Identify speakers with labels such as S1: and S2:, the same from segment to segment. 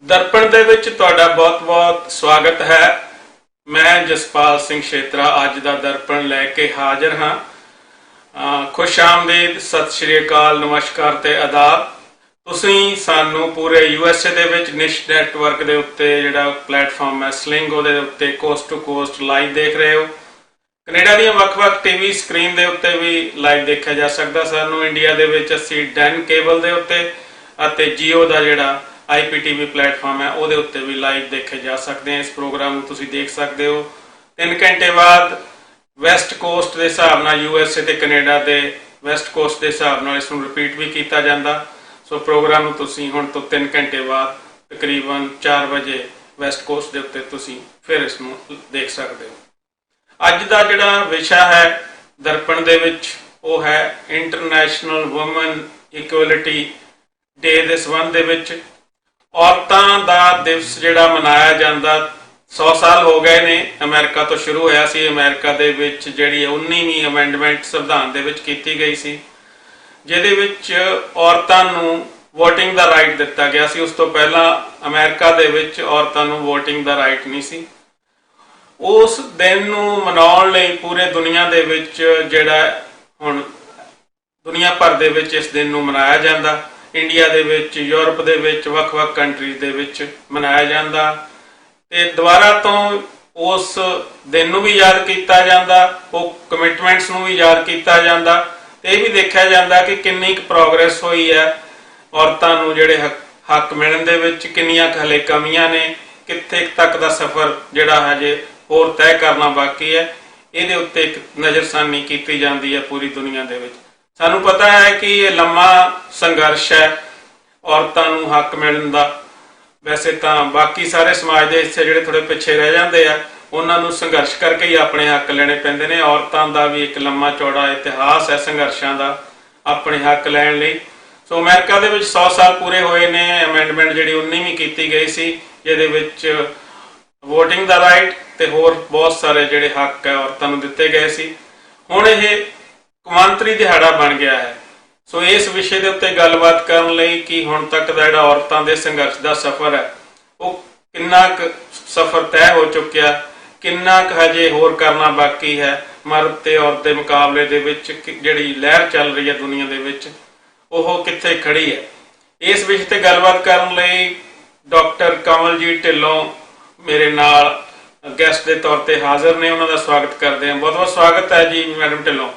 S1: ਦਰਪਣ ਦੇ ਵਿੱਚ ਤੁਹਾਡਾ ਬਹੁਤ-ਬਹੁਤ ਸਵਾਗਤ ਹੈ। ਮੈਂ ਜਸਪਾਲ ਸਿੰਘ ਛੇਤਰਾ ਅੱਜ ਦਾ ਦਰਪਣ ਲੈ ਕੇ ਹਾਜ਼ਰ ਹਾਂ। ਖੁਸ਼ ਆਮਦੀਦ, ਸਤਿ ਸ਼੍ਰੀ ਅਕਾਲ, ਨਮਸਕਾਰ ਤੇ ਆਦਾਬ। ਤੁਸੀਂ ਸਾਨੂੰ ਪੂਰੇ USA ਦੇ ਵਿੱਚ ਨਿਸ਼ ਨੈਟਵਰਕ ਦੇ ਉੱਤੇ ਜਿਹੜਾ ਪਲੇਟਫਾਰਮ ਹੈ ਸਲਿੰਗ, ਉਹਦੇ ਉੱਤੇ ਕੋਸਟ ਟੂ ਕੋਸਟ ਲਾਈਵ ਦੇਖ ਰਹੇ ਹੋ। ਕੈਨੇਡਾ ਦੀਆਂ ਵੱਖ-ਵੱਖ ਟੀਵੀ ਸਕਰੀਨ ਦੇ ਉੱਤੇ ਵੀ ਲਾਈਵ ਦੇਖਿਆ ਜਾ ਸਕਦਾ। ਸਾਨੂੰ ਇੰਡੀਆ ਦੇ ਵਿੱਚ ਅਸੀਂ ਡੈਨ ਕੇਬਲ ਦੇ ਉੱਤੇ ਅਤੇ ਜੀਓ ਦਾ ਜਿਹੜਾ IPTV ਪਲੇਟਫਾਰਮ ਹੈ ਉਹਦੇ ਉੱਤੇ ਵੀ ਲਾਈਵ ਦੇਖੇ ਜਾ ਸਕਦੇ हैं। इस प्रोग्राम ਨੂੰ ਤੁਸੀਂ ਦੇਖ ਸਕਦੇ ਹੋ। 3 ਘੰਟੇ ਬਾਅਦ ਵੈਸਟ ਕੋਸਟ ਦੇ ਹਿਸਾਬ ਨਾਲ USA ਤੇ ਕੈਨੇਡਾ ਦੇ ਵੈਸਟ ਕੋਸਟ ਦੇ ਹਿਸਾਬ ਨਾਲ ਇਸ ਨੂੰ ਰਿਪੀਟ ਵੀ ਕੀਤਾ ਜਾਂਦਾ। ਸੋ ਪ੍ਰੋਗਰਾਮ ਨੂੰ ਤੁਸੀਂ ਹੁਣ ਤੋਂ 3 ਘੰਟੇ ਬਾਅਦ ਤਕਰੀਬਨ 4 ਵਜੇ ਵੈਸਟ ਕੋਸਟ ਦੇ ਉੱਤੇ ਤੁਸੀਂ ਫਿਰ ਇਸ ਨੂੰ ਦੇਖ ਸਕਦੇ ਹੋ। ਅੱਜ ਦਾ ਜਿਹੜਾ ਵਿਸ਼ਾ ਹੈ ਦਰਪਣ ਦੇ ਵਿੱਚ ਉਹ ਹੈ ਇੰਟਰਨੈਸ਼ਨਲ ਵੂਮਨ ਇਕੁਐਲਿਟੀ ਡੇ ਦੇ ਸੰਬੰਧ ਦੇ ਵਿੱਚ। ਔਰਤਾਂ ਦਾ ਦਿਵਸ ਜਿਹੜਾ ਮਨਾਇਆ ਜਾਂਦਾ 100 ਸਾਲ ਹੋ ਗਏ ਨੇ। ਅਮਰੀਕਾ ਤੋਂ ਸ਼ੁਰੂ ਹੋਇਆ ਸੀ। ਅਮਰੀਕਾ ਦੇ ਵਿੱਚ ਜਿਹੜੀ 19ਵੀਂ ਅਮੈਂਡਮੈਂਟ ਸੰਵਿਧਾਨ ਦੇ ਵਿੱਚ ਕੀਤੀ ਗਈ ਸੀ, ਜਿਹਦੇ ਵਿੱਚ ਔਰਤਾਂ ਨੂੰ ਵੋਟਿੰਗ ਦਾ ਰਾਈਟ ਦਿੱਤਾ ਗਿਆ ਸੀ। ਉਸ ਤੋਂ ਪਹਿਲਾਂ ਅਮਰੀਕਾ ਦੇ ਵਿੱਚ ਔਰਤਾਂ ਨੂੰ ਵੋਟਿੰਗ ਦਾ ਰਾਈਟ ਨਹੀਂ ਸੀ। ਉਸ ਦਿਨ ਨੂੰ ਮਨਾਉਣ ਲਈ ਪੂਰੇ ਦੁਨੀਆ ਦੇ ਵਿੱਚ ਜਿਹੜਾ ਹੁਣ ਦੁਨੀਆ ਭਰ ਦੇ ਵਿੱਚ ਇਸ ਦਿਨ ਨੂੰ ਮਨਾਇਆ ਜਾਂਦਾ। ਇੰਡੀਆ ਦੇ ਵਿੱਚ, ਯੂਰਪ ਦੇ ਵਿੱਚ, ਵੱਖ-ਵੱਖ ਕੰਟਰੀਜ਼ ਦੇ ਵਿੱਚ ਮਨਾਇਆ ਜਾਂਦਾ ਤੇ ਦੁਬਾਰਾ ਤੋਂ ਉਸ ਦਿਨ ਨੂੰ ਵੀ ਯਾਦ ਕੀਤਾ ਜਾਂਦਾ, ਉਹ ਕਮਿਟਮੈਂਟਸ ਨੂੰ ਵੀ ਯਾਦ ਕੀਤਾ ਜਾਂਦਾ ਤੇ ਇਹ ਵੀ ਦੇਖਿਆ ਜਾਂਦਾ ਕਿ ਕਿੰਨੀ ਕੁ ਪ੍ਰੋਗਰੈਸ ਹੋਈ ਹੈ ਔਰਤਾਂ ਨੂੰ ਜਿਹੜੇ ਹੱਕ ਮਿਲਣ ਦੇ ਵਿੱਚ, ਕਿੰਨੀਆਂ ਕੁ ਹਲੇ ਕਮੀਆਂ ਨੇ, ਕਿੱਥੇ ਤੱਕ ਦਾ ਸਫ਼ਰ ਜਿਹੜਾ ਹਜੇ ਹੋਰ ਤੈਅ ਕਰਨਾ ਬਾਕੀ ਹੈ। ਇਹਦੇ ਉੱਤੇ ਇੱਕ ਨਜ਼ਰਸਾਨੀ ਕੀਤੀ ਜਾਂਦੀ ਹੈ ਪੂਰੀ ਦੁਨੀਆ ਦੇ ਵਿੱਚ। ਸਾਨੂੰ ਪਤਾ ਹੈ ਕਿ ਇਹ ਲੰਮਾ ਸੰਘਰਸ਼ ਹੈ ਔਰਤਾਂ ਨੂੰ ਹੱਕ ਮਿਲਣ ਦਾ। ਵੈਸੇ ਤਾਂ ਬਾਕੀ ਸਾਰੇ ਸਮਾਜ ਦੇ ਹਿੱਸੇ ਜਿਹੜੇ ਥੋੜੇ ਪਿੱਛੇ ਰਹਿ ਜਾਂਦੇ ਆ, ਉਹਨਾਂ ਨੂੰ ਸੰਘਰਸ਼ ਕਰਕੇ ਹੀ ਆਪਣੇ ਹੱਕ ਲੈਣੇ ਪੈਂਦੇ ਨੇ। ਔਰਤਾਂ ਦਾ ਵੀ ਇੱਕ ਲੰਮਾ ਚੌੜਾ ਇਤਿਹਾਸ ਹੈ ਸੰਘਰਸ਼ਾਂ ਦਾ ਆਪਣੇ ਹੱਕ ਲੈਣ ਲਈ। ਸੋ ਅਮਰੀਕਾ ਦੇ ਵਿੱਚ 100 ਸਾਲ ਪੂਰੇ ਹੋਏ ਨੇ। ਅਮੈਂਡਮੈਂਟ ਜਿਹੜੀ 19ਵੀਂ ਕੀਤੀ ਗਈ ਸੀ, ਜਿਹਦੇ ਵਿੱਚ ਵੋਟਿੰਗ ਦਾ ਰਾਈਟ ਤੇ ਹੋਰ ਬਹੁਤ ਸਾਰੇ ਜਿਹੜੇ ਹੱਕ ਹੈ ਔਰਤਾਂ ਨੂੰ ਦਿੱਤੇ ਗਏ ਸੀ। ਹੁਣ ਇਹ ਕੌਮਾਂਤਰੀ ਦਿਹਾੜਾ ਬਣ ਗਿਆ ਹੈ। ਸੋ ਇਸ ਵਿਸ਼ੇ ਦੇ ਉੱਤੇ ਗੱਲਬਾਤ ਕਰਨ ਲਈ ਕਿ ਹੁਣ ਤੱਕ ਦਾ ਜਿਹੜਾ ਔਰਤਾਂ ਦੇ ਸੰਘਰਸ਼ ਦਾ ਸਫ਼ਰ ਹੈ ਉਹ ਕਿੰਨਾ ਕੁ ਸਫ਼ਰ ਤੈਅ ਹੋ ਚੁੱਕਿਆ, ਕਿੰਨਾ ਕੁ ਹਜੇ ਹੋਰ ਕਰਨਾ ਬਾਕੀ ਹੈ, ਮਰਦ ਤੇ ਔਰਤ ਦੇ ਮੁਕਾਬਲੇ ਦੇ ਵਿੱਚ ਜਿਹੜੀ ਲਹਿਰ ਚੱਲ ਰਹੀ ਹੈ ਦੁਨੀਆ ਦੇ ਵਿੱਚ ਉਹ ਕਿੱਥੇ ਖੜੀ ਹੈ। ਇਸ ਵਿਸ਼ੇ ਤੇ ਗੱਲਬਾਤ ਕਰਨ ਲਈ ਡਾਕਟਰ ਕਮਲਜੀਤ ਢਿੱਲੋਂ ਮੇਰੇ ਨਾਲ ਗੈਸਟ ਦੇ ਤੌਰ ਤੇ ਹਾਜ਼ਰ ਨੇ। ਉਹਨਾਂ ਦਾ ਸਵਾਗਤ ਕਰਦੇ ਹਾਂ। ਬਹੁਤ ਬਹੁਤ ਸਵਾਗਤ ਹੈ ਜੀ ਮੈਡਮ ਢਿੱਲੋਂ।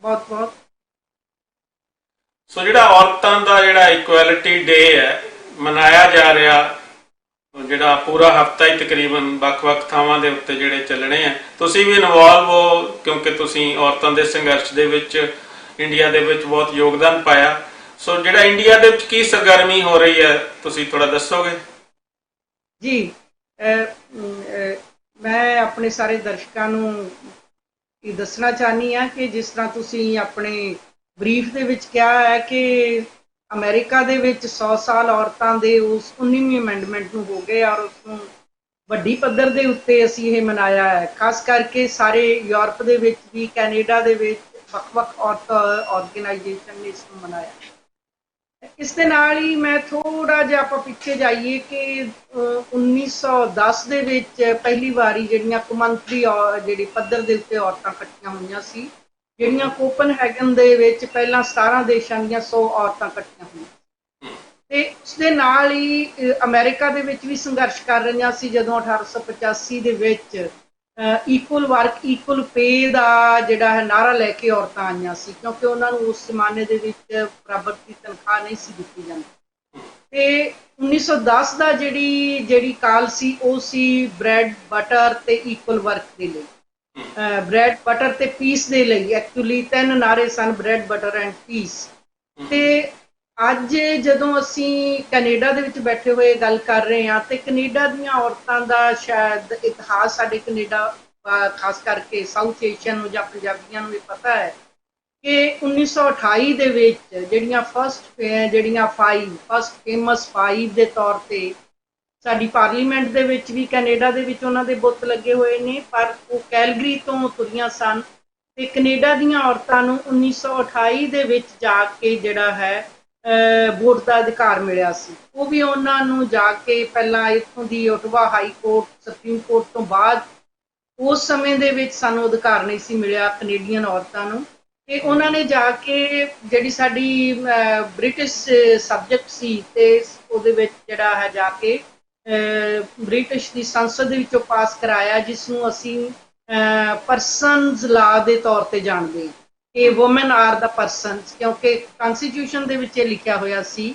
S2: ਬਹੁਤ
S1: ਸੋ ਜਿਹੜਾ ਔਰਤਾਂ ਦਾ ਜਿਹੜਾ ਇਕੁਐਲਿਟੀ ਡੇ ਹੈ ਮਨਾਇਆ ਜਾ ਰਿਹਾ, ਜਿਹੜਾ ਪੂਰਾ ਹਫਤਾ ਹੀ ਤਕਰੀਬਨ ਵੱਖ-ਵੱਖ ਥਾਵਾਂ ਦੇ ਉੱਤੇ ਜਿਹੜੇ ਚੱਲਣੇ ਆ, ਤੁਸੀਂ ਵੀ ਇਨਵੋਲਵ ਹੋ ਕਿਉਂਕਿ ਤੁਸੀਂ ਔਰਤਾਂ ਦੇ ਸੰਘਰਸ਼ ਦੇ ਵਿੱਚ ਇੰਡੀਆ ਦੇ ਵਿੱਚ ਬਹੁਤ ਯੋਗਦਾਨ ਪਾਇਆ। ਸੋ ਜਿਹੜਾ ਇੰਡੀਆ ਦੇ ਵਿੱਚ ਕੀ ਸਰਗਰਮੀ ਹੋ ਰਹੀ ਹੈ ਤੁਸੀਂ ਥੋੜਾ ਦੱਸੋਗੇ
S2: ਜੀ? ਮੈਂ ਆਪਣੇ ਸਾਰੇ ਦਰਸ਼ਕਾਂ ਨੂੰ ਇਹ ਦੱਸਣਾ ਚਾਹਨੀ ਹਾਂ ਕਿ ਜਿਸ ਤਰ੍ਹਾਂ ਤੁਸੀਂ ਆਪਣੇ ਬਰੀਫ ਦੇ ਵਿੱਚ ਕਿਹਾ ਹੈ ਕਿ ਅਮਰੀਕਾ ਦੇ ਵਿੱਚ 100 ਸਾਲ ਔਰਤਾਂ ਦੇ ਉਸ 19ਵੀਂ ਅਮੈਂਡਮੈਂਟ ਨੂੰ ਹੋ ਗਏ ਔਰ ਉਸਨੂੰ ਵੱਡੀ ਪੱਧਰ ਦੇ ਉੱਤੇ ਅਸੀਂ ਇਹ ਮਨਾਇਆ ਹੈ। ਖਾਸ ਕਰਕੇ ਸਾਰੇ ਯੂਰਪ ਦੇ ਵਿੱਚ ਵੀ, ਕੈਨੇਡਾ ਦੇ ਵਿੱਚ ਵੱਖ-ਵੱਖ ਔਰਤ ਆਰਗੇਨਾਈਜੇਸ਼ਨ ਨੇ ਇਸ ਨੂੰ ਮਨਾਇਆ। ਇਸ ਦੇ ਨਾਲ ਹੀ ਮੈਂ ਥੋੜਾ ਜਿਹਾ ਆਪਾਂ ਪਿੱਛੇ ਜਾਈਏ ਕਿ 1910 ਦੇ ਵਿੱਚ ਪਹਿਲੀ ਵਾਰੀ ਜਿਹੜੀਆਂ ਕੌਮਾਂਤਰੀ ਜਿਹੜੀ ਪੱਧਰ ਦੇ ਉੱਤੇ ਔਰਤਾਂ ਇਕੱਠੀਆਂ ਹੋਈਆਂ ਸੀ, ਜਿਹੜੀਆਂ ਕੋਪਨਹੈਗਨ ਦੇ ਵਿੱਚ ਪਹਿਲਾਂ 17 ਦੇਸ਼ਾਂ ਦੀਆਂ 100 ਔਰਤਾਂ ਇਕੱਠੀਆਂ ਹੋਈਆਂ ਤੇ ਉਸ ਦੇ ਨਾਲ ਹੀ ਅਮਰੀਕਾ ਦੇ ਵਿੱਚ ਵੀ ਸੰਘਰਸ਼ ਕਰ ਰਹੀਆਂ ਸੀ। ਜਦੋਂ 1885 ਦੇ ਵਿੱਚ ਇਕੁਅਲ ਵਰਕ ਇਕੁਅਲ ਪੇ ਦਾ ਜਿਹੜਾ ਹੈ ਨਾਰਾ ਲੈ ਕੇ ਔਰਤਾਂ ਆਈਆਂ ਸੀ, ਕਿਉਂਕਿ ਉਹਨਾਂ ਨੂੰ ਉਸ ਜ਼ਮਾਨੇ ਦੇ ਵਿੱਚ ਬਰਾਬਰ ਦੀ ਤਨਖਾਹ ਨਹੀਂ ਸੀ ਦਿੱਤੀ ਜਾਂਦੀ। ਤੇ 1910 ਦਾ ਜਿਹੜੀ ਕਾਲ ਸੀ ਉਹ ਸੀ ਬ੍ਰੈਡ ਬਟਰ ਤੇ ਇਕੁਅਲ ਵਰਕ ਦੇ ਲਈ, ਬ੍ਰੈਡ ਬਟਰ ਤੇ ਪੀਸ ਦੇ ਲਈ। ਐਕਚੁਅਲੀ 3 ਨਾਰੇ ਸਨ, ਬ੍ਰੈਡ ਬਟਰ ਐਂਡ ਪੀਸ। ਤੇ ਅੱਜ ਜਦੋਂ ਅਸੀਂ ਕੈਨੇਡਾ ਦੇ ਵਿੱਚ ਬੈਠੇ ਹੋਏ ਗੱਲ ਕਰ ਰਹੇ ਹਾਂ ਤੇ ਕੈਨੇਡਾ ਦੀਆਂ ਔਰਤਾਂ ਦਾ ਸ਼ਾਇਦ ਇਤਿਹਾਸ ਸਾਡੇ ਕੈਨੇਡਾ ਖਾਸ ਕਰਕੇ ਸਾਊਥ ਏਸ਼ੀਅਨ ਨੂੰ ਜਾਂ ਪੰਜਾਬੀਆਂ ਨੂੰ ਇਹ ਪਤਾ ਹੈ ਕਿ 1928 ਦੇ ਵਿੱਚ ਜਿਹੜੀਆਂ ਫਸਟ ਫੇਮਸ 5 ਦੇ ਤੌਰ ਤੇ ਸਾਡੀ ਪਾਰਲੀਮੈਂਟ ਦੇ ਵਿੱਚ ਵੀ ਕੈਨੇਡਾ ਦੇ ਵਿੱਚ ਉਹਨਾਂ ਦੇ ਬੁੱਤ ਲੱਗੇ ਹੋਏ ਨੇ, ਪਰ ਉਹ ਕੈਲਗਰੀ ਤੋਂ ਤੁਰੀਆਂ ਸਨ ਤੇ ਕੈਨੇਡਾ ਦੀਆਂ ਔਰਤਾਂ ਨੂੰ 1928 ਦੇ ਵਿੱਚ ਜਾ ਕੇ ਜਿਹੜਾ ਹੈ ਵੋਟ ਦਾ ਅਧਿਕਾਰ ਮਿਲਿਆ ਸੀ। ਉਹ ਵੀ ਉਹਨਾਂ ਨੂੰ ਜਾ ਕੇ ਪਹਿਲਾਂ ਇੱਥੋਂ ਦੀ Ottawa high court, supreme court ਤੋਂ ਬਾਅਦ ਉਸ ਸਮੇਂ ਦੇ ਵਿੱਚ ਸਾਨੂੰ ਅਧਿਕਾਰ ਨਹੀਂ ਸੀ ਮਿਲਿਆ ਕੈਨੇਡੀਅਨ ਔਰਤਾਂ ਨੂੰ। ਤੇ ਉਹਨਾਂ ਨੇ ਜਾ ਕੇ ਜਿਹੜੀ ਸਾਡੀ ਬ੍ਰਿਟਿਸ਼ ਸਬਜੈਕਟ ਸੀ ਤੇ ਉਹਦੇ ਵਿੱਚ ਜਿਹੜਾ ਹੈ ਜਾ ਕੇ ਬ੍ਰਿਟਿਸ਼ ਦੀ ਸੰਸਦ ਦੇ ਵਿੱਚੋਂ ਪਾਸ ਕਰਾਇਆ, ਜਿਸ ਨੂੰ ਅਸੀਂ ਪਰਸਨਸ ਲਾ ਦੇ ਤੌਰ ਤੇ ਜਾਣਦੇ ਹਾਂ ਕਿ ਵੂਮਨ ਆਰ ਦਾ ਪਰਸਨਸ, ਕਿਉਂਕਿ ਕਨਸਟੀਟਿਊਸ਼ਨ ਦੇ ਵਿੱਚ ਇਹ ਲਿਖਿਆ ਹੋਇਆ ਸੀ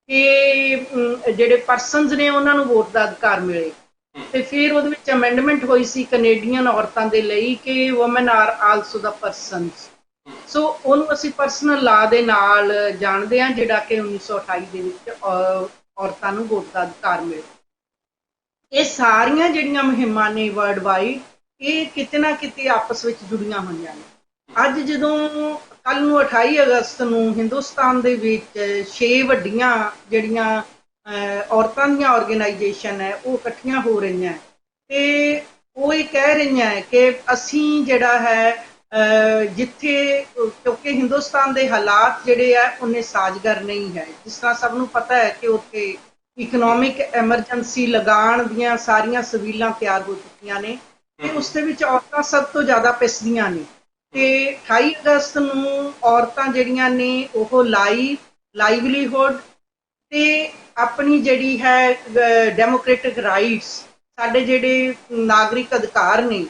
S2: ਕਿ ਜਿਹੜੇ ਪਰਸਨਸ ਨੇ ਉਹਨਾਂ ਨੂੰ ਵੋਟ ਦਾ ਅਧਿਕਾਰ ਮਿਲੇ। ਤੇ ਫਿਰ ਉਹਦੇ ਵਿੱਚ ਅਮੈਂਡਮੈਂਟ ਹੋਈ ਸੀ ਕੈਨੇਡੀਅਨ ਔਰਤਾਂ ਦੇ ਲਈ ਕਿ woman are also the persons. So ਉਹਨੂੰ ਅਸੀਂ ਪਰਸਨਲ ਲਾ ਦੇ ਨਾਲ ਜਾਣਦੇ ਹਾਂ, ਜਿਹੜਾ ਕਿ 1928 ਦੇ ਵਿੱਚ ਔਰਤਾਂ ਨੂੰ ਵੋਟ ਦਾ ਅਧਿਕਾਰ ਮਿਲੇ। ਇਹ ਸਾਰੀਆਂ ਜਿਹੜੀਆਂ ਮੁਹਿੰਮਾਂ ਨੇ ਵਰਲਡ ਵਾਈਡ, ਇਹ ਕਿਤੇ ਨਾ ਕਿਤੇ ਆਪਸ ਵਿੱਚ ਜੁੜੀਆਂ ਹੋਈਆਂ ਨੇ। ਅੱਜ ਜਦੋਂ ਕੱਲ ਨੂੰ 28 ਅਗਸਤ ਨੂੰ ਹਿੰਦੁਸਤਾਨ ਦੇ ਵਿੱਚ 6 ਵੱਡੀਆਂ ਜਿਹੜੀਆਂ ਔਰਤਾਂ ਦੀਆਂ ਆਰਗੇਨਾਈਜੇਸ਼ਨ ਹੈ ਉਹ ਇਕੱਠੀਆਂ ਹੋ ਰਹੀਆਂ ਤੇ ਉਹ ਇਹ ਕਹਿ ਰਹੀਆਂ ਕਿ ਅਸੀਂ ਜਿਹੜਾ ਹੈ ਜਿੱਥੇ, ਕਿਉਂਕਿ ਹਿੰਦੁਸਤਾਨ ਦੇ ਹਾਲਾਤ ਜਿਹੜੇ ਆ ਉਹਨੇ ਸਾਜ਼ਗਰ ਨਹੀਂ ਹੈ। ਜਿਸ ਤਰ੍ਹਾਂ ਸਭ ਨੂੰ ਪਤਾ ਹੈ ਕਿ ਉੱਥੇ ਇਕਨੋਮਿਕ ਐਮਰਜੈਂਸੀ ਲਗਾਉਣ ਦੀਆਂ ਸਾਰੀਆਂ ਸਬੀਲਾਂ ਤਿਆਰ ਹੋ ਚੁੱਕੀਆਂ ਨੇ ਤੇ ਉਸ ਦੇ ਵਿੱਚ ਔਰਤਾਂ ਸਭ ਤੋਂ ਜ਼ਿਆਦਾ ਪਿਸਦੀਆਂ ਨੇ। ਤੇ 28 ਅਗਸਤ ਨੂੰ ਔਰਤਾਂ ਜਿਹੜੀਆਂ ਨੇ ਉਹ ਲਾਈਵਲੀਹੁੱਡ ਤੇ ਆਪਣੀ ਜਿਹੜੀ ਹੈ ਡੈਮੋਕ੍ਰੈਟਿਕ ਰਾਈਟਸ, ਸਾਡੇ ਜਿਹੜੇ ਨਾਗਰਿਕ ਅਧਿਕਾਰ ਨੇ,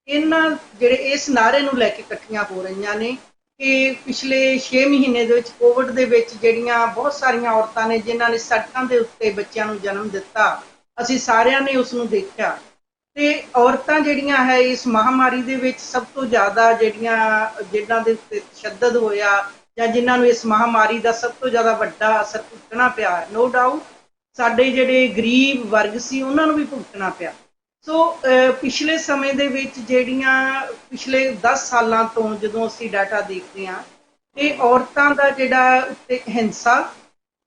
S2: ਇਹਨਾਂ ਜਿਹੜੇ ਇਸ ਨਾਅਰੇ ਨੂੰ ਲੈ ਕੇ ਇਕੱਠੀਆਂ ਹੋ ਰਹੀਆਂ ਨੇ ਕਿ ਪਿਛਲੇ 6 ਮਹੀਨੇ ਦੇ ਵਿੱਚ ਕੋਵਿਡ ਦੇ ਵਿੱਚ ਜਿਹੜੀਆਂ ਬਹੁਤ ਸਾਰੀਆਂ ਔਰਤਾਂ ਨੇ ਜਿਨ੍ਹਾਂ ਨੇ ਸੜਕਾਂ ਦੇ ਉੱਤੇ ਬੱਚਿਆਂ ਨੂੰ ਜਨਮ ਦਿੱਤਾ, ਅਸੀਂ ਸਾਰਿਆਂ ਨੇ ਉਸ ਨੂੰ ਦੇਖਿਆ। ਤੇ ਔਰਤਾਂ ਜਿਹੜੀਆਂ ਹੈ ਇਸ ਮਹਾਮਾਰੀ ਦੇ ਵਿੱਚ ਸਭ ਤੋਂ ਜ਼ਿਆਦਾ ਜਿਨ੍ਹਾਂ ਦੇ ਉੱਤੇ ਤਸ਼ੱਦਦ ਹੋਇਆ ਜਾਂ ਜਿਨ੍ਹਾਂ ਨੂੰ ਇਸ ਮਹਾਮਾਰੀ ਦਾ ਸਭ ਤੋਂ ਜ਼ਿਆਦਾ ਵੱਡਾ ਅਸਰ ਭੁਗਤਣਾ ਪਿਆ, ਨੋ ਡਾਊਟ ਸਾਡੇ ਜਿਹੜੇ ਗਰੀਬ ਵਰਗ ਸੀ ਉਹਨਾਂ ਨੂੰ ਵੀ ਭੁਗਤਣਾ ਪਿਆ। ਸੋ ਪਿਛਲੇ ਸਮੇਂ ਦੇ ਵਿੱਚ ਜਿਹੜੀਆਂ ਪਿਛਲੇ 10 ਸਾਲਾਂ ਤੋਂ ਜਦੋਂ ਅਸੀਂ ਡਾਟਾ ਦੇਖਦੇ ਹਾਂ, ਇਹ ਔਰਤਾਂ ਦਾ ਜਿਹੜਾ ਉੱਤੇ ਹਿੰਸਾ,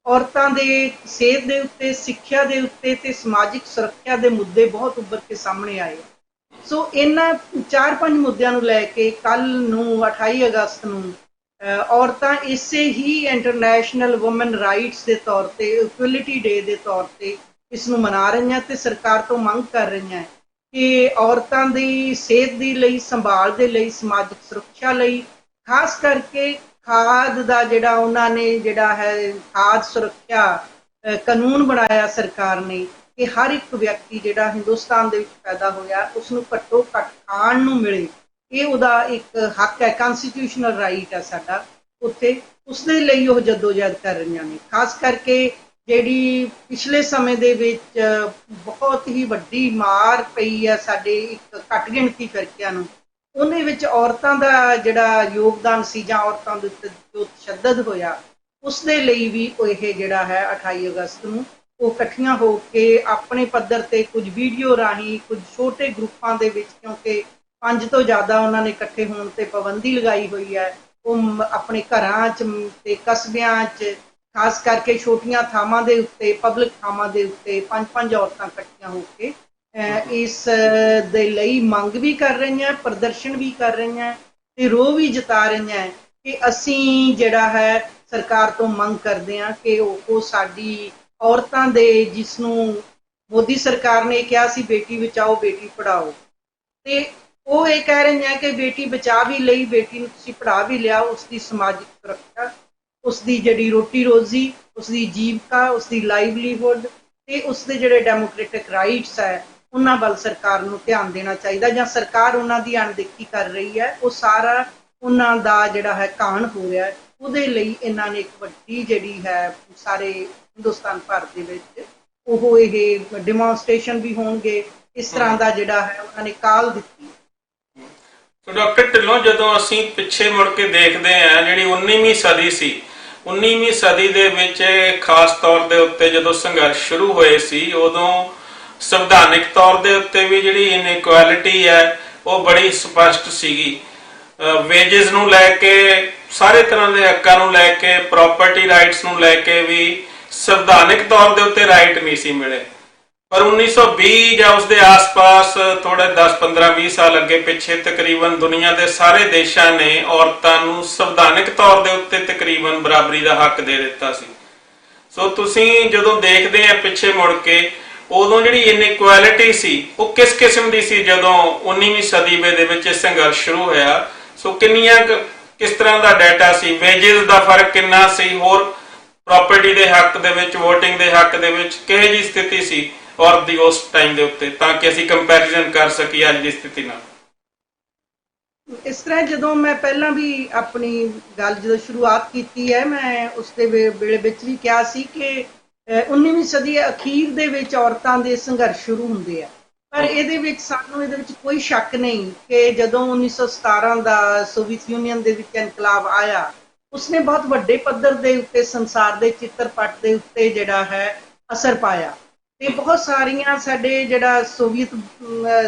S2: ਔਰਤਾਂ ਦੇ ਸਿਹਤ ਦੇ ਉੱਤੇ, ਸਿੱਖਿਆ ਦੇ ਉੱਤੇ ਤੇ ਸਮਾਜਿਕ ਸੁਰੱਖਿਆ ਦੇ ਮੁੱਦੇ ਬਹੁਤ ਉੱਭਰ ਕੇ ਸਾਹਮਣੇ ਆਏ। ਸੋ ਇਹਨਾਂ 4-5 ਮੁੱਦਿਆਂ ਨੂੰ ਲੈ ਕੇ ਕੱਲ ਨੂੰ 28 ਅਗਸਤ ਨੂੰ ਔਰਤਾਂ ਇਸੇ ਹੀ ਇੰਟਰਨੈਸ਼ਨਲ ਵੂਮਨ ਰਾਈਟਸ ਦੇ ਤੌਰ ਤੇ, ਇਕੁਐਲਿਟੀ ਡੇ ਦੇ ਤੌਰ ਤੇ ਇਸ ਨੂੰ ਮਨਾ ਰਹੀਆਂ ਤੇ ਸਰਕਾਰ ਤੋਂ ਮੰਗ ਕਰ ਰਹੀਆਂ ਕਿ ਔਰਤਾਂ ਦੀ ਸਿਹਤ ਦੇ ਲਈ, ਸੰਭਾਲ ਦੇ ਲਈ, ਸਮਾਜਿਕ ਸੁਰੱਖਿਆ ਲਈ, ਖਾਸ ਕਰਕੇ ਖਾਦ ਦਾ ਜਿਹੜਾ ਉਹਨਾਂ ਨੇ ਜਿਹੜਾ ਹੈ ਖਾਦ ਸੁਰੱਖਿਆ ਕਾਨੂੰਨ ਬਣਾਇਆ ਸਰਕਾਰ ਨੇ ਕਿ ਹਰ ਇੱਕ ਵਿਅਕਤੀ ਜਿਹੜਾ ਹਿੰਦੁਸਤਾਨ ਦੇ ਵਿੱਚ ਪੈਦਾ ਹੋਇਆ ਉਸਨੂੰ ਘੱਟੋ ਘੱਟ ਖਾਣ ਨੂੰ ਮਿਲੇ। ਇਹ ਉਹਦਾ ਇੱਕ ਹੱਕ ਹੈ, ਕਨਸਟੀਟਿਊਸ਼ਨਲ ਰਾਈਟ ਹੈ ਸਾਡਾ ਉੱਥੇ। ਉਸਦੇ ਲਈ ਉਹ ਜਦੋਜਹਿਦ ਕਰ ਰਹੀਆਂ ਨੇ। ਖਾਸ ਕਰਕੇ ਜਿਹੜੀ ਪਿਛਲੇ ਸਮੇਂ ਦੇ ਵਿੱਚ ਬਹੁਤ ਹੀ ਵੱਡੀ ਮਾਰ ਪਈ ਹੈ ਸਾਡੇ ਇੱਕ ਘੱਟ ਗਿਣਤੀ ਫਿਰਕਿਆਂ ਨੂੰ, ਉਹਦੇ ਵਿੱਚ ਔਰਤਾਂ ਦਾ ਜਿਹੜਾ ਯੋਗਦਾਨ ਸੀ ਜਾਂ ਔਰਤਾਂ ਦੇ ਉੱਤੇ ਜੋ ਤਸ਼ੱਦਦ ਹੋਇਆ, ਉਸ ਦੇ ਲਈ ਵੀ ਉਹ ਇਹ ਜਿਹੜਾ ਹੈ 28 ਅਗਸਤ ਨੂੰ ਉਹ ਇਕੱਠੀਆਂ ਹੋ ਕੇ ਆਪਣੇ ਪੱਧਰ ਤੇ ਕੁਝ ਵੀਡੀਓ ਰਾਹੀਂ, ਕੁਝ ਛੋਟੇ ਗਰੁੱਪਾਂ ਦੇ ਵਿੱਚ, ਕਿਉਂਕਿ 5 ਤੋਂ ਜ਼ਿਆਦਾ ਉਹਨਾਂ ਨੇ ਇਕੱਠੇ ਹੋਣ ਤੇ ਪਾਬੰਦੀ ਲਗਾਈ ਹੋਈ ਹੈ, ਉਹ ਆਪਣੇ ਘਰਾਂ 'ਚ ਤੇ ਕਸਬਿਆਂ 'ਚ ਖਾਸ ਕਰਕੇ ਛੋਟੀਆਂ ਥਾਵਾਂ ਦੇ ਉੱਤੇ, ਪਬਲਿਕ ਥਾਵਾਂ ਦੇ ਉੱਤੇ 5-5 ਔਰਤਾਂ ਇਕੱਠੀਆਂ ਹੋ ਕੇ ਇਸ ਦੇ ਲਈ ਮੰਗ ਵੀ ਕਰ ਰਹੀਆਂ, ਪ੍ਰਦਰਸ਼ਨ ਵੀ ਕਰ ਰਹੀਆਂ ਤੇ ਰੋਹ ਵੀ ਜਤਾ ਰਹੀਆਂ ਕਿ ਅਸੀਂ ਜਿਹੜਾ ਹੈ ਸਰਕਾਰ ਤੋਂ ਮੰਗ ਕਰਦੇ ਹਾਂ ਕਿ ਉਹ ਸਾਡੀ ਔਰਤਾਂ ਦੇ, ਜਿਸ ਨੂੰ ਮੋਦੀ ਸਰਕਾਰ ਨੇ ਕਿਹਾ ਸੀ ਬੇਟੀ ਬਚਾਓ ਬੇਟੀ ਪੜ੍ਹਾਓ, ਤੇ ਉਹ ਇਹ ਕਹਿ ਰਹੀਆਂ ਕਿ ਬੇਟੀ ਬਚਾ ਵੀ ਲਈ, ਬੇਟੀ ਨੂੰ ਤੁਸੀਂ ਪੜ੍ਹਾ ਵੀ ਲਿਆ, ਉਸਦੀ ਸਮਾਜਿਕ ਸੁਰੱਖਿਆ, ਉਸਦੀ ਜਿਹੜੀ ਰੋਟੀ ਰੋਜ਼ੀ, ਉਸਦੀ ਜੀਵਕਾ, ਉਸਦੀ ਲਾਈਵਲੀਹੁੱਡ ਤੇ ਉਸਦੇ ਜਿਹੜੇ ਡੈਮੋਕ੍ਰੈਟਿਕ ਰਾਈਟਸ ਹੈ ਉਹਨਾਂ ਵੱਲ ਸਰਕਾਰ ਨੂੰ ਧਿਆਨ ਦੇਣਾ ਚਾਹੀਦਾ, ਜਾਂ ਸਰਕਾਰ ਉਹਨਾਂ ਦੀ ਅਣਦੇਖੀ ਕਰ ਰਹੀ ਹੈ। ਉਹ ਸਾਰਾ ਉਹਨਾਂ ਦਾ ਜਿਹੜਾ ਹੈ ਕਾਣ ਹੋ ਰਿਹਾ ਹੈ। ਉਹਦੇ ਲਈ ਇਹਨਾਂ ਨੇ ਇੱਕ ਵੱਡੀ ਜਿਹੜੀ ਹੈ ਸਾਰੇ ਹਿੰਦੁਸਤਾਨ ਭਰ ਦੇ ਵਿੱਚ ਉਹ ਇਹ ਡੈਮੋਨਸਟ੍ਰੇਸ਼ਨ ਵੀ ਹੋਣਗੇ, ਇਸ ਤਰ੍ਹਾਂ ਦਾ ਜਿਹੜਾ ਹੈ ਉਹਨਾਂ ਨੇ ਕਾਲ ਦਿੱਤੀ।
S1: ਸੋ ਡਾਕਟਰ ਢਿੱਲੋਂ, ਜਦੋਂ ਅਸੀਂ ਪਿੱਛੇ ਮੁੜ ਕੇ ਦੇਖਦੇ ਹਾਂ, ਜਿਹੜੀ 19ਵੀਂ ਸਦੀ ਸੀ, 19ਵੀਂ ਸਦੀ ਦੇ ਵਿੱਚ ਖਾਸ ਤੌਰ ਦੇ ਉੱਤੇ ਜਦੋਂ ਸੰਘਰਸ਼ ਸ਼ੁਰੂ ਹੋਏ ਸੀ, ਉਦੋਂ ਸੰਵਿਧਾਨਿਕ ਤੌਰ ਦੇ ਉੱਤੇ ਵੀ ਜਿਹੜੀ ਇਨਇਕੁਐਲਿਟੀ ਹੈ ਉਹ ਬੜੀ ਸਪਸ਼ਟ ਸੀਗੀ। ਵੇਜਸ ਨੂੰ ਲੈ ਕੇ, ਸਾਰੇ ਤਰ੍ਹਾਂ ਦੇ ਹੱਕਾਂ ਨੂੰ ਲੈ ਕੇ, ਪ੍ਰੋਪਰਟੀ ਰਾਈਟਸ ਨੂੰ ਲੈ ਕੇ ਵੀ ਸੰਵਿਧਾਨਿਕ ਤੌਰ ਦੇ ਉੱਤੇ ਰਾਈਟ ਨਹੀਂ ਸੀ ਮਿਲੇ। ਪਰ 1920 ਜਾਂ ਉਸਦੇ ਆਸ-ਪਾਸ ਥੋੜੇ 10-15-20 ਸਾਲ ਅੱਗੇ ਪਿੱਛੇ ਤਕਰੀਬਨ ਦੁਨੀਆ ਦੇ ਸਾਰੇ ਦੇਸ਼ਾਂ ਨੇ ਔਰਤਾਂ ਨੂੰ ਸੰਵਿਧਾਨਿਕ ਤੌਰ ਦੇ ਉੱਤੇ ਤਕਰੀਬਨ ਬਰਾਬਰੀ ਦਾ ਹੱਕ ਦੇ ਦਿੱਤਾ ਸੀ। ਸੋ ਤੁਸੀਂ ਜਦੋਂ ਦੇਖਦੇ ਆ ਪਿੱਛੇ ਮੁੜ ਕੇ, ਉਦੋਂ ਜਿਹੜੀ ਇਨਇਕੁਐਲਿਟੀ ਸੀ ਉਹ ਕਿਸ ਕਿਸਮ ਦੀ ਸੀ ਜਦੋਂ 19ਵੀਂ ਸਦੀ ਦੇ ਵਿੱਚ ਇਹ ਸੰਘਰਸ਼ ਸ਼ੁਰੂ ਹੋਇਆ? ਸੋ ਕਿਸ ਤਰ੍ਹਾਂ ਦਾ ਡਾਟਾ ਸੀ? ਵੇਜਸ ਦਾ ਫਰਕ ਕਿੰਨਾ ਸੀ? ਹੋਰ ਪ੍ਰਾਪਰਟੀ ਦੇ ਹੱਕ ਦੇ ਵਿੱਚ, VOTING ਦੇ ਹੱਕ ਦੇ ਵਿੱਚ ਕਿਹੋ ਜਿਹੀ ਸਥਿਤੀ ਸੀ ਔਰਤ ਦੀ ਉਸ ਟਾਈਮ ਦੇ ਉੱਤੇ, ਤਾਂ ਕਿ ਅਸੀਂ ਕੰਪੈਰੀਜ਼ਨ ਕਰ ਸਕੀਏ ਅੱਜ ਦੀ ਸਥਿਤੀ ਨਾਲ?
S2: ਇਸ ਤਰ੍ਹਾਂ ਜਦੋਂ ਮੈਂ ਪਹਿਲਾਂ ਵੀ ਆਪਣੀ ਗੱਲ ਜਦੋਂ ਸ਼ੁਰੂਆਤ ਕੀਤੀ ਹੈ, ਮੈਂ ਉਸ ਦੇ ਵੇਲੇ ਵਿੱਚ ਵੀ ਕਿਹਾ ਸੀ ਕਿ 19ਵੀਂ ਸਦੀ ਅਖੀਰ ਦੇ ਵਿੱਚ ਔਰਤਾਂ ਦੇ ਸੰਘਰਸ਼ ਸ਼ੁਰੂ ਹੁੰਦੇ ਆ। ਪਰ ਇਹਦੇ ਵਿੱਚ ਸਾਨੂੰ ਇਹਦੇ ਵਿੱਚ ਕੋਈ ਸ਼ੱਕ ਨਹੀਂ ਕਿ ਜਦੋਂ 1917 ਦਾ ਸੋਵੀਅਤ ਯੂਨੀਅਨ ਦੇ ਵਿੱਚ ਇਨਕਲਾਬ ਆਇਆ, ਉਸਨੇ ਬਹੁਤ ਵੱਡੇ ਪੱਧਰ ਦੇ ਉੱਤੇ ਸੰਸਾਰ ਦੇ ਚਿੱਤਰਪਟ ਦੇ ਉੱਤੇ ਜਿਹੜਾ ਹੈ ਅਸਰ ਪਾਇਆ। ਤੇ ਬਹੁਤ ਸਾਰੀਆਂ ਸਾਡੇ ਜਿਹੜਾ ਸੋਵੀਅਤ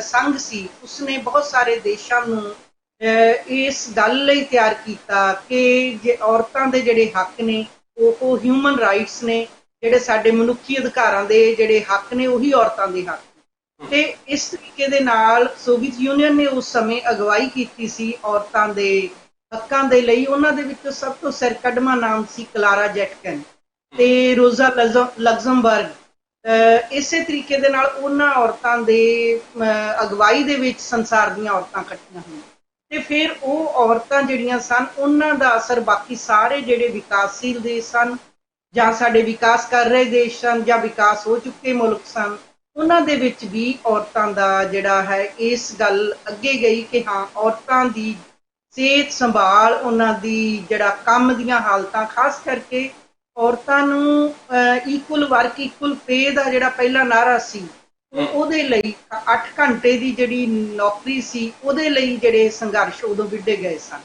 S2: ਸੰਘ ਸੀ, ਉਸਨੇ ਬਹੁਤ ਸਾਰੇ ਦੇਸ਼ਾਂ ਨੂੰ ਇਸ ਗੱਲ ਲਈ ਤਿਆਰ ਕੀਤਾ ਕਿ ਜੇ ਔਰਤਾਂ ਦੇ ਜਿਹੜੇ ਹੱਕ ਨੇ ਉਹ ਹਿਊਮਨ ਰਾਈਟਸ ਨੇ, ਜਿਹੜੇ ਸਾਡੇ ਮਨੁੱਖੀ ਅਧਿਕਾਰਾਂ ਦੇ ਜਿਹੜੇ ਹੱਕ ਨੇ ਉਹੀ ਔਰਤਾਂ ਦੇ ਹੱਕ ਨੇ। ਤੇ ਇਸ ਤਰੀਕੇ ਦੇ ਨਾਲ ਸੋਵੀਅਤ ਯੂਨੀਅਨ ਨੇ ਉਸ ਸਮੇਂ ਅਗਵਾਈ ਕੀਤੀ ਸੀ ਔਰਤਾਂ ਦੇ ਹੱਕਾਂ ਦੇ ਲਈ। ਉਹਨਾਂ ਦੇ ਵਿੱਚੋਂ ਸਭ ਤੋਂ ਸਿਰਕੱਢਵਾਂ ਨਾਮ ਸੀ ਕਲਾਰਾ ਜ਼ੈਟਕਿਨ ਤੇ ਰੋਜ਼ਾ ਲਗਜ਼ਮਬਰਗ। ਇਸੇ ਤਰੀਕੇ ਦੇ ਨਾਲ ਉਹਨਾਂ ਔਰਤਾਂ ਦੇ ਅਗਵਾਈ ਦੇ ਵਿੱਚ ਸੰਸਾਰ ਦੀਆਂ ਔਰਤਾਂ ਇਕੱਠੀਆਂ ਹੋਈਆਂ ਤੇ ਫਿਰ ਉਹ ਔਰਤਾਂ ਜਿਹੜੀਆਂ ਸਨ, ਉਹਨਾਂ ਦਾ ਅਸਰ ਬਾਕੀ ਸਾਰੇ ਜਿਹੜੇ ਵਿਕਾਸਸ਼ੀਲ ਦੇਸ਼ ਸਨ ਜਾਂ ਸਾਡੇ ਵਿਕਾਸ ਕਰ ਰਹੇ ਦੇਸ਼ ਸਨ ਜਾਂ ਵਿਕਾਸ ਹੋ ਚੁੱਕੇ ਮੁਲਕ ਸਨ, ਉਹਨਾਂ ਦੇ ਵਿੱਚ ਵੀ ਔਰਤਾਂ ਦਾ ਜਿਹੜਾ ਹੈ ਇਸ ਗੱਲ ਅੱਗੇ ਗਈ ਕਿ ਹਾਂ, ਔਰਤਾਂ ਦੀ ਸਿਹਤ ਸੰਭਾਲ, ਉਹਨਾਂ ਦੀ ਜਿਹੜਾ ਕੰਮ ਦੀਆਂ ਹਾਲਤਾਂ, ਖਾਸ ਕਰਕੇ ਔਰਤਾਂ ਨੂੰ ਇਕੁਅਲ ਵਰਕ ਇਕੁਅਲ ਪੇ ਦਾ ਜਿਹੜਾ ਪਹਿਲਾ ਨਾਅਰਾ ਸੀ, ਉਹਦੇ ਲਈ 8 ਘੰਟੇ ਦੀ ਜਿਹੜੀ ਨੌਕਰੀ ਸੀ, ਉਹਦੇ ਲਈ ਜਿਹੜੇ ਸੰਘਰਸ਼ ਉਦੋਂ ਵਿੱਢੇ ਗਏ ਸਨ।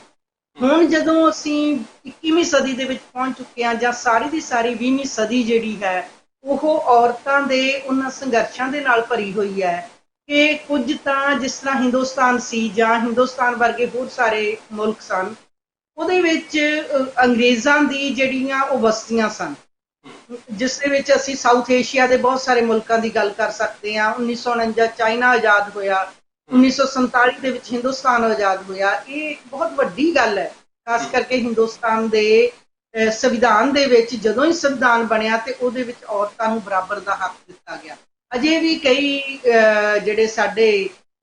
S2: ਹੁਣ ਜਦੋਂ ਅਸੀਂ 21ਵੀਂ ਸਦੀ ਦੇ ਵਿੱਚ ਪਹੁੰਚ ਚੁੱਕੇ ਹਾਂ, ਜਾਂ ਸਾਰੀ ਦੀ ਸਾਰੀ 20ਵੀਂ ਸਦੀ ਜਿਹੜੀ ਹੈ ਉਹ ਔਰਤਾਂ ਦੇ ਉਹਨਾਂ ਸੰਘਰਸ਼ਾਂ ਦੇ ਨਾਲ ਭਰੀ ਹੋਈ ਹੈ ਕਿ ਕੁਝ ਤਾਂ ਜਿਸ ਤਰ੍ਹਾਂ ਹਿੰਦੁਸਤਾਨ ਸੀ ਜਾਂ ਹਿੰਦੁਸਤਾਨ ਵਰਗੇ ਹੋਰ ਸਾਰੇ ਮੁਲਕ ਸਨ, ਉਹਦੇ ਵਿੱਚ ਅੰਗਰੇਜ਼ਾਂ ਦੀ ਜਿਹੜੀਆਂ ਉਹ ਬਸਤੀਆਂ ਸਨ, ਜਿਸ ਦੇ ਵਿੱਚ ਅਸੀਂ ਸਾਊਥ ਏਸ਼ੀਆ ਦੇ ਬਹੁਤ ਸਾਰੇ ਮੁਲਕਾਂ ਦੀ ਗੱਲ ਕਰ ਸਕਦੇ ਹਾਂ। 1949 ਚਾਈਨਾ ਆਜ਼ਾਦ ਹੋਇਆ, 1947 ਦੇ ਵਿੱਚ ਹਿੰਦੁਸਤਾਨ ਆਜ਼ਾਦ ਹੋਇਆ। ਇਹ ਬਹੁਤ ਵੱਡੀ ਗੱਲ ਹੈ, ਖਾਸ ਕਰਕੇ ਹਿੰਦੁਸਤਾਨ ਦੇ ਸੰਵਿਧਾਨ ਦੇ ਵਿੱਚ ਜਦੋਂ ਹੀ ਸੰਵਿਧਾਨ ਬਣਿਆ ਤੇ ਉਹਦੇ ਵਿੱਚ ਔਰਤਾਂ ਨੂੰ ਬਰਾਬਰ ਦਾ ਹੱਕ ਦਿੱਤਾ ਗਿਆ। ਅਜੇ ਵੀ ਕਈ ਜਿਹੜੇ ਸਾਡੇ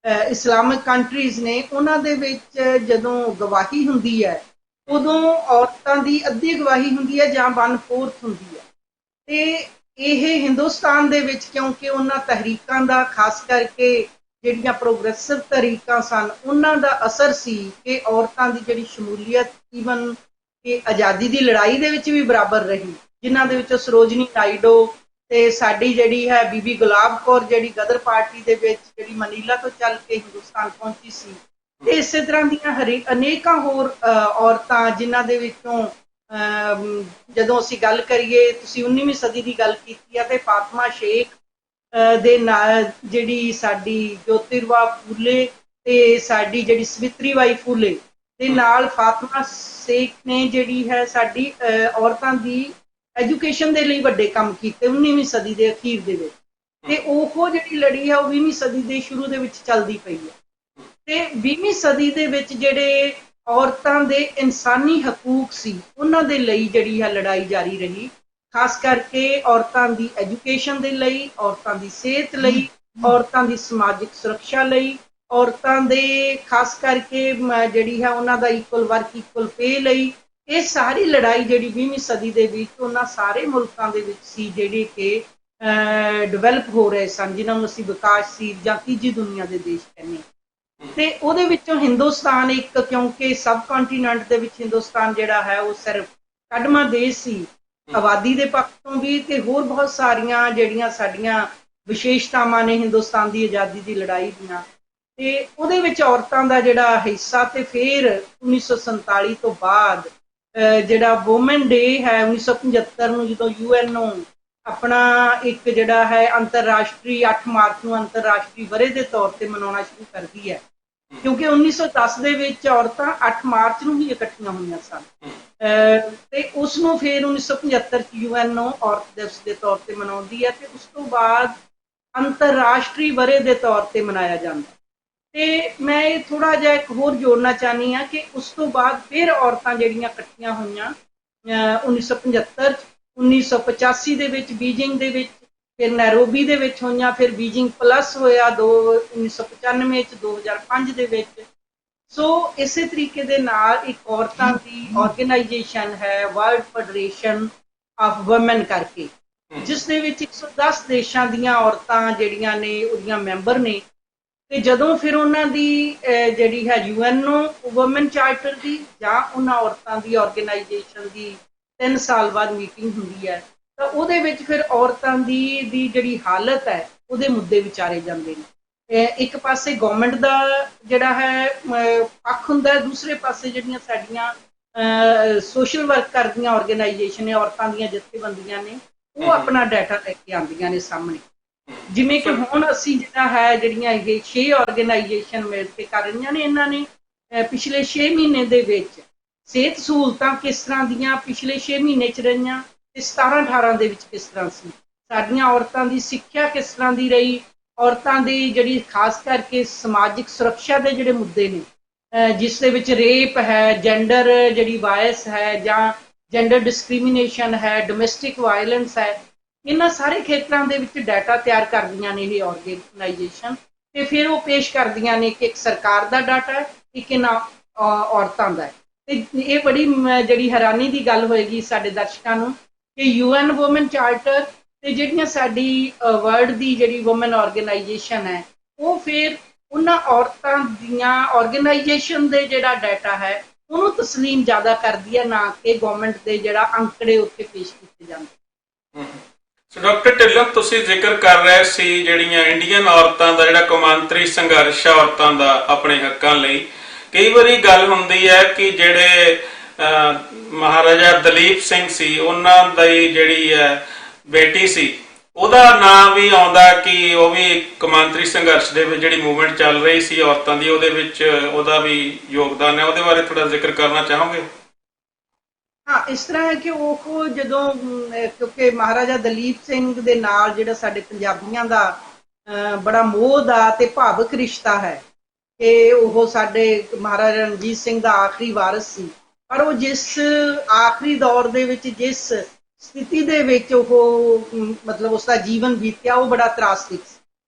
S2: ਇਸਲਾਮਿਕ ਕੰਟਰੀਜ਼ ਨੇ, ਉਹਨਾਂ ਦੇ ਵਿੱਚ ਜਦੋਂ ਗਵਾਹੀ ਹੁੰਦੀ ਹੈ ਉਦੋਂ ਔਰਤਾਂ ਦੀ ਅੱਧੀ ਗਵਾਹੀ ਹੁੰਦੀ ਹੈ ਜਾਂ 1/4 ਹੁੰਦੀ ਹੈ। ਤੇ ਇਹ ਹਿੰਦੁਸਤਾਨ ਦੇ ਵਿੱਚ ਕਿਉਂਕਿ ਉਹਨਾਂ ਤਹਿਰੀਕਾਂ ਦਾ, ਖਾਸ ਕਰਕੇ ਜਿਹੜੀਆਂ ਪ੍ਰੋਗਰੈਸਿਵ ਤਹਿਰੀਕਾਂ ਸਨ, ਉਹਨਾਂ ਦਾ ਅਸਰ ਸੀ ਕਿ ਔਰਤਾਂ ਦੀ ਜਿਹੜੀ ਸ਼ਮੂਲੀਅਤ ਈਵਨ ਕਿ ਆਜ਼ਾਦੀ ਦੀ ਲੜਾਈ ਦੇ ਵਿੱਚ ਵੀ ਬਰਾਬਰ ਰਹੀ, ਜਿਨ੍ਹਾਂ ਦੇ ਵਿੱਚੋਂ ਸਰੋਜਨੀ ਨਾਇਡੂ ਤੇ ਸਾਡੀ ਜਿਹੜੀ ਹੈ ਬੀਬੀ ਗੁਲਾਬ ਕੌਰ, ਜਿਹੜੀ ਗਦਰ ਪਾਰਟੀ ਦੇ ਵਿੱਚ ਜਿਹੜੀ ਮਨੀਲਾ ਤੋਂ ਚੱਲ ਕੇ ਹਿੰਦੁਸਤਾਨ ਪਹੁੰਚੀ ਸੀ, ਤੇ ਇਸੇ ਤਰ੍ਹਾਂ ਦੀਆਂ ਅਨੇਕਾਂ ਹੋਰ ਔਰਤਾਂ, ਜਿਨ੍ਹਾਂ ਦੇ ਵਿੱਚੋਂ ਜਦੋਂ ਅਸੀਂ ਗੱਲ ਕਰੀਏ, ਤੁਸੀਂ 19ਵੀਂ ਸਦੀ ਦੀ ਗੱਲ ਕੀਤੀ ਹੈ, ਤੇ ਫਾਤਮਾ ਸ਼ੇਖ ਦੇ ਨਾਲ ਜਿਹੜੀ ਸਾਡੀ ਜੋਤਿਰਵਾ ਫੂਲੇ ਤੇ ਸਾਡੀ ਜਿਹੜੀ ਸਵਿਤਰੀ ਬਾਈ ਫੂਲੇ ਦੇ ਨਾਲ ਫਾਤਮਾ ਸ਼ੇਖ ਨੇ ਜਿਹੜੀ ਹੈ ਸਾਡੀ ਔਰਤਾਂ ਦੀ ਐਜੂਕੇਸ਼ਨ ਦੇ ਲਈ ਵੱਡੇ ਕੰਮ ਕੀਤੇ 19ਵੀਂ ਸਦੀ ਦੇ ਅਖੀਰ ਦੇ ਵਿੱਚ। ਤੇ ਉਹ ਜਿਹੜੀ ਲੜੀ ਹੈ ਉਹ 20ਵੀਂ ਸਦੀ ਦੇ ਸ਼ੁਰੂ ਦੇ ਵਿੱਚ ਚੱਲਦੀ ਪਈ ਹੈ। ਤੇ 20ਵੀਂ ਸਦੀ ਦੇ ਵਿੱਚ ਜਿਹੜੇ ਔਰਤਾਂ ਦੇ ਇਨਸਾਨੀ ਹਕੂਕ ਸੀ, ਉਹਨਾਂ ਦੇ ਲਈ ਜਿਹੜੀ ਹੈ ਲੜਾਈ ਜਾਰੀ ਰਹੀ, ਖਾਸ ਕਰਕੇ ਔਰਤਾਂ ਦੀ ਐਜੂਕੇਸ਼ਨ ਦੇ ਲਈ, ਔਰਤਾਂ ਦੀ ਸਿਹਤ ਲਈ, ਔਰਤਾਂ ਦੀ ਸਮਾਜਿਕ ਸੁਰੱਖਿਆ ਲਈ, ਔਰਤਾਂ ਦੇ ਖਾਸ ਕਰਕੇ ਜਿਹੜੀ ਹੈ ਉਹਨਾਂ ਦਾ ਇਕੁਅਲ ਵਰਕ ਇਕੁਅਲ ਪੇ ਲਈ। ਇਹ ਸਾਰੀ ਲੜਾਈ ਜਿਹੜੀ 20ਵੀਂ ਸਦੀ ਦੇ ਵਿੱਚ ਉਹਨਾਂ ਸਾਰੇ ਮੁਲਕਾਂ ਦੇ ਵਿੱਚ ਸੀ ਜਿਹੜੇ ਕਿ ਡਿਵੈਲਪ ਹੋ ਰਹੇ ਸਨ, ਜਿਨ੍ਹਾਂ ਨੂੰ ਅਸੀਂ ਵਿਕਾਸਸ਼ੀਲ ਜਾਂ ਤੀਜੀ ਦੁਨੀਆ ਦੇ ਦੇਸ਼ ਕਹਿੰਦੇ ਹਾਂ। ਤੇ ਉਹਦੇ ਵਿੱਚੋਂ ਹਿੰਦੁਸਤਾਨ ਇੱਕ, ਕਿਉਂਕਿ ਸਬ ਕੰਟੀਨੈਂਟ ਦੇ ਵਿੱਚ ਹਿੰਦੁਸਤਾਨ ਜਿਹੜਾ ਹੈ ਉਹ ਸਿਰਫ ਕੱਢਵਾਂ ਦੇਸ਼ ਸੀ, ਆਬਾਦੀ ਦੇ ਪੱਖ ਤੋਂ ਵੀ ਤੇ ਹੋਰ ਬਹੁਤ ਸਾਰੀਆਂ ਜਿਹੜੀਆਂ ਸਾਡੀਆਂ ਵਿਸ਼ੇਸ਼ਤਾਵਾਂ ਨੇ ਹਿੰਦੁਸਤਾਨ ਦੀ ਆਜ਼ਾਦੀ ਦੀ ਲੜਾਈ ਦੀਆਂ, ਤੇ ਉਹਦੇ ਵਿੱਚ ਔਰਤਾਂ ਦਾ ਜਿਹੜਾ ਹਿੱਸਾ। ਤੇ ਫਿਰ 1947 ਤੋਂ ਬਾਅਦ ਜਿਹੜਾ ਵੂਮਨ ਡੇ ਹੈ 1975 ਨੂੰ, ਜਦੋਂ UN ਆਪਣਾ ਇੱਕ ਜਿਹੜਾ ਹੈ ਅੰਤਰਰਾਸ਼ਟਰੀ 8 ਮਾਰਚ ਨੂੰ ਅੰਤਰਰਾਸ਼ਟਰੀ ਵਰ੍ਹੇ ਦੇ ਤੌਰ ਤੇ ਮਨਾਉਣਾ ਸ਼ੁਰੂ ਕਰਦੀ ਹੈ, ਕਿਉਂਕਿ 1910 ਦੇ ਵਿੱਚ ਔਰਤਾਂ 8 ਮਾਰਚ ਨੂੰ ਹੀ ਇਕੱਠੀਆਂ ਹੋਈਆਂ ਸਨ, ਤੇ ਉਸ ਨੂੰ ਫਿਰ 1975 ਚ UN ਔਰਤ ਦਿਵਸ ਦੇ ਤੌਰ ਤੇ ਮਨਾਉਂਦੀ ਹੈ, ਤੇ ਉਸ ਤੋਂ ਬਾਅਦ ਅੰਤਰਰਾਸ਼ਟਰੀ ਵਰ੍ਹੇ ਦੇ ਤੌਰ ਤੇ ਮਨਾਇਆ ਜਾਂਦਾ। ਤੇ ਮੈਂ ਇਹ ਥੋੜਾ ਜਿਹਾ ਇੱਕ ਹੋਰ ਜੋੜਨਾ ਚਾਹੁੰਦੀ ਹਾਂ ਕਿ ਉਸ ਤੋਂ ਬਾਅਦ ਫਿਰ ਔਰਤਾਂ ਜਿਹੜੀਆਂ ਇਕੱਠੀਆਂ ਹੋਈਆਂ 1975 ਚ, 1985 ਦੇ ਵਿੱਚ ਬੀਜਿੰਗ ਦੇ ਵਿੱਚ, ਫਿਰ ਨੈਰੋਬੀ ਦੇ ਵਿੱਚ ਹੋਈਆਂ, ਫਿਰ ਬੀਜਿੰਗ ਪਲੱਸ ਹੋਇਆ 1995 ਚ, 2005 ਦੇ ਵਿੱਚ। ਸੋ ਇਸੇ ਤਰੀਕੇ ਦੇ ਨਾਲ ਇੱਕ ਔਰਤਾਂ ਦੀ ਆਰਗੇਨਾਈਜੇਸ਼ਨ ਹੈ ਵਰਲਡ ਫੈਡਰੇਸ਼ਨ ਆਫ ਵੂਮਨ ਕਰਕੇ, ਜਿਸ ਦੇ ਵਿੱਚ 110 ਦੇਸ਼ਾਂ ਦੀਆਂ ਔਰਤਾਂ ਜਿਹੜੀਆਂ ਨੇ ਉਹਦੀਆਂ ਮੈਂਬਰ ਨੇ। ਤੇ ਜਦੋਂ ਫਿਰ ਉਹਨਾਂ ਦੀ ਜਿਹੜੀ ਹੈ ਯੂਐਨਓ ਵੂਮਨ ਚਾਰਟਰ ਦੀ ਜਾਂ ਉਹਨਾਂ ਔਰਤਾਂ ਦੀ ਆਰਗੇਨਾਈਜੇਸ਼ਨ ਦੀ 3 ਸਾਲ ਬਾਅਦ ਮੀਟਿੰਗ ਹੁੰਦੀ ਹੈ, ਤਾਂ ਉਹਦੇ ਵਿੱਚ ਫਿਰ ਔਰਤਾਂ ਦੀ ਜਿਹੜੀ ਹਾਲਤ ਹੈ ਉਹਦੇ ਮੁੱਦੇ ਵਿਚਾਰੇ ਜਾਂਦੇ ਨੇ। ਇੱਕ ਪਾਸੇ ਗਵਰਨਮੈਂਟ ਦਾ ਜਿਹੜਾ ਹੈ ਪੱਖ ਹੁੰਦਾ, ਦੂਸਰੇ ਪਾਸੇ ਜਿਹੜੀਆਂ ਸਾਡੀਆਂ ਸੋਸ਼ਲ ਵਰਕ ਕਰਦੀਆਂ ਆਰਗੇਨਾਈਜੇਸ਼ਨ ਨੇ, ਔਰਤਾਂ ਦੀਆਂ ਜਥੇਬੰਦੀਆਂ ਨੇ, ਉਹ ਆਪਣਾ ਡਾਟਾ ਲੈ ਕੇ ਆਉਂਦੀਆਂ ਨੇ ਸਾਹਮਣੇ। ਜਿਵੇਂ ਕਿ ਹੁਣ ਅਸੀਂ ਜਿਹੜਾ ਹੈ ਜਿਹੜੀਆਂ ਇਹ 6 ਆਰਗੇਨਾਈਜੇਸ਼ਨ ਮਿਲ ਕੇ ਕਰ ਰਹੀਆਂ ਨੇ, ਇਹਨਾਂ ਨੇ ਪਿਛਲੇ 6 ਮਹੀਨੇ ਦੇ ਵਿੱਚ ਸਿਹਤ ਸਹੂਲਤਾਂ ਕਿਸ ਤਰ੍ਹਾਂ ਦੀਆਂ ਪਿਛਲੇ 6 ਮਹੀਨੇ 'ਚ ਰਹੀਆਂ ਤੇ 17-18 ਦੇ ਵਿੱਚ ਕਿਸ ਤਰ੍ਹਾਂ ਸੀ, ਸਾਡੀਆਂ ਔਰਤਾਂ ਦੀ ਸਿੱਖਿਆ ਕਿਸ ਤਰ੍ਹਾਂ ਦੀ ਰਹੀ, ਔਰਤਾਂ ਦੀ ਜਿਹੜੀ ਖਾਸ ਕਰਕੇ ਸਮਾਜਿਕ ਸੁਰੱਖਿਆ ਦੇ ਜਿਹੜੇ ਮੁੱਦੇ ਨੇ, ਜਿਸ ਦੇ ਵਿੱਚ ਰੇਪ ਹੈ, ਜੈਂਡਰ ਜਿਹੜੀ ਵਾਇਸ ਹੈ ਜਾਂ ਜੈਂਡਰ ਡਿਸਕ੍ਰਿਮੀਨੇਸ਼ਨ ਹੈ, ਡੋਮੈਸਟਿਕ ਵਾਇਲੈਂਸ ਹੈ, ਇਹਨਾਂ ਸਾਰੇ ਖੇਤਰਾਂ ਦੇ ਵਿੱਚ ਡਾਟਾ ਤਿਆਰ ਕਰਦੀਆਂ ਨੇ ਇਹ ਆਰਗੇਨਾਈਜੇਸ਼ਨ। ਤੇ ਫਿਰ ਉਹ ਪੇਸ਼ ਕਰਦੀਆਂ ਨੇ ਕਿ ਇੱਕ ਸਰਕਾਰ ਦਾ ਡਾਟਾ ਹੈ, ਇੱਕ ਇਹਨਾਂ ਔਰਤਾਂ ਦਾ ਹੈ। ਤੇ ਇਹ ਬੜੀ ਜਿਹੜੀ ਹੈਰਾਨੀ ਦੀ ਗੱਲ ਹੋਏਗੀ ਸਾਡੇ ਦਰਸ਼ਕਾਂ ਨੂੰ ਕਿ ਯੂਐਨ ਵੂਮਨ ਚਾਰਟਰ ਤੇ ਜਿਹੜੀਆਂ ਸਾਡੀ ਵਰਲਡ ਦੀ ਜਿਹੜੀ ਵੂਮਨ ਆਰਗੇਨਾਈਜੇਸ਼ਨ ਹੈ, ਉਹ ਫਿਰ ਉਹਨਾਂ ਔਰਤਾਂ ਦੀਆਂ ਆਰਗੇਨਾਈਜੇਸ਼ਨ ਦੇ ਜਿਹੜਾ ਡਾਟਾ ਹੈ ਉਹਨੂੰ ਤਸਲੀਮ ਜ਼ਿਆਦਾ ਕਰਦੀ ਹੈ, ਨਾ ਕਿ ਗਵਰਨਮੈਂਟ ਦੇ ਜਿਹੜਾ ਅੰਕੜੇ ਉੱਤੇ ਪੇਸ਼ ਕੀਤੇ ਜਾਂਦੇ।
S1: ਸੋ ਡਾਕਟਰ ਢਿੱਲੋਂ, ਤੁਸੀਂ ਜ਼ਿਕਰ ਕਰ ਰਹੇ ਸੀ ਜਿਹੜੀਆਂ ਇੰਡੀਅਨ ਔਰਤਾਂ ਦਾ ਜਿਹੜਾ ਕੌਮਾਂਤਰੀ ਸੰਘਰਸ਼ ਹੈ ਔਰਤਾਂ ਦਾ ਆਪਣੇ ਹੱਕਾਂ ਲਈ, ਕਈ ਵਾਰੀ ਗੱਲ ਹੁੰਦੀ ਹੈ ਕਿ ਜਿਹੜੇ ਮਹਾਰਾਜਾ ਦਲੀਪ ਸਿੰਘ ਸੀ, ਉਹਨਾਂ ਦੀ ਜਿਹੜੀ ਹੈ ਬੇਟੀ ਸੀ, ਉਹਦਾ ਨਾਂ ਵੀ ਆਉਂਦਾ ਕਿ ਉਹ ਵੀ ਕੌਮਾਂਤਰੀ ਸੰਘਰਸ਼ ਦੇ ਵਿੱਚ ਜਿਹੜੀ ਮੂਵਮੈਂਟ ਚੱਲ ਰਹੀ ਸੀ ਔਰਤਾਂ ਦੀ, ਉਹਦੇ ਵਿੱਚ ਉਹਦਾ ਵੀ ਯੋਗਦਾਨ ਹੈ। ਉਹਦੇ ਬਾਰੇ ਥੋੜਾ ਜ਼ਿਕਰ ਕਰਨਾ ਚਾਹੋਗੇ?
S2: ਹਾਂ, ਇਸ ਤਰ੍ਹਾਂ ਹੈ ਕਿ ਉਹ ਜਦੋਂ ਕਿਉਂਕਿ ਮਹਾਰਾਜਾ ਦਲੀਪ ਸਿੰਘ ਦੇ ਨਾਲ ਜਿਹੜਾ ਸਾਡੇ ਪੰਜਾਬੀਆਂ ਦਾ ਬੜਾ ਮੋਹ ਦਾ ਤੇ ਭਾਵਕ ਰਿਸ਼ਤਾ ਹੈ ਕਿ ਉਹ ਸਾਡੇ ਮਹਾਰਾਜਾ ਰਣਜੀਤ ਸਿੰਘ ਦਾ ਆਖਰੀ ਵਾਰਿਸ ਸੀ, ਪਰ ਉਹ ਜਿਸ ਆਖਰੀ ਦੌਰ ਦੇ ਵਿੱਚ ਜਿਸ ਸਥਿਤੀ ਦੇ ਵਿੱਚ ਉਹ ਮਤਲਬ ਉਸਦਾ ਜੀਵਨ ਬੀਤਿਆ, ਉਹ ਬੜਾ ਤਰਾਸਦਿਕ ਸੀ।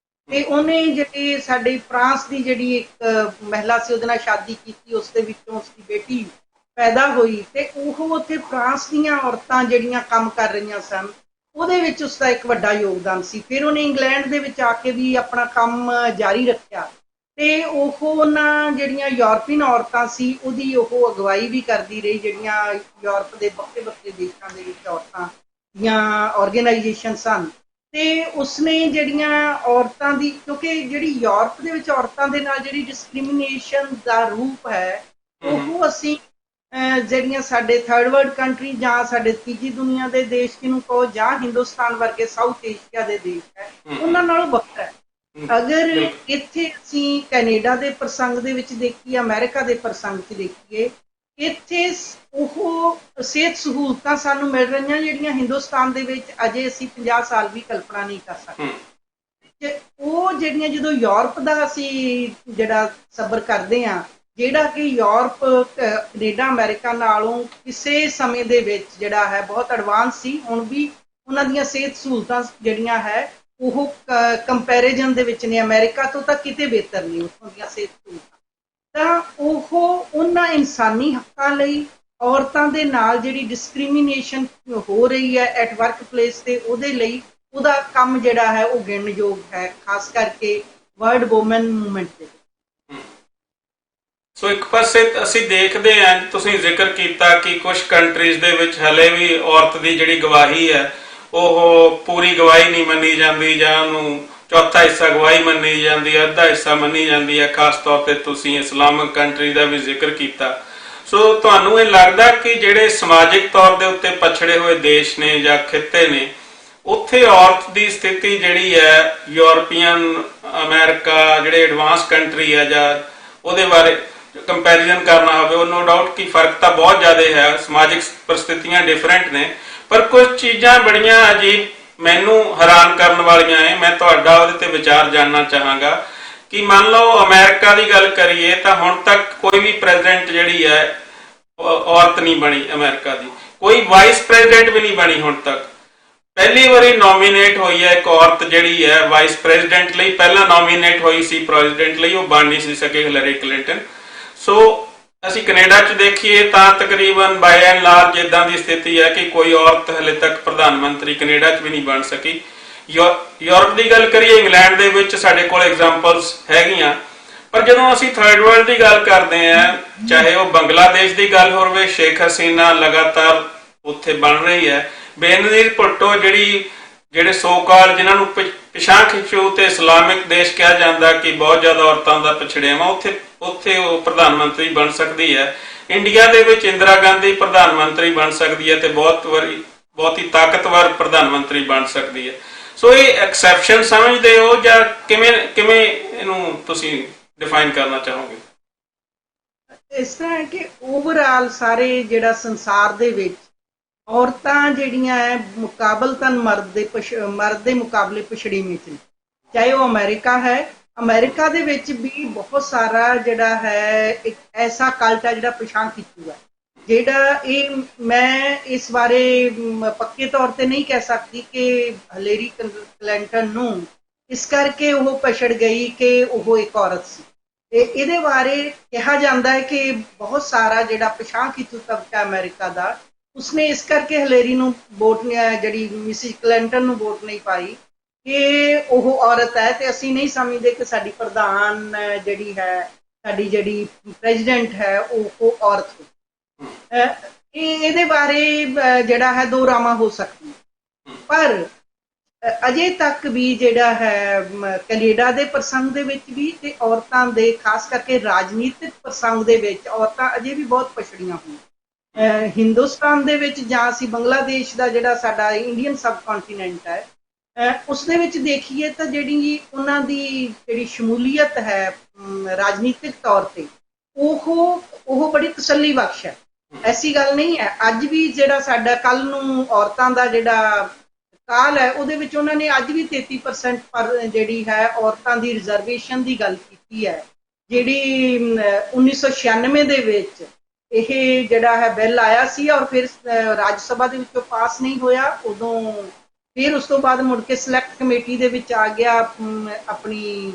S2: ਤੇ ਉਹਨੇ ਜਿਹੜੀ ਸਾਡੇ ਫਰਾਂਸ ਦੀ ਜਿਹੜੀ ਇੱਕ ਮਹਿਲਾ ਸੀ ਉਹਦੇ ਨਾਲ ਸ਼ਾਦੀ ਕੀਤੀ, ਉਸ ਦੇ ਵਿੱਚੋਂ ਉਸਦੀ ਬੇਟੀ ਪੈਦਾ ਹੋਈ ਤੇ ਉਹ ਉੱਥੇ ਫਰਾਂਸ ਦੀਆਂ ਔਰਤਾਂ ਜਿਹੜੀਆਂ ਕੰਮ ਕਰ ਰਹੀਆਂ ਸਨ ਉਹਦੇ ਵਿੱਚ ਉਸਦਾ ਇੱਕ ਵੱਡਾ ਯੋਗਦਾਨ ਸੀ। ਫਿਰ ਉਹਨੇ ਇੰਗਲੈਂਡ ਦੇ ਵਿੱਚ ਆ ਕੇ ਵੀ ਆਪਣਾ ਕੰਮ ਜਾਰੀ ਰੱਖਿਆ ਤੇ ਉਹ ਉਹਨਾਂ ਜਿਹੜੀਆਂ ਯੂਰਪੀਅਨ ਔਰਤਾਂ ਸੀ ਉਹਦੀ ਉਹ ਅਗਵਾਈ ਵੀ ਕਰਦੀ ਰਹੀ, ਜਿਹੜੀਆਂ ਯੂਰਪ ਦੇ ਵੱਖਰੇ ਦੇਸ਼ਾਂ ਦੇ ਵਿੱਚ ਔਰਤਾਂ ਦੀਆਂ ਆਰਗੇਨਾਈਜੇਸ਼ਨ ਸਨ। ਤੇ ਉਸਨੇ ਜਿਹੜੀਆਂ ਔਰਤਾਂ ਦੀ, ਕਿਉਂਕਿ ਜਿਹੜੀ ਯੂਰਪ ਦੇ ਵਿੱਚ ਔਰਤਾਂ ਦੇ ਨਾਲ ਜਿਹੜੀ ਡਿਸਕ੍ਰਿਮੀਨੇਸ਼ਨ ਦਾ ਰੂਪ ਹੈ ਉਹ ਅਸੀਂ ਜਿਹੜੀਆਂ ਸਾਡੇ ਥਰਡ ਵਰਲਡ ਕੰਟਰੀ ਜਾਂ ਸਾਡੇ ਤੀਜੀ ਦੁਨੀਆ ਦੇ ਦੇਸ਼ ਜਿਹਨੂੰ ਕਹੋ ਜਾਂ ਹਿੰਦੁਸਤਾਨ ਵਰਗੇ ਸਾਊਥ ਏਸ਼ੀਆ ਦੇ ਦੇਸ਼ ਹੈ, ਉਹਨਾਂ ਨਾਲੋਂ ਵੱਖਰਾ ਹੈ। ਅਗਰ ਇੱਥੇ ਅਸੀਂ ਕੈਨੇਡਾ ਦੇ ਪ੍ਰਸੰਗ ਦੇ ਵਿੱਚ ਦੇਖੀਏ, ਅਮਰੀਕਾ ਦੇ ਪ੍ਰਸੰਗ 'ਚ ਦੇਖੀਏ, ਇੱਥੇ ਉਹ ਸਿਹਤ ਸਹੂਲਤਾਂ ਸਾਨੂੰ ਮਿਲ ਰਹੀਆਂ ਜਿਹੜੀਆਂ ਹਿੰਦੁਸਤਾਨ ਦੇ ਵਿੱਚ ਅਜੇ ਅਸੀਂ 50 ਸਾਲ ਵੀ ਕਲਪਨਾ ਨਹੀਂ ਕਰ ਸਕਦੇ। ਉਹ ਜਿਹੜੀਆਂ ਜਦੋਂ ਯੂਰਪ ਦਾ ਅਸੀਂ ਜਿਹੜਾ ਸਬਰ ਕਰਦੇ ਹਾਂ, ਜਿਹੜਾ ਕਿ ਯੂਰਪ ਕੈਨੇਡਾ ਅਮਰੀਕਾ ਨਾਲੋਂ ਕਿਸੇ ਸਮੇਂ ਦੇ ਵਿੱਚ ਜਿਹੜਾ ਹੈ ਬਹੁਤ ਐਡਵਾਂਸ ਸੀ, ਹੁਣ ਵੀ ਉਹਨਾਂ ਦੀਆਂ ਸਿਹਤ ਸਹੂਲਤਾਂ ਜਿਹੜੀਆਂ ਹੈ ਉਹ ਕੰਪੈਰੀਜ਼ਨ ਦੇ ਵਿੱਚ ਨੇ ਅਮਰੀਕਾ ਤੋਂ ਤਾਂ ਕਿਤੇ ਬਿਹਤਰ ਨਹੀਂ ਉੱਥੋਂ ਦੀਆਂ ਸਿਹਤ ਸਹੂਲਤਾਂ। ਤਾਂ ਉਹ ਉਹਨਾਂ ਇਨਸਾਨੀ ਹੱਕਾਂ ਲਈ ਔਰਤਾਂ ਦੇ ਨਾਲ ਜਿਹੜੀ ਡਿਸਕ੍ਰਿਮੀਨੇਸ਼ਨ ਹੋ ਰਹੀ ਹੈ ਐਟ ਵਰਕ ਪਲੇਸ ਤੇ, ਉਹਦੇ ਲਈ ਉਹਦਾ ਕੰਮ ਜਿਹੜਾ ਹੈ ਉਹ ਗਿਣਨਯੋਗ ਹੈ, ਖਾਸ ਕਰਕੇ ਵਰਲਡ ਵੂਮਨ ਮੂਵਮੈਂਟ ਦੇ।
S1: ਸੋ ਇੱਕ ਪਾਸੇ ਅਸੀਂ ਦੇਖਦੇ ਹਾਂ, ਤੁਸੀਂ ਜ਼ਿਕਰ ਕੀਤਾ ਕਿ ਕੁਝ ਕੰਟਰੀਜ਼ ਦੇ ਵਿੱਚ ਹਲੇ ਵੀ ਔਰਤ ਦੀ ਜਿਹੜੀ ਗਵਾਹੀ ਹੈ ਉਹ ਪੂਰੀ ਗਵਾਹੀ ਨਹੀਂ ਮੰਨੀ ਜਾਂਦੀ, ਜਾਂ ਉਹਨੂੰ ਚੌਥਾ ਹਿੱਸਾ ਗਵਾਹੀ ਮੰਨੀ ਜਾਂਦੀ ਹੈ, ਅੱਧਾ ਹਿੱਸਾ ਮੰਨੀ ਜਾਂਦੀ ਹੈ। ਖਾਸ ਤੌਰ ਤੇ ਤੁਸੀਂ ਇਸਲਾਮਿਕ ਕੰਟਰੀ ਦਾ ਵੀ ਜ਼ਿਕਰ ਕੀਤਾ। ਸੋ ਤੁਹਾਨੂੰ ਇਹ ਲੱਗਦਾ ਕਿ ਜਿਹੜੇ ਸਮਾਜਿਕ ਤੌਰ ਦੇ ਉੱਤੇ ਪਛੜੇ ਹੋਏ ਦੇਸ਼ ਨੇ ਜਾਂ ਖਿੱਤੇ ਨੇ, ਉੱਥੇ ਔਰਤ ਦੀ ਸਥਿਤੀ ਜਿਹੜੀ ਹੈ ਯੂਰਪੀਅਨ ਅਮਰੀਕਾ ਜਿਹੜੇ ਐਡਵਾਂਸ ਕੰਟਰੀ ਹੈ ਜਾਂ ਉਹਦੇ ਬਾਰੇ ਕੰਪੈਰੀਜ਼ਨ ਕਰਨਾ ਹੋਵੇ, ਉਹ ਨੋ ਡਾਊਟ ਕਿ ਫਰਕ ਤਾਂ ਬਹੁਤ ਜ਼ਿਆਦਾ ਹੈ, ਸਮਾਜਿਕ ਪਰਿਸਥਿਤੀਆਂ ਡਿਫਰੈਂਟ ਨੇ, ਪਰ ਕੁਝ ਚੀਜ਼ਾਂ ਬੜੀਆਂ ਅਜੀਬ ਮੈਨੂੰ ਹੈਰਾਨ ਕਰਨ ਵਾਲੀਆਂ ਹੈ। ਮੈਂ ਤੁਹਾਡਾ ਉਹਦੇ ਤੇ ਵਿਚਾਰ ਜਾਣਨਾ ਚਾਹਾਂਗਾ ਕਿ ਮੰਨ ਲਓ ਅਮਰੀਕਾ ਦੀ ਗੱਲ ਕਰੀਏ ਤਾਂ ਹੁਣ ਤੱਕ ਕੋਈ ਵੀ ਪ੍ਰੈਜ਼ੀਡੈਂਟ ਜਿਹੜੀ ਹੈ ਔਰਤ ਨਹੀਂ ਬਣੀ ਅਮਰੀਕਾ ਦੀ, ਕੋਈ ਵਾਈਸ ਪ੍ਰੈਜ਼ੀਡੈਂਟ ਵੀ ਨਹੀਂ ਬਣੀ ਹੁਣ ਤੱਕ। ਪਹਿਲੀ ਵਾਰੀ ਨੋਮੀਨੇਟ ਹੋਈ ਹੈ ਇੱਕ ਔਰਤ ਜਿਹੜੀ ਹੈ ਵਾਈਸ ਪ੍ਰੈਜ਼ੀਡੈਂਟ ਲਈ, ਪਹਿਲਾਂ ਨੋਮੀਨੇਟ ਹੋਈ ਸੀ ਪ੍ਰੈਜ਼ੀਡੈਂਟ ਲਈ, ਉਹ ਬਣ ਨਹੀਂ ਸੀ ਸਕੇ ਹਿਲਰੀ ਕਲਿੰਟਨ। ਸੋ ਅਸੀਂ ਕੈਨੇਡਾ 'ਚ ਦੇਖੀਏ ਤਾਂ ਤਕਰੀਬਨ ਬਾਈ ਐਂਡ ਲਾਰਜ ਇਦਾਂ ਦੀ ਸਥਿਤੀ ਹੈ ਕਿ ਕੋਈ ਔਰਤ ਹਲੇ ਤੱਕ ਪ੍ਰਧਾਨ ਮੰਤਰੀ ਕੈਨੇਡਾ 'ਚ ਵੀ ਨਹੀਂ ਬਣ ਸਕੀ। ਯੂਰਪ ਦੀ ਗੱਲ ਕਰੀਏ, ਇੰਗਲੈਂਡ ਦੇ ਵਿੱਚ ਸਾਡੇ ਕੋਲ ਐਗਜ਼ਾਮਪਲਸ ਹੈਗੀਆਂ, ਪਰ ਜਦੋਂ ਅਸੀਂ ਥਰਡ ਵਰਲਡ ਦੀ ਗੱਲ ਕਰਦੇ ਹਾਂ, ਚਾਹੇ ਉਹ ਬੰਗਲਾਦੇਸ਼ ਦੀ ਗੱਲ ਹੋਵੇ, ਸ਼ੇਖ ਹਸੀਨਾ ਲਗਾਤਾਰ ਉੱਥੇ ਬਣ ਰਹੀ ਹੈ, ਬੇਨਜ਼ੀਰ ਭੁੱਟੋ ਜਿਹੜੇ ਸੋ ਕਾਲ ਜਿਨ੍ਹਾਂ ਨੂੰ ਪਿਛਾਂ ਖਿੱਚੂ ਤੇ ਇਸਲਾਮਿਕ ਦੇਸ਼ ਕਿਹਾ ਜਾਂਦਾ ਕਿ ਬਹੁਤ ਜ਼ਿਆਦਾ ਔਰਤਾਂ ਦਾ ਪਛੜੇਵਾਂ, ਉੱਥੇ ਉਹ ਪ੍ਰਧਾਨ ਮੰਤਰੀ ਬਣ ਸਕਦੀ ਹੈ। ਇੰਡੀਆ ਦੇ ਵਿੱਚ ਇੰਦਰਾ ਗਾਂਧੀ ਪ੍ਰਧਾਨ ਮੰਤਰੀ ਬਣ ਸਕਦੀ ਹੈ ਤੇ ਬਹੁਤ ਹੀ ਤਾਕਤਵਰ ਪ੍ਰਧਾਨ ਮੰਤਰੀ ਬਣ ਸਕਦੀ ਹੈ। ਸੋ ਇਹ ਐਕਸੈਪਸ਼ਨ ਸਮਝਦੇ ਹੋ ਜਾਂ ਕਿਵੇਂ ਇਹਨੂੰ ਤੁਸੀਂ ਡਿਫਾਈਨ ਕਰਨਾ ਚਾਹੋਗੇ?
S2: ਇਸ ਤਰ੍ਹਾਂ ਹੈ ਕਿ ਓਵਰਆਲ ਸਾਰੇ ਜਿਹੜਾ ਸੰਸਾਰ ਦੇ ਵਿੱਚ ਔਰਤਾਂ ਜਿਹੜੀਆਂ ਹੈ ਮੁਕਾਬਲਤਨ ਮਰਦ ਦੇ ਮੁਕਾਬਲੇ ਪਛੜੀਆਂ ਚ ਨੇ। ਚਾਹੇ ਉਹ ਅਮਰੀਕਾ ਹੈ, ਅਮਰੀਕਾ ਦੇ ਵਿੱਚ ਵੀ ਬਹੁਤ ਸਾਰਾ ਜਿਹੜਾ ਹੈ ਇੱਕ ਐਸਾ ਕਲਟ ਹੈ ਜਿਹੜਾ ਪਿਛਾਂ ਖਿੱਚੂਗਾ, ਜਿਹੜਾ ਇਹ ਮੈਂ ਇਸ ਬਾਰੇ ਪੱਕੇ ਤੌਰ ਤੇ ਨਹੀਂ ਕਹਿ ਸਕਦੀ ਕਿ ਹਿਲਰੀ ਕਲਿੰਟਨ ਨੂੰ ਇਸ ਕਰਕੇ ਉਹ ਪਛੜ ਗਈ ਕਿ ਉਹ ਇੱਕ ਔਰਤ ਸੀ। ਤੇ ਇਹਦੇ ਬਾਰੇ ਕਿਹਾ ਜਾਂਦਾ ਹੈ ਕਿ ਬਹੁਤ ਸਾਰਾ ਜਿਹੜਾ ਪਿਛਾਂ ਖਿੱਚੂ ਤਬਕਾ ਅਮਰੀਕਾ ਦਾ, ਉਸਨੇ ਇਸ ਕਰਕੇ ਹਿਲਰੀ ਨੂੰ ਵੋਟ ਜਿਹੜੀ ਮਿਸਿਸ ਕਲਿੰਟਨ ਨੂੰ ਵੋਟ ਨਹੀਂ ਪਾਈ ਕਿ ਉਹ ਔਰਤ ਹੈ ਤੇ ਅਸੀਂ ਨਹੀਂ ਸਮਝਦੇ ਕਿ ਸਾਡੀ ਪ੍ਰਧਾਨ ਜਿਹੜੀ ਹੈ, ਸਾਡੀ ਜਿਹੜੀ ਪ੍ਰੈਜ਼ੀਡੈਂਟ ਹੈ ਉਹ ਔਰਤ ਹੋ। ਇਹਦੇ ਬਾਰੇ ਜਿਹੜਾ ਹੈ ਦੋ ਰਾਵਾਂ ਹੋ ਸਕਦੀਆਂ, ਪਰ ਅਜੇ ਤੱਕ ਵੀ ਜਿਹੜਾ ਹੈ ਕੈਨੇਡਾ ਦੇ ਪ੍ਰਸੰਗ ਦੇ ਵਿੱਚ ਵੀ ਤੇ ਔਰਤਾਂ ਦੇ ਖਾਸ ਕਰਕੇ ਰਾਜਨੀਤਿਕ ਪ੍ਰਸੰਗ ਦੇ ਵਿੱਚ ਔਰਤਾਂ ਅਜੇ ਵੀ ਬਹੁਤ ਪਛੜੀਆਂ ਹੋਈਆਂ। ਹਿੰਦੁਸਤਾਨ ਦੇ ਵਿੱਚ ਜਾਂ ਅਸੀਂ ਬੰਗਲਾਦੇਸ਼ ਦਾ ਜਿਹੜਾ ਸਾਡਾ ਇੰਡੀਅਨ ਸਬ ਕੰਟੀਨੈਂਟ ਹੈ, ਉਸ ਦੇ ਵਿੱਚ ਦੇਖੀਏ ਤਾਂ ਜਿਹੜੀ ਉਹਨਾਂ ਦੀ ਜਿਹੜੀ ਸ਼ਮੂਲੀਅਤ ਹੈ ਰਾਜਨੀਤਿਕ ਤੌਰ ਤੇ ਉਹ ਬੜੀ ਤਸੱਲੀ ਬਖਸ਼ ਹੈ। ਐਸੀ ਗੱਲ ਨਹੀਂ ਹੈ। ਅੱਜ ਵੀ ਜਿਹੜਾ ਸਾਡਾ ਕੱਲ ਨੂੰ ਔਰਤਾਂ ਦਾ ਜਿਹੜਾ ਕਾਲ ਹੈ ਉਹਦੇ ਵਿੱਚ ਉਹਨਾਂ ਨੇ ਅੱਜ ਵੀ 33% ਪਰ ਜਿਹੜੀ ਹੈ ਔਰਤਾਂ ਦੀ ਰਿਜ਼ਰਵੇਸ਼ਨ ਦੀ ਗੱਲ ਕੀਤੀ ਹੈ, ਜਿਹੜੀ 1996 ਦੇ ਵਿੱਚ ਇਹ ਜਿਹੜਾ ਹੈ ਬਿੱਲ ਆਇਆ ਸੀ ਔਰ ਫਿਰ ਰਾਜ ਸਭਾ ਦੇ ਵਿੱਚੋਂ ਪਾਸ ਨਹੀਂ ਹੋਇਆ। ਉਦੋਂ ਫਿਰ ਉਸ ਤੋਂ ਬਾਅਦ ਮੁੜ ਕੇ ਸਿਲੈਕਟ ਕਮੇਟੀ ਦੇ ਵਿੱਚ ਆ ਗਿਆ, ਆਪਣੀ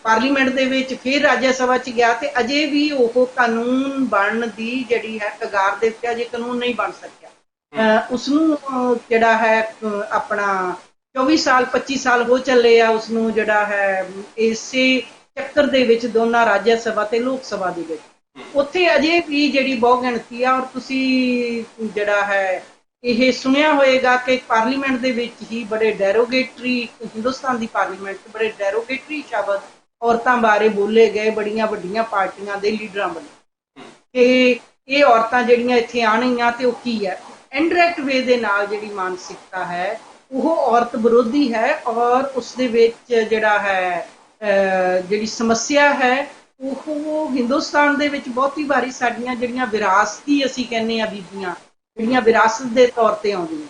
S2: ਪਾਰਲੀਮੈਂਟ ਦੇ ਵਿੱਚ, ਫਿਰ ਰਾਜ ਸਭਾ 'ਚ ਗਿਆ ਤੇ ਅਜੇ ਵੀ ਉਹ ਕਾਨੂੰਨ ਬਣਨ ਦੀ ਜਿਹੜੀ ਹੈ ਕਗਾਰ ਦੇ ਉੱਤੇ ਅਜੇ ਕਾਨੂੰਨ ਨਹੀਂ ਬਣ ਸਕਿਆ। ਉਸਨੂੰ ਜਿਹੜਾ ਹੈ ਆਪਣਾ 24 ਸਾਲ 25 ਸਾਲ ਹੋ ਚੱਲੇ ਆ ਉਸਨੂੰ ਜਿਹੜਾ ਹੈ ਇਸੇ ਚੱਕਰ ਦੇ ਵਿੱਚ ਦੋਨਾਂ ਰਾਜ ਸਭਾ ਤੇ ਲੋਕ ਸਭਾ ਦੇ ਵਿੱਚ, ਉੱਥੇ ਅਜੇ ਵੀ ਜਿਹੜੀ ਬਹੁ ਗਿਣਤੀ ਆ। ਔਰ ਤੁਸੀਂ ਜਿਹੜਾ ਹੈ ਇਹ ਸੁਣਿਆ ਹੋਏਗਾ ਕਿ ਪਾਰਲੀਮੈਂਟ ਦੇ ਵਿੱਚ ਹੀ ਬੜੇ ਡੈਰੋਗੇਟਰੀ, ਹਿੰਦੁਸਤਾਨ ਦੀ ਪਾਰਲੀਮੈਂਟ 'ਚ ਬੜੇ ਡੈਰੋਗੇਟਰੀ ਸ਼ਬਦ ਔਰਤਾਂ ਬਾਰੇ ਬੋਲੇ ਗਏ ਬੜੀਆਂ ਵੱਡੀਆਂ ਪਾਰਟੀਆਂ ਦੇ ਲੀਡਰਾਂ ਵੱਲੋਂ ਕਿ ਇਹ ਔਰਤਾਂ ਜਿਹੜੀਆਂ ਇੱਥੇ ਆਉਣਗੀਆਂ ਤੇ ਉਹ ਕੀ ਹੈ। ਇਨਡਾਇਰੈਕਟ ਵੇ ਦੇ ਨਾਲ ਜਿਹੜੀ ਮਾਨਸਿਕਤਾ ਹੈ ਉਹ ਔਰਤ ਵਿਰੋਧੀ ਹੈ ਔਰ ਉਸ ਦੇ ਵਿੱਚ ਜਿਹੜਾ ਹੈ ਜਿਹੜੀ ਸਮੱਸਿਆ ਹੈ ਉਹ ਹਿੰਦੁਸਤਾਨ ਦੇ ਵਿੱਚ ਬਹੁਤੀ ਵਾਰੀ ਸਾਡੀਆਂ ਜਿਹੜੀਆਂ ਵਿਰਾਸਤੀ ਅਸੀਂ ਕਹਿੰਦੇ ਆ ਬੀਬੀਆਂ ਜਿਹੜੀਆਂ ਵਿਰਾਸਤ ਦੇ ਤੌਰ ਤੇ ਆਉਂਦੀਆਂ,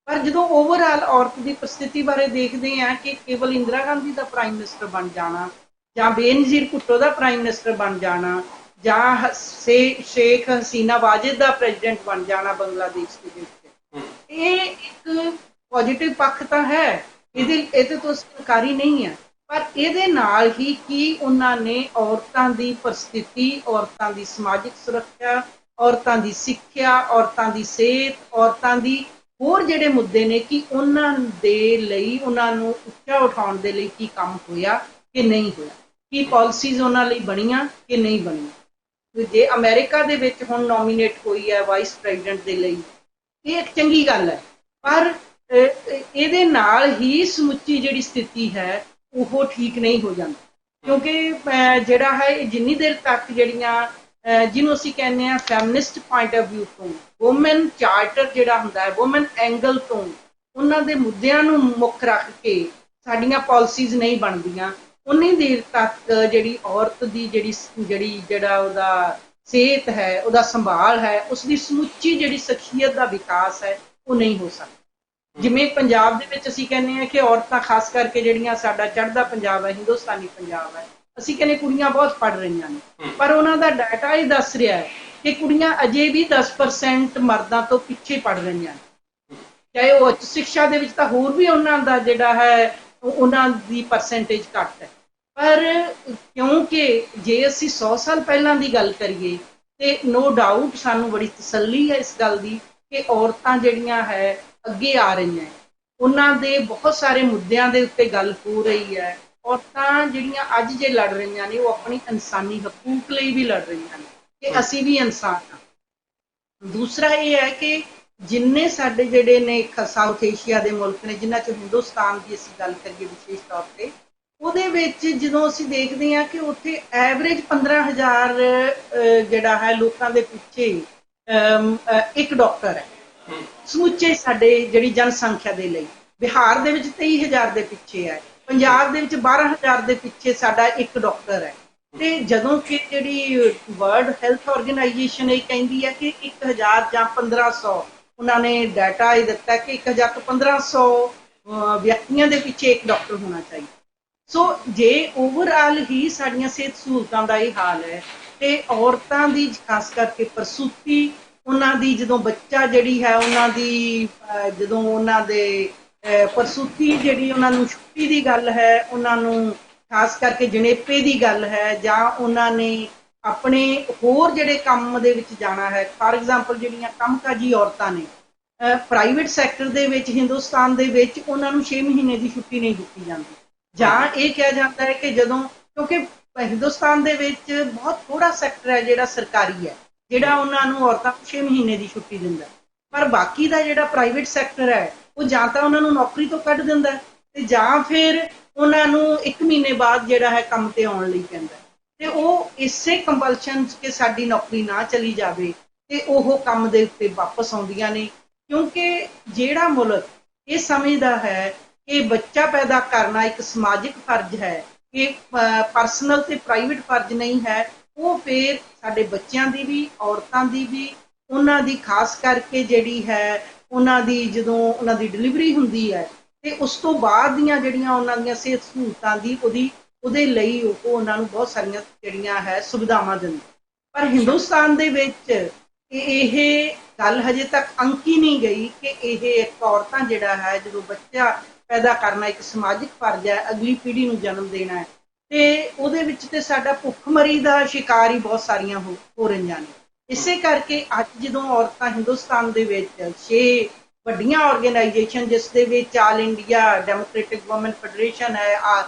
S2: ਪਰ ਜਦੋਂ ਓਵਰਆਲ ਔਰਤ ਦੀ ਪ੍ਰਸਥਿਤੀ ਬਾਰੇ ਦੇਖਦੇ ਹਾਂ ਕਿ ਕੇਵਲ ਇੰਦਰਾ ਗਾਂਧੀ ਦਾ ਪ੍ਰਾਈਮ ਮਿਨਿਸਟਰ ਬਣ ਜਾਣਾ ਜਾਂ ਬੇਨਜ਼ੀਰ ਭੁੱਟੋ ਦਾ ਪ੍ਰਾਈਮ ਮਿਨਿਸਟਰ ਬਣ ਜਾਣਾ ਜਾਂ ਸ਼ੇਖ ਹਸੀਨਾ ਵਾਜਿਦ ਦਾ ਪ੍ਰੈਜ਼ੀਡੈਂਟ ਬਣ ਜਾਣਾ ਬੰਗਲਾਦੇਸ਼ ਦੇ ਵਿੱਚ, ਇਹ ਇੱਕ ਪੋਜ਼ਿਟਿਵ ਪੱਖ ਤਾਂ ਹੈ, ਇਹਦੇ ਤੋਂ ਇਨਕਾਰੀ ਨਹੀਂ ਹੈ, ਪਰ ਇਹਦੇ ਨਾਲ ਹੀ ਕੀ ਉਹਨਾਂ ਨੇ ਔਰਤਾਂ ਦੀ ਪ੍ਰਸਥਿਤੀ, ਔਰਤਾਂ ਦੀ ਸਮਾਜਿਕ ਸੁਰੱਖਿਆ, ਔਰਤਾਂ ਦੀ ਸਿੱਖਿਆ, ਔਰਤਾਂ ਦੀ ਸਿਹਤ, ਔਰਤਾਂ ਦੀ ਹੋਰ ਜਿਹੜੇ ਮੁੱਦੇ ਨੇ ਕਿ ਉਹਨਾਂ ਦੇ ਲਈ ਉਹਨਾਂ ਨੂੰ ਉੱਚਾ ਉਠਾਉਣ ਦੇ ਲਈ ਕੀ ਕੰਮ ਹੋਇਆ ਕਿ ਨਹੀਂ ਹੋਇਆ, ਕੀ ਪਾਲਿਸੀਜ਼ ਉਹਨਾਂ ਲਈ ਬਣੀਆਂ ਕਿ ਨਹੀਂ ਬਣੀਆਂ। ਜੇ ਅਮਰੀਕਾ ਦੇ ਵਿੱਚ ਹੁਣ ਨੋਮੀਨੇਟ ਹੋਈ ਹੈ ਵਾਈਸ ਪ੍ਰੈਜ਼ੀਡੈਂਟ ਦੇ ਲਈ, ਇਹ ਇੱਕ ਚੰਗੀ ਗੱਲ ਹੈ, ਪਰ ਇਹਦੇ ਨਾਲ ਹੀ ਸਮੁੱਚੀ ਜਿਹੜੀ ਸਥਿਤੀ ਹੈ ਉਹ ਠੀਕ ਨਹੀਂ ਹੋ ਜਾਂਦੀ, ਕਿਉਂਕਿ ਜਿਹੜਾ ਹੈ ਜਿੰਨੀ ਦੇਰ ਤੱਕ ਜਿਹੜੀਆਂ ਜਿਹਨੂੰ ਅਸੀਂ ਕਹਿੰਦੇ ਹਾਂ ਫੈਮਿਨਿਸਟ ਪੁਆਇੰਟ ਆਫ ਵਿਊ ਤੋਂ, ਵੂਮਨ ਚਾਰਟਰ ਜਿਹੜਾ ਹੁੰਦਾ ਹੈ ਵੂਮਨ ਐਂਗਲ ਤੋਂ, ਉਹਨਾਂ ਦੇ ਮੁੱਦਿਆਂ ਨੂੰ ਮੁੱਖ ਰੱਖ ਕੇ ਸਾਡੀਆਂ ਪਾਲਿਸੀਜ਼ ਨਹੀਂ ਬਣਦੀਆਂ, ਉਨੀ ਦੇਰ ਤੱਕ ਜਿਹੜੀ ਔਰਤ ਦੀ ਜਿਹੜਾ ਉਹਦਾ ਸਿਹਤ ਹੈ, ਉਹਦਾ ਸੰਭਾਲ ਹੈ, ਉਸਦੀ ਸਮੁੱਚੀ ਜਿਹੜੀ ਸ਼ਖਸੀਅਤ ਦਾ ਵਿਕਾਸ ਹੈ ਉਹ ਨਹੀਂ ਹੋ ਸਕਦਾ। ਜਿਵੇਂ ਪੰਜਾਬ ਦੇ ਵਿੱਚ ਅਸੀਂ ਕਹਿੰਦੇ ਹਾਂ ਕਿ ਔਰਤਾਂ ਖਾਸ ਕਰਕੇ ਜਿਹੜੀਆਂ ਸਾਡਾ ਚੜ੍ਹਦਾ ਪੰਜਾਬ ਹੈ, ਹਿੰਦੁਸਤਾਨੀ ਪੰਜਾਬ ਹੈ, ਅਸੀਂ ਕਹਿੰਦੇ ਕੁੜੀਆਂ ਬਹੁਤ ਪੜ੍ਹ ਰਹੀਆਂ ਨੇ, ਪਰ ਉਹਨਾਂ ਦਾ ਡਾਟਾ ਇਹ ਦੱਸ ਰਿਹਾ ਹੈ ਕਿ ਕੁੜੀਆਂ ਅਜੇ ਵੀ 10% ਮਰਦਾਂ ਤੋਂ ਪਿੱਛੇ ਪੜ ਰਹੀਆਂ ਨੇ, ਚਾਹੇ ਉਹ ਉੱਚ ਸਿੱਖਿਆ ਦੇ ਵਿੱਚ ਤਾਂ ਹੋਰ ਵੀ ਉਹਨਾਂ ਦਾ ਜਿਹੜਾ ਹੈ ਉਹਨਾਂ ਦੀ ਪਰਸੈਂਟੇਜ ਘੱਟ ਹੈ। ਪਰ ਕਿਉਂਕਿ ਜੇ ਅਸੀਂ 100 ਸਾਲ ਪਹਿਲਾਂ ਦੀ ਗੱਲ ਕਰੀਏ ਤੇ ਨੋ ਡਾਊਟ ਸਾਨੂੰ ਬੜੀ ਤਸੱਲੀ ਹੈ ਇਸ ਗੱਲ ਦੀ ਕਿ ਔਰਤਾਂ ਜਿਹੜੀਆਂ ਹੈ ਅੱਗੇ ਆ ਰਹੀਆਂ, ਉਹਨਾਂ ਦੇ ਬਹੁਤ ਸਾਰੇ ਮੁੱਦਿਆਂ ਦੇ ਉੱਤੇ ਗੱਲ ਹੋ ਰਹੀ ਹੈ। ਔਰਤਾਂ ਜਿਹੜੀਆਂ ਅੱਜ ਜੇ ਲੜ ਰਹੀਆਂ ਨੇ ਉਹ ਆਪਣੀ ਇਨਸਾਨੀ ਹਕੂਕ ਲਈ ਵੀ ਲੜ ਰਹੀਆਂ ਨੇ ਕਿ ਅਸੀਂ ਵੀ ਇਨਸਾਨ ਹਾਂ। ਦੂਸਰਾ ਇਹ ਹੈ ਕਿ ਜਿੰਨੇ ਸਾਡੇ ਜਿਹੜੇ ਨੇ ਸਾਊਥ ਏਸ਼ੀਆ ਦੇ ਮੁਲਕ ਨੇ, ਜਿਨ੍ਹਾਂ 'ਚ ਹਿੰਦੁਸਤਾਨ ਦੀ ਅਸੀਂ ਗੱਲ ਕਰੀਏ ਵਿਸ਼ੇਸ਼ ਤੌਰ 'ਤੇ, ਉਹਦੇ ਵਿੱਚ ਜਦੋਂ ਅਸੀਂ ਦੇਖਦੇ ਹਾਂ ਕਿ ਉੱਥੇ ਐਵਰੇਜ 15,000 ਜਿਹੜਾ ਹੈ ਲੋਕਾਂ ਦੇ ਪਿੱਛੇ ਇੱਕ ਡਾਕਟਰ ਹੈ ਸਮੁੱਚੇ ਸਾਡੇ ਜਿਹੜੀ ਜਨਸੰਖਿਆ ਦੇ ਲਈ। ਬਿਹਾਰ ਦੇ ਵਿੱਚ 23,000 ਦੇ ਪਿੱਛੇ ਹੈ, ਪੰਜਾਬ ਦੇ ਵਿੱਚ 12,000 ਦੇ ਪਿੱਛੇ ਸਾਡਾ ਇੱਕ ਡਾਕਟਰ ਹੈ। ਤੇ ਜਦੋਂ ਕਿ ਜਿਹੜੀ ਵਰਲਡ ਹੈਲਥ ਆਰਗੇਨਾਈਜੇਸ਼ਨ ਇਹ ਕਹਿੰਦੀ ਹੈ ਕਿ 1,000 ਜਾਂ 1,500, ਉਹਨਾਂ ਨੇ ਡਾਟਾ ਇਹ ਦਿੱਤਾ ਕਿ 1,000 ਤੋਂ 1,500 ਵਿਅਕਤੀਆਂ ਦੇ ਪਿੱਛੇ ਇੱਕ ਡਾਕਟਰ ਹੋਣਾ ਚਾਹੀਦਾ। ਸੋ ਜੇ ਓਵਰਆਲ ਹੀ ਸਾਡੀਆਂ ਸਿਹਤ ਸਹੂਲਤਾਂ ਦਾ ਇਹ ਹਾਲ ਹੈ ਤੇ ਔਰਤਾਂ ਦੀ ਖਾਸ ਕਰਕੇ ਪ੍ਰਸੂਤੀ, ਉਹਨਾਂ ਦੀ ਜਦੋਂ ਬੱਚਾ ਜਿਹੜੀ ਹੈ ਉਹਨਾਂ ਦੀ ਜਦੋਂ ਉਹਨਾਂ ਦੇ ਪ੍ਰਸੂਤੀ ਜਿਹੜੀ ਉਹਨਾਂ ਨੂੰ ਛੁੱਟੀ ਦੀ ਗੱਲ ਹੈ, ਉਹਨਾਂ ਨੂੰ ਖਾਸ ਕਰਕੇ ਜਣੇਪੇ ਦੀ ਗੱਲ ਹੈ, ਜਾਂ ਉਹਨਾਂ ਨੇ ਆਪਣੇ ਹੋਰ ਜਿਹੜੇ ਕੰਮ ਦੇ ਵਿੱਚ ਜਾਣਾ ਹੈ। ਫਾਰ ਐਗਜ਼ਾਮਪਲ ਜਿਹੜੀਆਂ ਕੰਮਕਾਜੀ ਔਰਤਾਂ ਨੇ ਪ੍ਰਾਈਵੇਟ ਸੈਕਟਰ ਦੇ ਵਿੱਚ ਹਿੰਦੁਸਤਾਨ ਦੇ ਵਿੱਚ, ਉਹਨਾਂ ਨੂੰ 6 ਮਹੀਨੇ ਦੀ ਛੁੱਟੀ ਨਹੀਂ ਦਿੱਤੀ ਜਾਂਦੀ, ਜਾਂ ਇਹ ਕਿਹਾ ਜਾਂਦਾ ਹੈ ਕਿ ਜਦੋਂ, ਕਿਉਂਕਿ ਹਿੰਦੁਸਤਾਨ ਦੇ ਵਿੱਚ ਬਹੁਤ ਥੋੜਾ ਸੈਕਟਰ ਹੈ ਜਿਹੜਾ ਸਰਕਾਰੀ ਹੈ, ਜਿਹੜਾ ਉਹਨਾਂ ਨੂੰ ਔਰਤਾਂ ਨੂੰ 6 ਮਹੀਨੇ ਦੀ ਛੁੱਟੀ ਦਿੰਦਾ, ਪਰ ਬਾਕੀ ਦਾ ਜਿਹੜਾ ਪ੍ਰਾਈਵੇਟ ਸੈਕਟਰ ਹੈ ਉਹ ਜਾਂ ਤਾਂ ਉਹਨਾਂ ਨੂੰ ਨੌਕਰੀ ਤੋਂ ਕੱਢ ਦਿੰਦਾ ਤੇ ਜਾਂ ਫਿਰ ਉਹਨਾਂ ਨੂੰ 1 ਮਹੀਨੇ ਬਾਅਦ ਜਿਹੜਾ ਹੈ ਕੰਮ ਤੇ ਆਉਣ ਲਈ ਕਹਿੰਦਾ। ਤੇ ਉਹ ਇਸੇ ਕੰਪਲਸ਼ਨ 'ਚ ਕਿ ਸਾਡੀ ਨੌਕਰੀ ਨਾ ਚਲੀ ਜਾਵੇ ਤੇ ਉਹ ਕੰਮ ਦੇ ਉੱਤੇ ਵਾਪਸ ਆਉਂਦੀਆਂ ਨੇ, ਕਿਉਂਕਿ ਜਿਹੜਾ ਮੁਲਕ ਇਹ ਸਮਝਦਾ ਹੈ ਕਿ ਬੱਚਾ ਪੈਦਾ ਕਰਨਾ ਇੱਕ ਸਮਾਜਿਕ ਫਰਜ਼ ਹੈ, ਇਹ ਪਰਸਨਲ ਤੇ ਪ੍ਰਾਈਵੇਟ ਫਰਜ਼ ਨਹੀਂ ਹੈ, ਉਹ ਫਿਰ ਸਾਡੇ ਬੱਚਿਆਂ ਦੀ ਵੀ, ਔਰਤਾਂ ਦੀ ਵੀ, ਉਹਨਾਂ ਦੀ ਖਾਸ ਕਰਕੇ ਜਿਹੜੀ ਹੈ ਉਹਨਾਂ ਦੀ ਜਦੋਂ ਉਹਨਾਂ ਦੀ ਡਿਲੀਵਰੀ ਹੁੰਦੀ ਹੈ ਤੇ ਉਸ ਤੋਂ ਬਾਅਦ ਦੀਆਂ ਜਿਹੜੀਆਂ ਉਹਨਾਂ ਦੀਆਂ ਸਿਹਤ ਸਹੂਲਤਾਂ ਦੀ ਉਹਦੇ ਲਈ ਉਹ ਉਹਨਾਂ ਨੂੰ ਬਹੁਤ ਸਾਰੀਆਂ ਜਿਹੜੀਆਂ ਹੈ ਸੁਵਿਧਾਵਾਂ ਦਿੰਦੇ। ਪਰ ਹਿੰਦੁਸਤਾਨ ਦੇ ਵਿੱਚ ਇਹ ਗੱਲ ਹਜੇ ਤੱਕ ਅੰਕੀ ਨਹੀਂ ਗਈ ਕਿ ਇਹ ਇੱਕ ਔਰਤਾਂ ਜਿਹੜਾ ਹੈ ਜਦੋਂ ਬੱਚਾ ਪੈਦਾ ਕਰਨਾ ਇੱਕ ਸਮਾਜਿਕ ਫਰਜ਼ ਹੈ, ਅਗਲੀ ਪੀੜ੍ਹੀ ਨੂੰ ਜਨਮ ਦੇਣਾ ਹੈ, ਤੇ ਉਹਦੇ ਵਿੱਚ ਤੇ ਸਾਡਾ ਭੁੱਖਮਰੀ ਦਾ ਸ਼ਿਕਾਰ ਹੀ ਬਹੁਤ ਸਾਰੀਆਂ ਹੋ ਰਹੀਆਂ ਨੇ। ਇਸੇ ਕਰਕੇ ਅੱਜ ਜਦੋਂ ਔਰਤਾਂ ਹਿੰਦੁਸਤਾਨ ਦੇ ਵਿੱਚ 6 ਵੱਡੀਆਂ ਆਰਗੇਨਾਈਜੇਸ਼ਨ, ਜਿਸ ਦੇ ਵਿੱਚ all India democratic woman federation ਹੈ,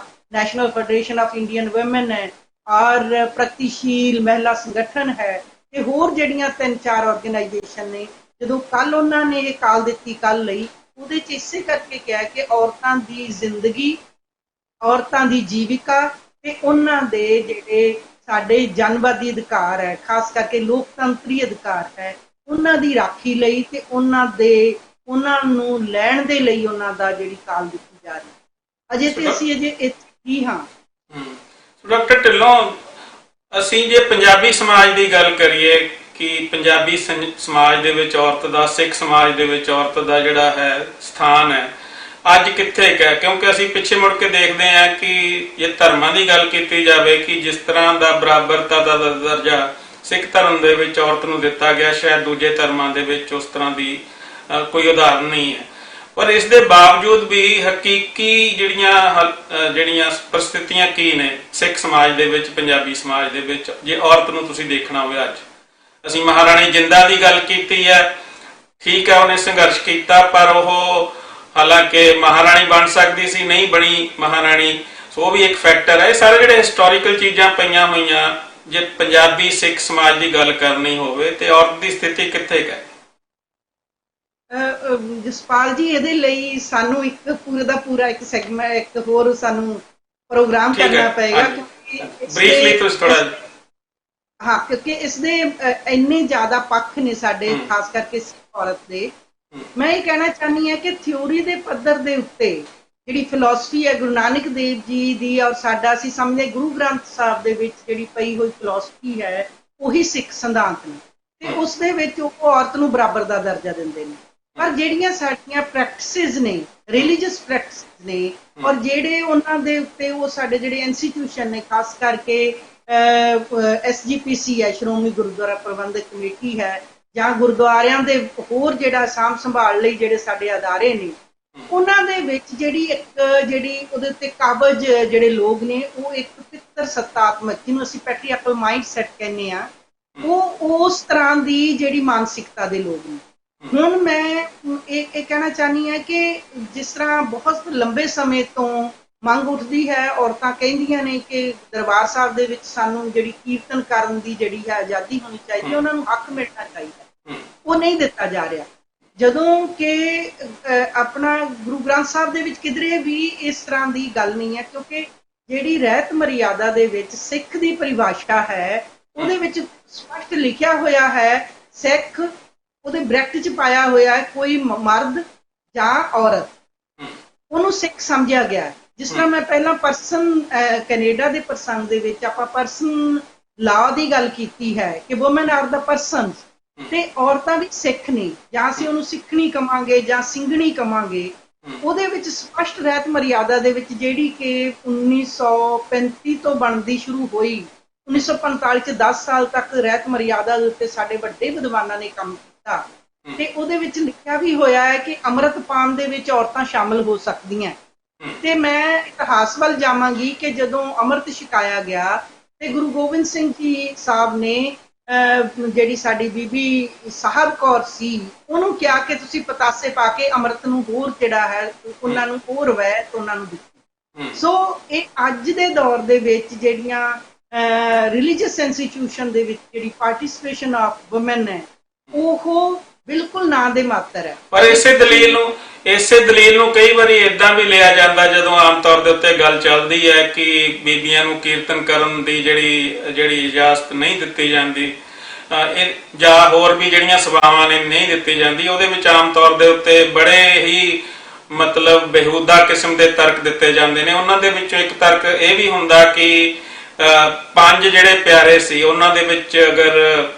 S2: national federation of Indian woman ਹੈ, ਔਰ ਪ੍ਰਗਤੀਸ਼ੀਲ ਮਹਿਲਾ ਸੰਗਠਨ ਹੈ, ਤੇ ਹੋਰ ਜਿਹੜੀਆਂ 3-4 ਆਰਗੇਨਾਈਜੇਸ਼ਨ ਨੇ, ਜਦੋਂ ਕੱਲ ਉਹਨਾਂ ਨੇ ਇਹ ਕਾਲ ਦਿੱਤੀ ਕੱਲ ਲਈ, ਉਹਦੇ 'ਚ ਇਸੇ ਕਰਕੇ ਕਿਹਾ ਕਿ ਔਰਤਾਂ ਦੀ ਜ਼ਿੰਦਗੀ, ਔਰਤਾਂ ਦੀ ਜੀਵਿਕਾ ਤੇ ਉਹਨਾਂ ਦੇ ਜਿਹੜੇ ਸਾਡੇ ਜਨਵਾਦੀ ਅਧਿਕਾਰ ਹੈ, ਖਾਸ ਕਰਕੇ ਲੋਕਤੰਤਰੀ ਅਧਿਕਾਰ ਹੈ, ਉਹਨਾਂ ਦੀ ਰਾਖੀ ਲਈ ਤੇ ਉਹਨਾਂ ਨੂੰ ਲੈਣ ਦੇ ਲਈ ਉਹਨਾਂ ਦਾ ਜਿਹੜੀ ਕਾਲ ਦਿੱਤੀ ਜਾ ਰਹੀ ਹੈ। ਅਜੇ ਤੇ ਅਸੀਂ ਇੱਥੇ ਹੀ ਹਾਂ।
S1: ਡਾਕਟਰ ਢਿੱਲੋਂ, ਅਸੀਂ ਜੇ ਪੰਜਾਬੀ ਸਮਾਜ ਦੀ ਗੱਲ ਕਰੀਏ ਕਿ ਪੰਜਾਬੀ ਸਮਾਜ ਦੇ ਵਿੱਚ ਔਰਤ ਦਾ, ਸਿੱਖ ਸਮਾਜ ਦੇ ਵਿੱਚ ਔਰਤ ਦਾ ਜਿਹੜਾ ਹੈ ਸਥਾਨ ਹੈ ਅੱਜ ਕਿੱਥੇ ਹੈ, ਕਿਉਂਕਿ ਅਸੀਂ ਪਿੱਛੇ ਮੁੜ ਕੇ ਦੇਖਦੇ ਹਾਂ ਕਿ ਜੇ ਧਰਮਾਂ ਦੀ ਗੱਲ ਕੀਤੀ ਜਾਵੇ ਕਿ ਜਿਸ ਤਰ੍ਹਾਂ ਦਾ ਬਰਾਬਰਤਾ ਦਾ ਦਰਜਾ ਸਿੱਖ ਧਰਮ ਦੇ ਵਿੱਚ ਔਰਤ ਨੂੰ ਦਿੱਤਾ ਗਿਆ, ਸ਼ਾਇਦ ਦੂਜੇ ਧਰਮਾਂ ਦੇ ਵਿੱਚ ਉਸ ਤਰ੍ਹਾਂ ਦੀ ਕੋਈ ਉਦਾਹਰਨ ਨਹੀਂ ਹੈ। ਪਰ ਇਸ ਦੇ ਬਾਵਜੂਦ ਵੀ ਹਕੀਕੀ ਜਿਹੜੀਆਂ ਪਰਿਸਥਿਤੀਆਂ ਕੀ ਨੇ ਸਿੱਖ ਸਮਾਜ ਦੇ ਵਿੱਚ, ਪੰਜਾਬੀ ਸਮਾਜ ਦੇ ਵਿੱਚ, ਜੇ ਔਰਤ ਨੂੰ ਤੁਸੀਂ ਦੇਖਣਾ ਹੋਵੇ ਅੱਜ। ਅਸੀਂ ਮਹਾਰਾਣੀ ਜਿੰਦਾਂ ਦੀ ਗੱਲ ਕੀਤੀ ਹੈ, ਠੀਕ ਹੈ, ਉਹਨੇ ਸੰਘਰਸ਼ ਕੀਤਾ, ਪਰ ਉਹ ਹਾਲਾਂਕਿ ਮਹਾਰਾਣੀ ਬਣ ਸਕਦੀ ਸੀ, ਨਹੀਂ ਬਣੀ ਮਹਾਰਾਣੀ, ਸੋ ਉਹ ਵੀ ਇੱਕ ਫੈਕਟਰ ਹੈ। ਇਹ ਸਾਰੇ ਜਿਹੜੇ ਹਿਸਟੋਰੀਕਲ ਚੀਜ਼ਾਂ ਪਈਆਂ ਹੋਈਆਂ, ਜੇ ਪੰਜਾਬੀ ਸਿੱਖ ਸਮਾਜ ਦੀ ਗੱਲ ਕਰਨੀ ਹੋਵੇ ਤੇ ਔਰਤ ਦੀ ਸਥਿਤੀ ਕਿੱਥੇ ਹੈ?
S2: ਜਸਪਾਲ ਜੀ, ਇਹਦੇ ਲਈ ਸਾਨੂੰ ਇੱਕ ਪੂਰੇ ਦਾ ਪੂਰਾ ਇੱਕ ਸੈਗਮੈਂਟ, ਇੱਕ ਹੋਰ ਸਾਨੂੰ ਪ੍ਰੋਗਰਾਮ ਕਰਨਾ ਪਏਗਾ,
S1: ਬਰੀਫਲੀ ਤੁਸੀਂ ਥੋੜਾ।
S2: ਹਾਂ, ਕਿਉਂਕਿ ਇਸਦੇ ਇੰਨੇ ਜ਼ਿਆਦਾ ਪੱਖ ਨੇ ਸਾਡੇ, ਖਾਸ ਕਰਕੇ ਸਿੱਖ ਔਰਤ ਦੇ। ਮੈਂ ਇਹ ਕਹਿਣਾ ਚਾਹੁੰਦੀ ਹਾਂ ਕਿ ਥਿਊਰੀ ਦੇ ਪੱਧਰ ਦੇ ਉੱਤੇ ਜਿਹੜੀ ਫਿਲਾਸਫੀ ਹੈ ਗੁਰੂ ਨਾਨਕ ਦੇਵ ਜੀ ਦੀ, ਔਰ ਸਾਡਾ ਅਸੀਂ ਸਮਝਦੇ ਗੁਰੂ ਗ੍ਰੰਥ ਸਾਹਿਬ ਦੇ ਵਿੱਚ ਜਿਹੜੀ ਪਈ ਹੋਈ ਫਿਲਾਸਫੀ ਹੈ, ਉਹੀ ਸਿੱਖ ਸਿਧਾਂਤ ਨੇ, ਤੇ ਉਸ ਦੇ ਵਿੱਚ ਉਹ ਔਰਤ ਨੂੰ ਬਰਾਬਰ ਦਾ ਦਰਜਾ ਦਿੰਦੇ ਨੇ। ਪਰ ਜਿਹੜੀਆਂ ਸਾਡੀਆਂ ਪ੍ਰੈਕਟਿਸਿਸ ਨੇ, ਰਿਲੀਜੀਅਸ ਪ੍ਰੈਕਟਿਸਿਸ ਨੇ, ਔਰ ਜਿਹੜੇ ਉਹਨਾਂ ਦੇ ਉੱਤੇ ਉਹ ਸਾਡੇ ਜਿਹੜੇ ਇੰਸਟੀਟਿਊਸ਼ਨ ਨੇ, ਖਾਸ ਕਰਕੇ SGPC ਹੈ, ਸ਼੍ਰੋਮਣੀ ਗੁਰਦੁਆਰਾ ਪ੍ਰਬੰਧਕ ਕਮੇਟੀ ਹੈ, ਜਾਂ ਗੁਰਦੁਆਰਿਆਂ ਦੇ ਹੋਰ ਜਿਹੜਾ ਸਾਂਭ ਸੰਭਾਲ ਲਈ ਜਿਹੜੇ ਸਾਡੇ ਅਦਾਰੇ ਨੇ, ਉਹਨਾਂ ਦੇ ਵਿੱਚ ਜਿਹੜੀ ਉਹਦੇ ਉੱਤੇ ਕਾਬਜ਼ ਜਿਹੜੇ ਲੋਕ ਨੇ, ਉਹ ਇੱਕ ਪਿੱਤਰ ਸੱਤਾਤਮਕ, ਜਿਹਨੂੰ ਅਸੀਂ ਪੈਟਰੀਆਰਕਲ ਮਾਈਂਡ ਸੈਟ ਕਹਿੰਦੇ ਆ, ਉਹ ਉਸ ਤਰ੍ਹਾਂ ਦੀ ਜਿਹੜੀ ਮਾਨਸਿਕਤਾ ਦੇ ਲੋਕ ਨੇ। ਹੁਣ ਮੈਂ ਇਹ ਕਹਿਣਾ ਚਾਹੁੰਦੀ ਹਾਂ ਕਿ ਜਿਸ ਤਰ੍ਹਾਂ ਬਹੁਤ ਲੰਬੇ ਸਮੇਂ ਤੋਂ ਮੰਗ ਉੱਠਦੀ ਹੈ, ਔਰਤਾਂ ਕਹਿੰਦੀਆਂ ਨੇ ਕਿ ਦਰਬਾਰ ਸਾਹਿਬ ਦੇ ਵਿੱਚ ਸਾਨੂੰ ਜਿਹੜੀ ਕੀਰਤਨ ਕਰਨ ਦੀ ਜਿਹੜੀ ਹੈ ਆਜ਼ਾਦੀ ਹੋਣੀ ਚਾਹੀਦੀ, ਉਹਨਾਂ ਨੂੰ ਹੱਕ ਮਿਲਣਾ ਚਾਹੀਦਾ, ਉਹ ਨਹੀਂ ਦਿੱਤਾ ਜਾ ਰਿਹਾ। ਜਦੋਂ ਕਿ ਆਪਣਾ ਗੁਰੂ ਗ੍ਰੰਥ ਸਾਹਿਬ ਦੇ ਵਿੱਚ ਕਿਧਰੇ ਵੀ ਇਸ ਤਰ੍ਹਾਂ ਦੀ ਗੱਲ ਨਹੀਂ ਹੈ, ਕਿਉਂਕਿ ਜਿਹੜੀ ਰਹਿਤ ਮਰਿਆਦਾ ਦੇ ਵਿੱਚ ਸਿੱਖ ਦੀ ਪਰਿਭਾਸ਼ਾ ਹੈ, ਉਹਦੇ ਵਿੱਚ ਸਪਸ਼ਟ ਲਿਖਿਆ ਹੋਇਆ ਹੈ, ਸਿੱਖ ਉਹਦੇ ਬ੍ਰੈਕਟ 'ਚ ਪਾਇਆ ਹੋਇਆ ਹੈ, ਕੋਈ ਮਰਦ ਜਾਂ ਔਰਤ, ਉਹਨੂੰ ਸਿੱਖ ਸਮਝਿਆ ਗਿਆ ਹੈ। ਜਿਸ ਤਰ੍ਹਾਂ ਮੈਂ ਪਹਿਲਾਂ ਪਰਸਨ ਕੈਨੇਡਾ ਦੇ ਪ੍ਰਸੰਗ ਦੇ ਵਿੱਚ ਆਪਾਂ ਪਰਸਨ ਲਾਅ ਦੀ ਗੱਲ ਕੀਤੀ ਹੈ ਕਿ ਵੂਮਨ ਆਰ ਦਾ ਪਰਸਨ, ਤੇ ਔਰਤਾਂ ਵੀ ਸਿੱਖ ਨੇ, ਜਾਂ ਅਸੀਂ ਉਹਨੂੰ ਸਿੱਖਣੀ ਕਵਾਂਗੇ ਜਾਂ ਸਿੰਘਣੀ ਕਵਾਂਗੇ। ਉਹਦੇ ਵਿੱਚ ਸਪਸ਼ਟ ਰਹਿਤ ਮਰਿਆਦਾ ਦੇ ਵਿੱਚ, ਜਿਹੜੀ ਕਿ 1935 ਤੋਂ ਬਣਦੀ ਸ਼ੁਰੂ ਹੋਈ, 1945 ਚ 10 ਸਾਲ ਤੱਕ ਰਹਿਤ ਮਰਿਆਦਾ ਦੇ ਉੱਤੇ ਸਾਡੇ ਵੱਡੇ ਵਿਦਵਾਨਾਂ ਨੇ ਕੰਮ ਕੀਤਾ, ਤੇ ਉਹਦੇ ਵਿੱਚ ਲਿਖਿਆ ਵੀ ਹੋਇਆ ਹੈ ਕਿ ਅੰਮ੍ਰਿਤ ਪਾਨ ਦੇ ਵਿੱਚ ਔਰਤਾਂ ਸ਼ਾਮਲ ਹੋ ਸਕਦੀਆਂ। ਤੇ ਮੈਂ ਇਤਿਹਾਸ ਵੱਲ ਜਾਵਾਂਗੀ ਕਿ ਜਦੋਂ ਅੰਮ੍ਰਿਤ ਛਕਾਇਆ ਗਿਆ ਤੇ ਗੁਰੂ ਗੋਬਿੰਦ ਸਿੰਘ ਜੀ ਸਾਹਿਬ ਨੇ ਜਿਹੜੀ ਸਾਡੀ ਬੀਬੀ ਸਾਹਿਬ ਕੌਰ ਸੀ, ਉਹਨੂੰ ਕਿਹਾ ਕਿ ਤੁਸੀਂ ਪਤਾਸੇ ਪਾ ਕੇ ਅੰਮ੍ਰਿਤ ਨੂੰ ਹੋਰ ਜਿਹੜਾ ਹੈ ਉਹਨਾਂ ਨੂੰ ਹੋਰ ਰਵਾਇਤ ਉਹਨਾਂ ਨੂੰ ਦਿੱਤੀ। ਸੋ ਇਹ ਅੱਜ ਦੇ ਦੌਰ ਦੇ ਵਿੱਚ ਜਿਹੜੀਆਂ ਰਿਲੀਜੀਅਸ ਇੰਸਟੀਟਿਊਸ਼ਨ ਦੇ ਵਿੱਚ ਜਿਹੜੀ ਪਾਰਟਿਸਿਪੇਸ਼ਨ ਆਫ ਵੂਮਨ ਹੈ, ਉਹ ਬਿਲਕੁਲ ਨਾਂ ਦੇ ਮਾਤਰ ਹੈ।
S1: ਪਰ ਇਸੇ ਦਲੀਲ ਨੂੰ ਕਈ ਵਾਰੀ ਇਦਾਂ ਵੀ ਲਿਆ ਜਾਂਦਾ, ਜਦੋਂ ਆਮ ਤੌਰ ਦੇ ਉੱਤੇ ਗੱਲ ਚੱਲਦੀ ਹੈ ਕਿ ਬੀਬੀਆਂ ਨੂੰ ਕੀਰਤਨ ਕਰਨ ਦੀ ਜਿਹੜੀ ਇਜਾਜ਼ਤ ਨਹੀਂ ਦਿੱਤੀ ਜਾਂਦੀ, ਜਾਂ ਹੋਰ ਵੀ ਜਿਹੜੀਆਂ ਸਭਾਵਾਂ ਨੇ ਨਹੀਂ ਦਿੱਤੀ ਜਾਂਦੀ, ਉਹਦੇ ਵਿੱਚ ਆਮ ਤੌਰ ਦੇ ਉੱਤੇ ਬੜੇ ਹੀ ਮਤਲਬ ਬੇਹੂਦਾ ਕਿਸਮ ਦੇ ਤਰਕ ਦਿੱਤੇ ਜਾਂਦੇ ਨੇ। ਉਹਨਾਂ ਦੇ ਵਿੱਚੋਂ ਇੱਕ ਤਰਕ ਇਹ ਵੀ ਹੁੰਦਾ ਕਿ 5 ਜਿਹੜੇ ਪਿਆਰੇ ਸੀ, ਉਹਨਾਂ ਦੇ ਵਿੱਚ ਅਗਰ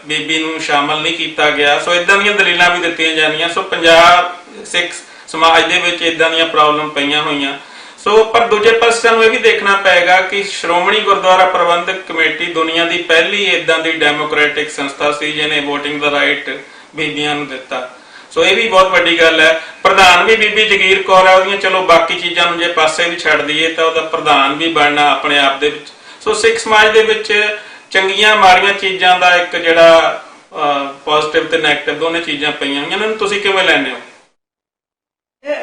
S1: ਬੀਬੀ ਨੂੰ ਸ਼ਾਮਲ ਨਹੀਂ ਕੀਤਾ ਗਿਆ, ਸੋ ਇਦਾਂ ਦੀਆਂ ਦਲੀਲਾਂ ਵੀ ਦਿੱਤੀਆਂ ਜਾਂਦੀਆਂ। ਸੋ ਪੰਜਾਬ ਸਿੱਖ ਸਮਾਜ ਦੇ ਵਿੱਚ ਇਦਾਂ ਦੀਆਂ ਪ੍ਰੋਬਲਮ ਪਈਆਂ ਹੋਈਆਂ। ਸੋ ਪਰ ਦੂਜੇ ਪਾਸੇ ਨੂੰ ਇਹ ਵੀ ਦੇਖਣਾ ਪਏਗਾ ਕਿ ਸ਼੍ਰੋਮਣੀ ਗੁਰਦੁਆਰਾ ਪ੍ਰਬੰਧਕ ਕਮੇਟੀ ਦੁਨੀਆ ਦੀ ਪਹਿਲੀ ਇਦਾਂ ਦੀ ਡੈਮੋਕ੍ਰੈਟਿਕ ਸੰਸਥਾ ਸੀ ਜਿਹਨੇ VOTING ਦਾ ਰਾਈਟ ਬੀਬੀਆਂ ਨੂੰ ਦਿੱਤਾ। ਸੋ ਇਹ ਵੀ ਬਹੁਤ ਵੱਡੀ ਗੱਲ ਹੈ। ਪ੍ਰਧਾਨ ਵੀ ਬੀਬੀ ਜਗੀਰ ਕੌਰ ਹੈ, ਉਹਦੀਆਂ ਚਲੋ ਬਾਕੀ ਚੀਜ਼ਾਂ ਨੂੰ ਜੇ ਪਾਸੇ ਵੀ ਛੱਡ ਦਈਏ ਤਾਂ ਉਹਦਾ ਪ੍ਰਧਾਨ ਵੀ ਬਣਨਾ ਆਪਣੇ ਆਪ ਦੇ ਵਿੱਚ। ਸੋ ਸਿੱਖ ਸਮਾਜ ਦੇ ਵਿੱਚ ਚੰਗੀਆਂ ਮਾੜੀਆਂ ਚੀਜ਼ਾਂ ਦਾ ਇੱਕ ਜਿਹੜਾ ਪੋਜ਼ਿਟਿਵ ਤੇ ਨੈਗੇਟਿਵ ਦੋਨੇ ਚੀਜ਼ਾਂ ਪਈਆਂ ਹੋਈਆਂ, ਇਹਨਾਂ ਨੂੰ ਤੁਸੀਂ ਕਿਵੇਂ ਲੈਂਦੇ ਹੋ?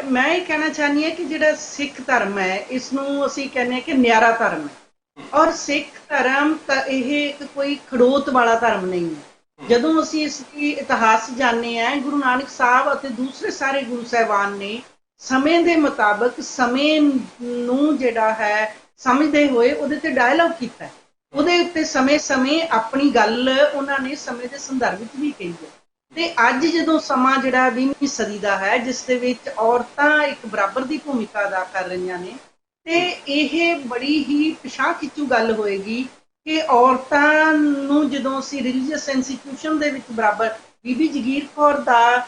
S2: ਮੈਂ ਇਹ ਕਹਿਣਾ ਚਾਹੁੰਦੀ ਹਾਂ ਕਿ ਜਿਹੜਾ ਸਿੱਖ ਧਰਮ ਹੈ, ਇਸ ਨੂੰ ਅਸੀਂ ਕਹਿੰਦੇ ਹਾਂ ਕਿ ਨਿਆਰਾ ਧਰਮ ਹੈ, ਔਰ ਸਿੱਖ ਧਰਮ ਤਾਂ ਇਹ ਕੋਈ ਖੜੋਤ ਵਾਲਾ ਧਰਮ ਨਹੀਂ ਹੈ। ਜਦੋਂ ਅਸੀਂ ਇਸ ਦੀ ਇਤਿਹਾਸ ਜਾਣਦੇ ਹਾਂ, ਗੁਰੂ ਨਾਨਕ ਸਾਹਿਬ ਅਤੇ ਦੂਸਰੇ ਸਾਰੇ ਗੁਰੂ ਸਾਹਿਬਾਨ ਨੇ ਸਮੇਂ ਦੇ ਮੁਤਾਬਕ ਸਮੇਂ ਨੂੰ ਜਿਹੜਾ ਹੈ ਸਮਝਦੇ ਹੋਏ ਉਹਦੇ ਤੇ ਡਾਇਲੌਗ ਕੀਤਾ, ਉਹਦੇ ਉੱਤੇ ਸਮੇਂ-ਸਮੇਂ ਆਪਣੀ ਗੱਲ ਉਹਨਾਂ ਨੇ ਸਮੇਂ ਦੇ ਸੰਦਰਭ ਵਿੱਚ ਵੀ ਕਹੀ ਹੈ। ਤੇ ਅੱਜ ਜਦੋਂ ਸਮਾਂ ਜਿਹੜਾ 20ਵੀਂ ਸਦੀ ਦਾ ਹੈ, ਜਿਸ ਦੇ ਵਿੱਚ ਔਰਤਾਂ ਇੱਕ ਬਰਾਬਰ ਦੀ ਭੂਮਿਕਾ ਅਦਾ ਕਰ ਰਹੀਆਂ ਨੇ, ਤੇ ਇਹ ਬੜੀ ਹੀ ਪਿਛਾਂਹ ਖਿੱਚੂ ਗੱਲ ਹੋਏਗੀ ਕਿ ਔਰਤਾਂ ਨੂੰ ਜਦੋਂ ਅਸੀਂ ਰਿਲੀਜੀਅਸ ਇੰਸਟੀਟਿਊਸ਼ਨ ਦੇ ਵਿੱਚ ਬਰਾਬਰ, ਬੀਬੀ ਜਗੀਰ ਕੌਰ ਦਾ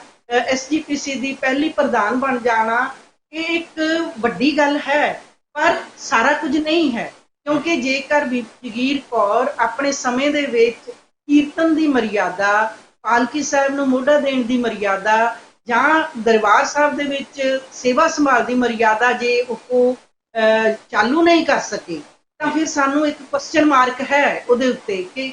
S2: SGPC ਦੀ ਪਹਿਲੀ ਪ੍ਰਧਾਨ ਬਣ ਜਾਣਾ, ਇਹ ਇੱਕ ਵੱਡੀ ਗੱਲ ਹੈ, ਪਰ ਸਾਰਾ ਕੁਝ ਨਹੀਂ ਹੈ। ਕਿਉਂਕਿ ਜੇਕਰ ਬੀਬੀ ਜਗੀਰ ਕੌਰ ਆਪਣੇ ਸਮੇਂ ਦੇ ਵਿੱਚ ਕੀਰਤਨ ਦੀ ਮਰਿਆਦਾ, ਪਾਲਕੀ ਸਾਹਿਬ ਨੂੰ ਮੋਢਾ ਦੇਣ ਦੀ ਮਰਿਆਦਾ, ਜਾਂ ਦਰਬਾਰ ਸਾਹਿਬ ਦੇ ਵਿੱਚ ਸੇਵਾ ਸੰਭਾਲ ਦੀ ਮਰਿਆਦਾ ਜੇ ਉਹ ਚਾਲੂ ਨਹੀਂ ਕਰ ਸਕੇ, ਤਾਂ ਫਿਰ ਸਾਨੂੰ ਇੱਕ ਕੁਐਸਚਨ ਮਾਰਕ ਹੈ ਉਹਦੇ ਉੱਤੇ। ਕਿ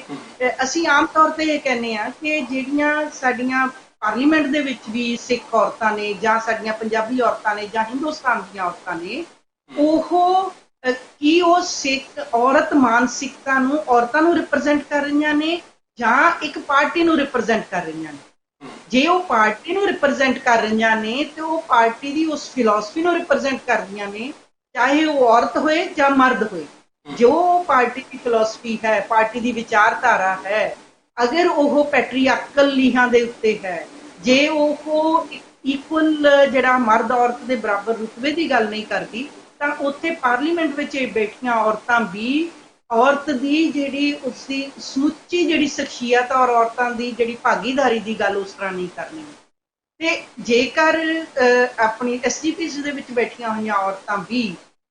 S2: ਅਸੀਂ ਆਮ ਤੌਰ ਤੇ ਇਹ ਕਹਿੰਦੇ ਹਾਂ ਕਿ ਜਿਹੜੀਆਂ ਸਾਡੀਆਂ ਪਾਰਲੀਮੈਂਟ ਦੇ ਵਿੱਚ ਵੀ ਸਿੱਖ ਔਰਤਾਂ ਨੇ, ਜਾਂ ਸਾਡੀਆਂ ਪੰਜਾਬੀ ਔਰਤਾਂ ਨੇ, ਜਾਂ ਹਿੰਦੁਸਤਾਨ ਦੀਆਂ ਔਰਤਾਂ ਨੇ, ਉਹ ਸਿੱਖ ਔਰਤ ਮਾਨਸਿਕਤਾ ਨੂੰ, ਔਰਤਾਂ ਨੂੰ ਰਿਪਰੈਜ਼ੈਂਟ ਕਰ ਰਹੀਆਂ ਨੇ ਜਾਂ ਇੱਕ ਪਾਰਟੀ ਨੂੰ ਰਿਪਰੈਜ਼ੈਂਟ ਕਰ ਰਹੀਆਂ ਨੇ। ਜੇ ਉਹ ਪਾਰਟੀ ਨੂੰ ਰਿਪਰੈਜ਼ੈਂਟ ਕਰ ਰਹੀਆਂ ਨੇ ਤੇ ਉਹ ਪਾਰਟੀ ਦੀ ਉਸ ਫਿਲਾਸਫੀ ਨੂੰ ਰਿਪਰੈਜ਼ੈਂਟ ਕਰਦੀਆਂ ਨੇ, ਚਾਹੇ ਉਹ ਔਰਤ ਹੋਏ ਜਾਂ ਮਰਦ ਹੋਏ। ਜੋ ਪਾਰਟੀ ਦੀ ਫਿਲਾਸਫੀ ਹੈ, ਪਾਰਟੀ ਦੀ ਵਿਚਾਰਧਾਰਾ ਹੈ, ਅਗਰ ਉਹ ਪੈਟਰੀਆਰਕਲ ਲੀਹਾਂ ਦੇ ਉੱਤੇ ਹੈ, ਜੇ ਉਹ ਇਕੁਅਲ ਜਿਹੜਾ ਮਰਦ ਔਰਤ ਦੇ ਬਰਾਬਰ ਰੁਤਬੇ ਦੀ ਗੱਲ ਨਹੀਂ ਕਰਦੀ, ਤਾਂ ਉੱਥੇ ਪਾਰਲੀਮੈਂਟ ਵਿੱਚ ਬੈਠੀਆਂ ਔਰਤਾਂ ਵੀ ਔਰਤ ਦੀ ਜਿਹੜੀ ਉਸਦੀ ਸਮੁੱਚੀ ਜਿਹੜੀ ਸ਼ਖਸੀਅਤ ਔਰ ਔਰਤਾਂ ਦੀ ਜਿਹੜੀ ਭਾਗੀਦਾਰੀ ਦੀ ਗੱਲ ਉਸ ਤਰ੍ਹਾਂ ਨਹੀਂ ਕਰਨੀ। ਤੇ ਜੇਕਰ ਆਪਣੀ SGPC ਦੇ ਵਿੱਚ ਬੈਠੀਆਂ ਹੋਈਆਂ ਔਰਤਾਂ ਵੀ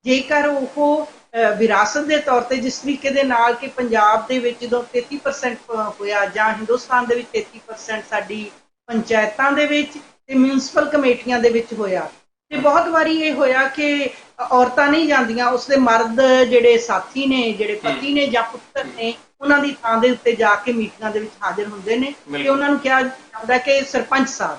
S2: ਜੇਕਰ ਉਹ ਵਿਰਾਸਤ ਦੇ ਤੌਰ ਤੇ ਜਿਸ ਤਰੀਕੇ ਦੇ ਨਾਲ ਕਿ ਪੰਜਾਬ ਦੇ ਵਿੱਚ ਜਦੋਂ 33% ਹੋਇਆ ਜਾਂ ਹਿੰਦੁਸਤਾਨ ਦੇ ਵਿੱਚ 33% ਸਾਡੀ ਪੰਚਾਇਤਾਂ ਦੇ ਵਿੱਚ ਤੇ ਮਿਊਨਿਸਪਲ ਕਮੇਟੀਆਂ ਦੇ ਵਿੱਚ ਹੋਇਆ, ਤੇ ਬਹੁਤ ਵਾਰੀ ਇਹ ਹੋਇਆ ਕਿ ਔਰਤਾਂ ਨਹੀਂ ਜਾਂਦੀਆਂ, ਉਸਦੇ ਮਰਦ ਜਿਹੜੇ ਸਾਥੀ ਨੇ, ਜਿਹੜੇ ਪਤੀ ਨੇ ਜਾਂ ਪੁੱਤਰ ਨੇ, ਉਹਨਾਂ ਦੀ ਥਾਂ ਦੇ ਉੱਤੇ ਜਾ ਕੇ ਮੀਟਿੰਗਾਂ ਦੇ ਵਿੱਚ ਹਾਜ਼ਰ ਹੁੰਦੇ ਨੇ ਤੇ ਉਹਨਾਂ ਨੂੰ ਕਿਹਾ ਜਾਂਦਾ ਕਿ ਸਰਪੰਚ ਸਾਹਿਬ।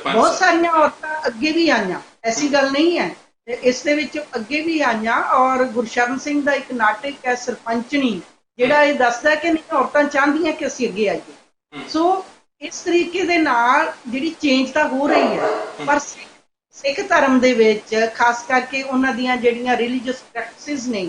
S2: ਬਹੁਤ ਸਾਰੀਆਂ ਔਰਤਾਂ ਅੱਗੇ ਵੀ ਆਈਆਂ, ਐਸੀ ਗੱਲ ਨਹੀਂ ਹੈ, ਇਸ ਦੇ ਵਿੱਚ ਅੱਗੇ ਵੀ ਆਈਆਂ। ਔਰ ਗੁਰਸ਼ਰਨ ਸਿੰਘ ਦਾ ਇੱਕ ਨਾਟਕ ਹੈ ਸਰਪੰਚਣੀ, ਜਿਹੜਾ ਇਹ ਦੱਸਦਾ ਕਿ ਨਹੀਂ, ਔਰਤਾਂ ਚਾਹੁੰਦੀਆਂ ਕਿ ਅਸੀਂ ਅੱਗੇ ਆਈਏ। ਸੋ ਇਸ ਤਰੀਕੇ ਦੇ ਨਾਲ ਜਿਹੜੀ ਚੇਂਜ ਤਾਂ ਹੋ ਰਹੀ ਹੈ, ਪਰ ਸਿੱਖ ਧਰਮ ਦੇ ਵਿੱਚ ਖਾਸ ਕਰਕੇ ਉਹਨਾਂ ਦੀਆਂ ਜਿਹੜੀਆਂ ਰਿਲੀਜੀਅਸ ਪ੍ਰੈਕਟਿਸਿਸ ਨੇ,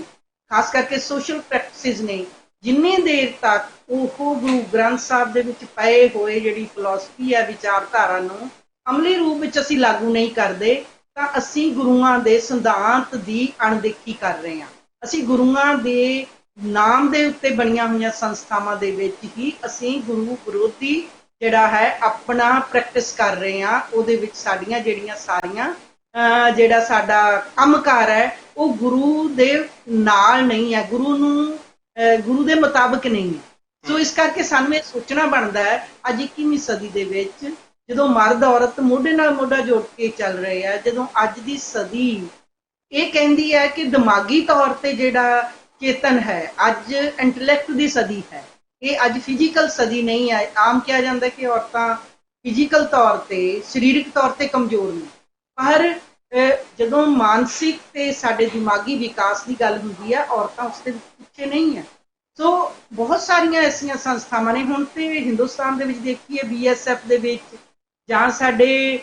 S2: ਖਾਸ ਕਰਕੇ ਸੋਸ਼ਲ ਪ੍ਰੈਕਟਿਸਿਸ ਨੇ, ਜਿੰਨੀ ਦੇਰ ਤੱਕ ਉਹ ਗੁਰੂ ਗ੍ਰੰਥ ਸਾਹਿਬ ਦੇ ਵਿੱਚ ਪਏ ਹੋਏ ਜਿਹੜੀ ਫਿਲਾਸਫੀ ਹੈ, ਵਿਚਾਰਧਾਰਾ ਨੂੰ ਅਮਲੀ ਰੂਪ ਵਿੱਚ ਅਸੀਂ ਲਾਗੂ ਨਹੀਂ ਕਰਦੇ, ਤਾਂ ਅਸੀਂ ਗੁਰੂਆਂ ਦੇ ਸਿਧਾਂਤ ਦੀ ਅਣਦੇਖੀ ਕਰ ਰਹੇ ਹਾਂ। ਅਸੀਂ ਗੁਰੂਆਂ ਦੇ ਨਾਮ ਦੇ ਉੱਤੇ ਬਣੀਆਂ ਹੋਈਆਂ ਸੰਸਥਾਵਾਂ ਦੇ ਵਿੱਚ ਹੀ ਅਸੀਂ ਗੁਰੂ ਵਿਰੋਧੀ ਜਿਹੜਾ ਹੈ ਆਪਣਾ ਪ੍ਰੈਕਟਿਸ ਕਰ ਰਹੇ ਹਾਂ। ਉਹਦੇ ਵਿੱਚ ਸਾਡੀਆਂ ਜਿਹੜੀਆਂ ਸਾਰੀਆਂ ਜਿਹੜਾ ਸਾਡਾ ਕੰਮਕਾਰ ਹੈ ਉਹ ਗੁਰੂ ਦੇ ਨਾਲ ਨਹੀਂ ਹੈ, ਗੁਰੂ ਦੇ ਮੁਤਾਬਕ ਨਹੀਂ ਹੈ। ਸੋ ਇਸ ਕਰਕੇ ਸਾਨੂੰ ਇਹ ਸੋਚਣਾ ਬਣਦਾ ਹੈ ਅੱਜ 21ਵੀਂ ਸਦੀ ਦੇ ਵਿੱਚ, ਜਦੋਂ ਮਰਦ ਔਰਤ ਮੋਢੇ ਨਾਲ ਮੋਢਾ ਜੋੜ ਕੇ ਚੱਲ ਰਹੇ ਆ, ਜਦੋਂ ਅੱਜ ਦੀ ਸਦੀ ਇਹ ਕਹਿੰਦੀ ਹੈ ਕਿ ਦਿਮਾਗੀ ਤੌਰ ਤੇ ਜਿਹੜਾ ਚੇਤਨ ਹੈ, ਅੱਜ ਇੰਟੈਲੈਕਟ ਦੀ ਸਦੀ ਹੈ, ਇਹ ਅੱਜ ਫਿਜ਼ੀਕਲ ਸਦੀ ਨਹੀਂ ਹੈ। ਆਮ ਕਿਹਾ ਜਾਂਦਾ ਕਿ ਔਰਤਾਂ ਫਿਜ਼ੀਕਲ ਤੌਰ ਤੇ, ਸਰੀਰਕ ਤੌਰ ਤੇ ਕਮਜ਼ੋਰ ਨੇ, ਪਰ ਜਦੋਂ ਮਾਨਸਿਕ ਤੇ ਸਾਡੇ ਦਿਮਾਗੀ ਵਿਕਾਸ ਦੀ ਗੱਲ ਹੁੰਦੀ ਹੈ, ਔਰਤਾਂ ਉਸ ਦੇ ਪਿੱਛੇ ਨਹੀਂ ਹੈ। ਸੋ ਬਹੁਤ ਸਾਰੀਆਂ ਐਸੀਆਂ ਸੰਸਥਾਵਾਂ ਨੇ, ਹੁਣ ਤੇ ਹਿੰਦੁਸਤਾਨ ਦੇ ਵਿੱਚ ਦੇਖੀਏ BSF ਦੇ ਵਿੱਚ ਜਾਂ ਸਾਡੇ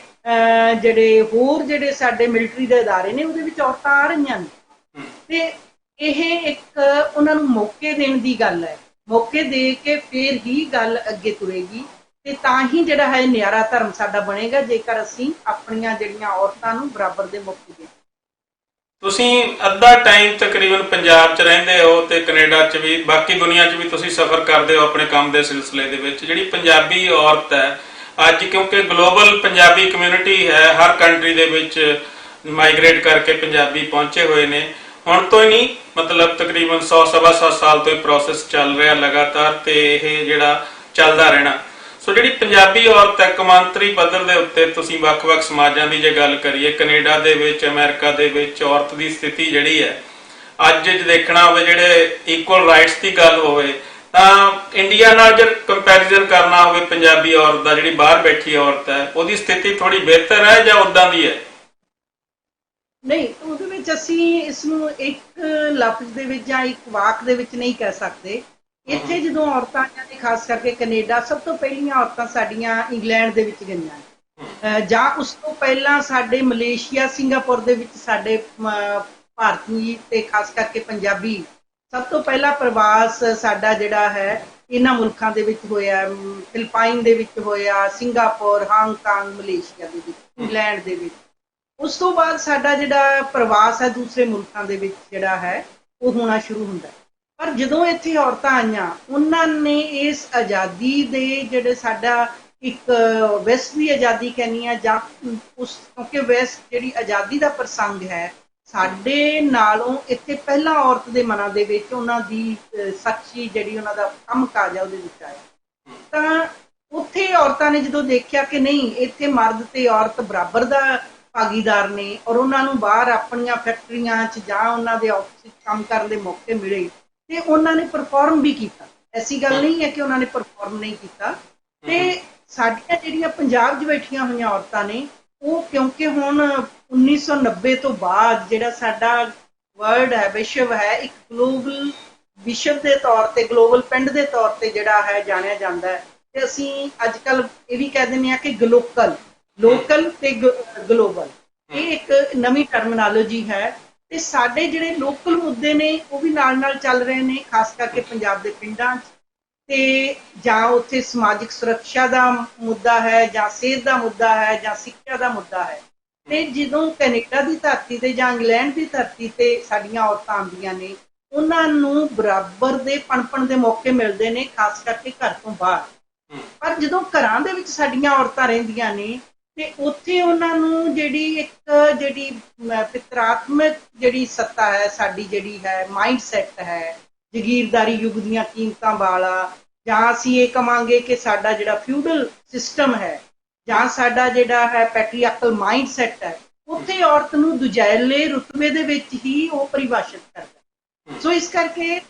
S2: ਜਿਹੜੇ ਸਾਡੇ ਮਿਲਟਰੀ ਦੇ ਅਦਾਰੇ ਨੇ, ਉਹਦੇ ਵਿੱਚ ਔਰਤਾਂ ਆ ਰਹੀਆਂ ਨੇ, ਤੇ ਇਹ ਇੱਕ ਉਹਨਾਂ ਨੂੰ ਮੌਕੇ ਦੇਣ ਦੀ ਗੱਲ ਹੈ। ਮੌਕੇ ਦੇ ਕੇ ਫਿਰ ਹੀ ਗੱਲ ਅੱਗੇ ਤੁਰੇਗੀ, ਤੇ ਤਾਂ ਹੀ ਜਿਹੜਾ ਹੈ ਨਿਆਰਾ ਧਰਮ ਸਾਡਾ ਬਣੇਗਾ, ਜੇਕਰ ਅਸੀਂ ਆਪਣੀਆਂ ਜਿਹੜੀਆਂ ਔਰਤਾਂ ਨੂੰ ਬਰਾਬਰ ਦੇ ਮੌਕੇ ਦੇ।
S1: ਤੁਸੀਂ ਅੱਧਾ ਟਾਈਮ ਤਕਰੀਬਨ ਪੰਜਾਬ 'ਚ ਰਹਿੰਦੇ ਹੋ ਤੇ ਕੈਨੇਡਾ 'ਚ ਵੀ, ਬਾਕੀ ਦੁਨੀਆ 'ਚ ਵੀ ਤੁਸੀਂ ਸਫ਼ਰ ਕਰਦੇ ਹੋ ਆਪਣੇ ਕੰਮ ਦੇ ਸਿਲਸਿਲੇ ਦੇ ਵਿੱਚ। ਜਿਹੜੀ ਪੰਜਾਬੀ ਔਰਤ ਹੈ ਅੱਜ, ਕਿਉਂਕਿ ਗਲੋਬਲ ਪੰਜਾਬੀ ਕਮਿਊਨਿਟੀ ਹੈ, ਹਰ ਕੰਟਰੀ ਦੇ ਵਿੱਚ ਮਾਈਗ੍ਰੇਟ ਕਰਕੇ ਪੰਜਾਬੀ ਪਹੁੰਚੇ ਹੋਏ ਨੇ, ਹੁਣ ਤੋਂ ਹੀ ਨਹੀਂ, ਮਤਲਬ ਤਕਰੀਬਨ 100-125 ਸਾਲ ਤੋਂ ਇਹ ਪ੍ਰੋਸੈਸ ਚੱਲ ਰਿਹਾ ਲਗਾਤਾਰ, ਤੇ ਇਹ ਜਿਹੜਾ ਚੱਲਦਾ ਰਹਿਣਾ। ਸੋ ਜਿਹੜੀ ਪੰਜਾਬੀ ਔਰਤ ਹੈ, ਕੌਮਾਂਤਰੀ ਪੱਧਰ ਦੇ ਉੱਤੇ ਤੁਸੀਂ ਵੱਖ-ਵੱਖ ਸਮਾਜਾਂ ਦੀ ਜੇ ਗੱਲ ਕਰੀਏ, ਕੈਨੇਡਾ ਦੇ ਵਿੱਚ, ਅਮਰੀਕਾ ਦੇ ਵਿੱਚ ਔਰਤ ਦੀ ਸਥਿਤੀ ਜਿਹੜੀ ਹੈ ਅੱਜ ਜੇ ਦੇਖਣਾ ਹੋਵੇ, ਜਿਹੜੇ ਇਕੁਅਲ ਰਾਈਟਸ ਦੀ ਗੱਲ ਹੋਵੇ, ਤਾਂ ਇੰਡੀਆ ਨਾਲ ਜੇ ਕੰਪੈਰੀਜ਼ਨ ਕਰਨਾ ਹੋਵੇ ਪੰਜਾਬੀ ਔਰਤ ਦਾ, ਜਿਹੜੀ ਬਾਹਰ ਬੈਠੀ ਔਰਤ ਹੈ, ਉਹਦੀ ਸਥਿਤੀ ਥੋੜੀ ਬਿਹਤਰ ਹੈ ਜਾਂ ਉਦਾਂ ਦੀ ਹੈ?
S2: ਨਹੀਂ, ਉਹਦੇ ਵਿੱਚ ਅਸੀਂ ਇਸ ਨੂੰ ਇੱਕ ਲਫ਼ਜ਼ ਦੇ ਵਿੱਚ ਜਾਂ ਇੱਕ ਵਾਕ ਦੇ ਵਿੱਚ ਨਹੀਂ ਕਹਿ ਸਕਦੇ। ਇੱਥੇ ਜਦੋਂ ਔਰਤਾਂ ਆਈਆਂ ਨੇ, ਖਾਸ ਕਰਕੇ ਕੈਨੇਡਾ, ਸਭ ਤੋਂ ਪਹਿਲੀਆਂ ਔਰਤਾਂ ਸਾਡੀਆਂ ਇੰਗਲੈਂਡ ਦੇ ਵਿੱਚ ਗਈਆਂ, ਜਾਂ ਉਸ ਤੋਂ ਪਹਿਲਾਂ ਸਾਡੇ ਮਲੇਸ਼ੀਆ, ਸਿੰਗਾਪੁਰ ਦੇ ਵਿੱਚ ਸਾਡੇ ਭਾਰਤੀ ਤੇ ਖਾਸ ਕਰਕੇ ਪੰਜਾਬੀ ਸਭ ਤੋਂ ਪਹਿਲਾ ਪ੍ਰਵਾਸ ਸਾਡਾ ਜਿਹੜਾ ਹੈ ਇਹਨਾਂ ਮੁਲਕਾਂ ਦੇ ਵਿੱਚ ਹੋਇਆ, ਫਿਲਪਾਈਨ ਦੇ ਵਿੱਚ ਹੋਇਆ, ਸਿੰਗਾਪੁਰ, ਹਾਂਗਕਾਂਗ, ਮਲੇਸ਼ੀਆ ਦੇ ਵਿੱਚ, ਇੰਗਲੈਂਡ ਦੇ ਵਿੱਚ। ਉਸ ਤੋਂ ਬਾਅਦ ਸਾਡਾ ਜਿਹੜਾ ਪ੍ਰਵਾਸ ਹੈ ਦੂਸਰੇ ਮੁਲਕਾਂ ਦੇ ਵਿੱਚ ਜਿਹੜਾ ਹੈ ਉਹ ਹੋਣਾ ਸ਼ੁਰੂ ਹੁੰਦਾ। ਪਰ ਜਦੋਂ ਇੱਥੇ ਔਰਤਾਂ ਆਈਆਂ, ਉਹਨਾਂ ਨੇ ਇਸ ਆਜ਼ਾਦੀ ਦੇ ਜਿਹੜੇ ਸਾਡਾ ਇੱਕ ਵੈਸਟ ਦੀ ਆਜ਼ਾਦੀ ਕਹਿੰਦੀ ਆ, ਜਾਂ ਕਿਉਂਕਿ ਵੈਸਟ ਜਿਹੜੀ ਆਜ਼ਾਦੀ ਦਾ ਪ੍ਰਸੰਗ ਹੈ, ਸਾਡੇ ਨਾਲੋਂ ਇੱਥੇ ਪਹਿਲਾਂ ਔਰਤ ਦੇ ਮਨਾਂ ਦੇ ਵਿੱਚ ਉਹਨਾਂ ਦੀ ਸੱਚੀ ਜਿਹੜੀ ਉਹਨਾਂ ਦਾ ਕੰਮ ਕਾਜ ਹੈ ਉਹਦੇ ਵਿੱਚ ਆਇਆ। ਤਾਂ ਉੱਥੇ ਔਰਤਾਂ ਨੇ ਜਦੋਂ ਦੇਖਿਆ ਕਿ ਨਹੀਂ, ਇੱਥੇ ਮਰਦ ਤੇ ਔਰਤ ਬਰਾਬਰ ਦਾ ਭਾਗੀਦਾਰ ਨੇ, ਔਰ ਉਹਨਾਂ ਨੂੰ ਬਾਹਰ ਆਪਣੀਆਂ ਫੈਕਟਰੀਆਂ 'ਚ ਜਾਂ ਉਹਨਾਂ ਦੇ ਆਫਿਸ 'ਚ ਕੰਮ ਕਰਨ ਦੇ ਮੌਕੇ ਮਿਲੇ, ਤੇ ਉਹਨਾਂ ਨੇ ਪਰਫਾਰਮ ਵੀ ਕੀਤਾ। ਐਸੀ ਗੱਲ ਨਹੀਂ ਹੈ ਕਿ ਉਹਨਾਂ ਨੇ ਪਰਫਾਰਮ ਨਹੀਂ ਕੀਤਾ। ਤੇ ਸਾਡੀਆਂ ਜਿਹੜੀਆਂ ਪੰਜਾਬ 'ਚ ਬੈਠੀਆਂ ਹੋਈਆਂ ਔਰਤਾਂ ਨੇ, ਉਹ ਕਿਉਂਕਿ ਹੁਣ 1990 ਤੋਂ ਬਾਅਦ ਜਿਹੜਾ ਸਾਡਾ ਵਰਲਡ ਹੈ, ਵਿਸ਼ਵ ਹੈ, ਇੱਕ ਗਲੋਬਲ ਵਿਸ਼ਵ ਦੇ ਤੌਰ ਤੇ, ਗਲੋਬਲ ਪਿੰਡ ਦੇ ਤੌਰ ਤੇ ਜਿਹੜਾ ਹੈ ਜਾਣਿਆ ਜਾਂਦਾ ਹੈ। ਤੇ ਅਸੀਂ ਅੱਜ ਕੱਲ੍ਹ ਇਹ ਵੀ ਕਹਿ ਦਿੰਦੇ ਹਾਂ ਕਿ ਲੋਕਲ ਤੇ ਗਲੋਬਲ, ਇਹ ਇੱਕ ਨਵੀਂ ਟਰਮੀਨੋਲੋਜੀ ਹੈ। ਤੇ ਸਾਡੇ ਜਿਹੜੇ ਲੋਕਲ ਮੁੱਦੇ ਨੇ ਉਹ ਵੀ ਨਾਲ ਨਾਲ ਚੱਲ ਰਹੇ ਨੇ, ਖਾਸ ਕਰਕੇ ਪੰਜਾਬ ਦੇ ਪਿੰਡਾਂ 'ਚ, ਤੇ ਜਾਂ ਉੱਥੇ ਸਮਾਜਿਕ ਸੁਰੱਖਿਆ ਦਾ ਮੁੱਦਾ ਹੈ, ਜਾਂ ਸਿਹਤ ਦਾ ਮੁੱਦਾ ਹੈ, ਜਾਂ ਸਿੱਖਿਆ ਦਾ ਮੁੱਦਾ ਹੈ। ਤੇ ਜਦੋਂ ਕੈਨੇਡਾ ਦੀ ਧਰਤੀ ਤੇ ਜਾਂ ਇੰਗਲੈਂਡ ਦੀ ਧਰਤੀ ਤੇ ਸਾਡੀਆਂ ਔਰਤਾਂ ਆਉਂਦੀਆਂ ਨੇ, ਉਹਨਾਂ ਨੂੰ ਬਰਾਬਰ ਦੇ ਪਣਪਣ ਦੇ ਮੌਕੇ ਮਿਲਦੇ ਨੇ, ਖਾਸ ਕਰਕੇ ਘਰ ਤੋਂ ਬਾਹਰ। ਪਰ ਜਦੋਂ ਘਰਾਂ ਦੇ ਵਿੱਚ ਸਾਡੀਆਂ ਔਰਤਾਂ ਰਹਿੰਦੀਆਂ ਨੇ, ਤੇ ਉੱਥੇ ਉਹਨਾਂ ਨੂੰ ਜਿਹੜੀ ਇੱਕ ਜਿਹੜੀ ਪਿਤਰਾਤਮਕ ਜਿਹੜੀ ਸੱਤਾ ਹੈ ਸਾਡੀ, ਜਿਹੜੀ ਹੈ ਮਾਈਂਡ ਸੈਟ ਹੈ ਜਗੀਰਦਾਰੀ ਯੁੱਗ ਦੀਆਂ ਕੀਮਤਾਂ ਵਾਲਾ, ਜਾਂ ਅਸੀਂ ਇਹ ਕਵਾਂਗੇ ਕਿ ਸਾਡਾ ਜਿਹੜਾ ਫਿਊਡਲ ਸਿਸਟਮ ਹੈ, ਜਾਂ ਸਾਡਾ ਜਿਹੜਾ ਹੈ ਪੈਟਰੀਆਰਕਲ ਮਾਈਂਡ ਸੈਟ ਹੈ, ਉੱਥੇ ਔਰਤ ਨੂੰ ਦੁਜੈਲੇ ਰੁਤਬੇ ਦੇ ਵਿੱਚ ਹੀ ਉਹ ਪਰਿਭਾਸ਼ਿਤ ਕਰਦਾ। ਸੋ ਇਸ ਕਰਕੇ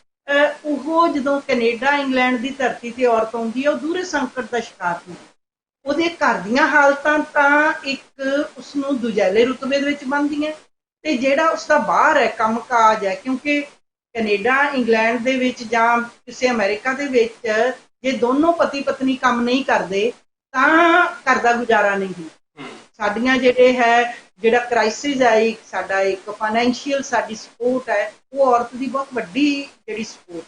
S2: ਉਹ ਜਦੋਂ ਕੈਨੇਡਾ ਇੰਗਲੈਂਡ ਦੀ ਧਰਤੀ ਤੇ ਔਰਤ ਆਉਂਦੀ ਹੈ, ਉਹ ਦੂਰੇ ਸੰਕਟ ਦਾ ਸ਼ਿਕਾਰ ਹੁੰਦੀ ਹੈ। ਉਹਦੇ ਘਰ ਦੀਆਂ ਹਾਲਤਾਂ ਤਾਂ ਇੱਕ ਉਸਨੂੰ ਦੁਜੈਲੇ ਰੁਤਬੇ ਦੇ ਵਿੱਚ ਬਣਦੀਆਂ, ਤੇ ਜਿਹੜਾ ਉਸਦਾ ਬਾਹਰ ਹੈ ਕੰਮ ਕਾਜ ਹੈ, ਕਿਉਂਕਿ ਕੈਨੇਡਾ ਇੰਗਲੈਂਡ ਦੇ ਵਿੱਚ ਜਾਂ ਕਿਸੇ ਅਮਰੀਕਾ ਦੇ ਵਿੱਚ ਜੇ ਦੋਨੋਂ ਪਤੀ ਪਤਨੀ ਕੰਮ ਨਹੀਂ ਕਰਦੇ ਤਾਂ ਘਰ ਦਾ ਗੁਜ਼ਾਰਾ ਨਹੀਂ। ਸਾਡੀਆਂ ਜਿਹੜਾ ਕ੍ਰਾਈਸਿਸ ਹੈ, ਸਾਡਾ ਇੱਕ ਫਾਈਨੈਂਸ਼ੀਅਲ ਸਾਡੀ ਸਪੋਰਟ ਹੈ, ਉਹ ਔਰਤ ਦੀ ਬਹੁਤ ਵੱਡੀ ਜਿਹੜੀ ਸਪੋਰਟ।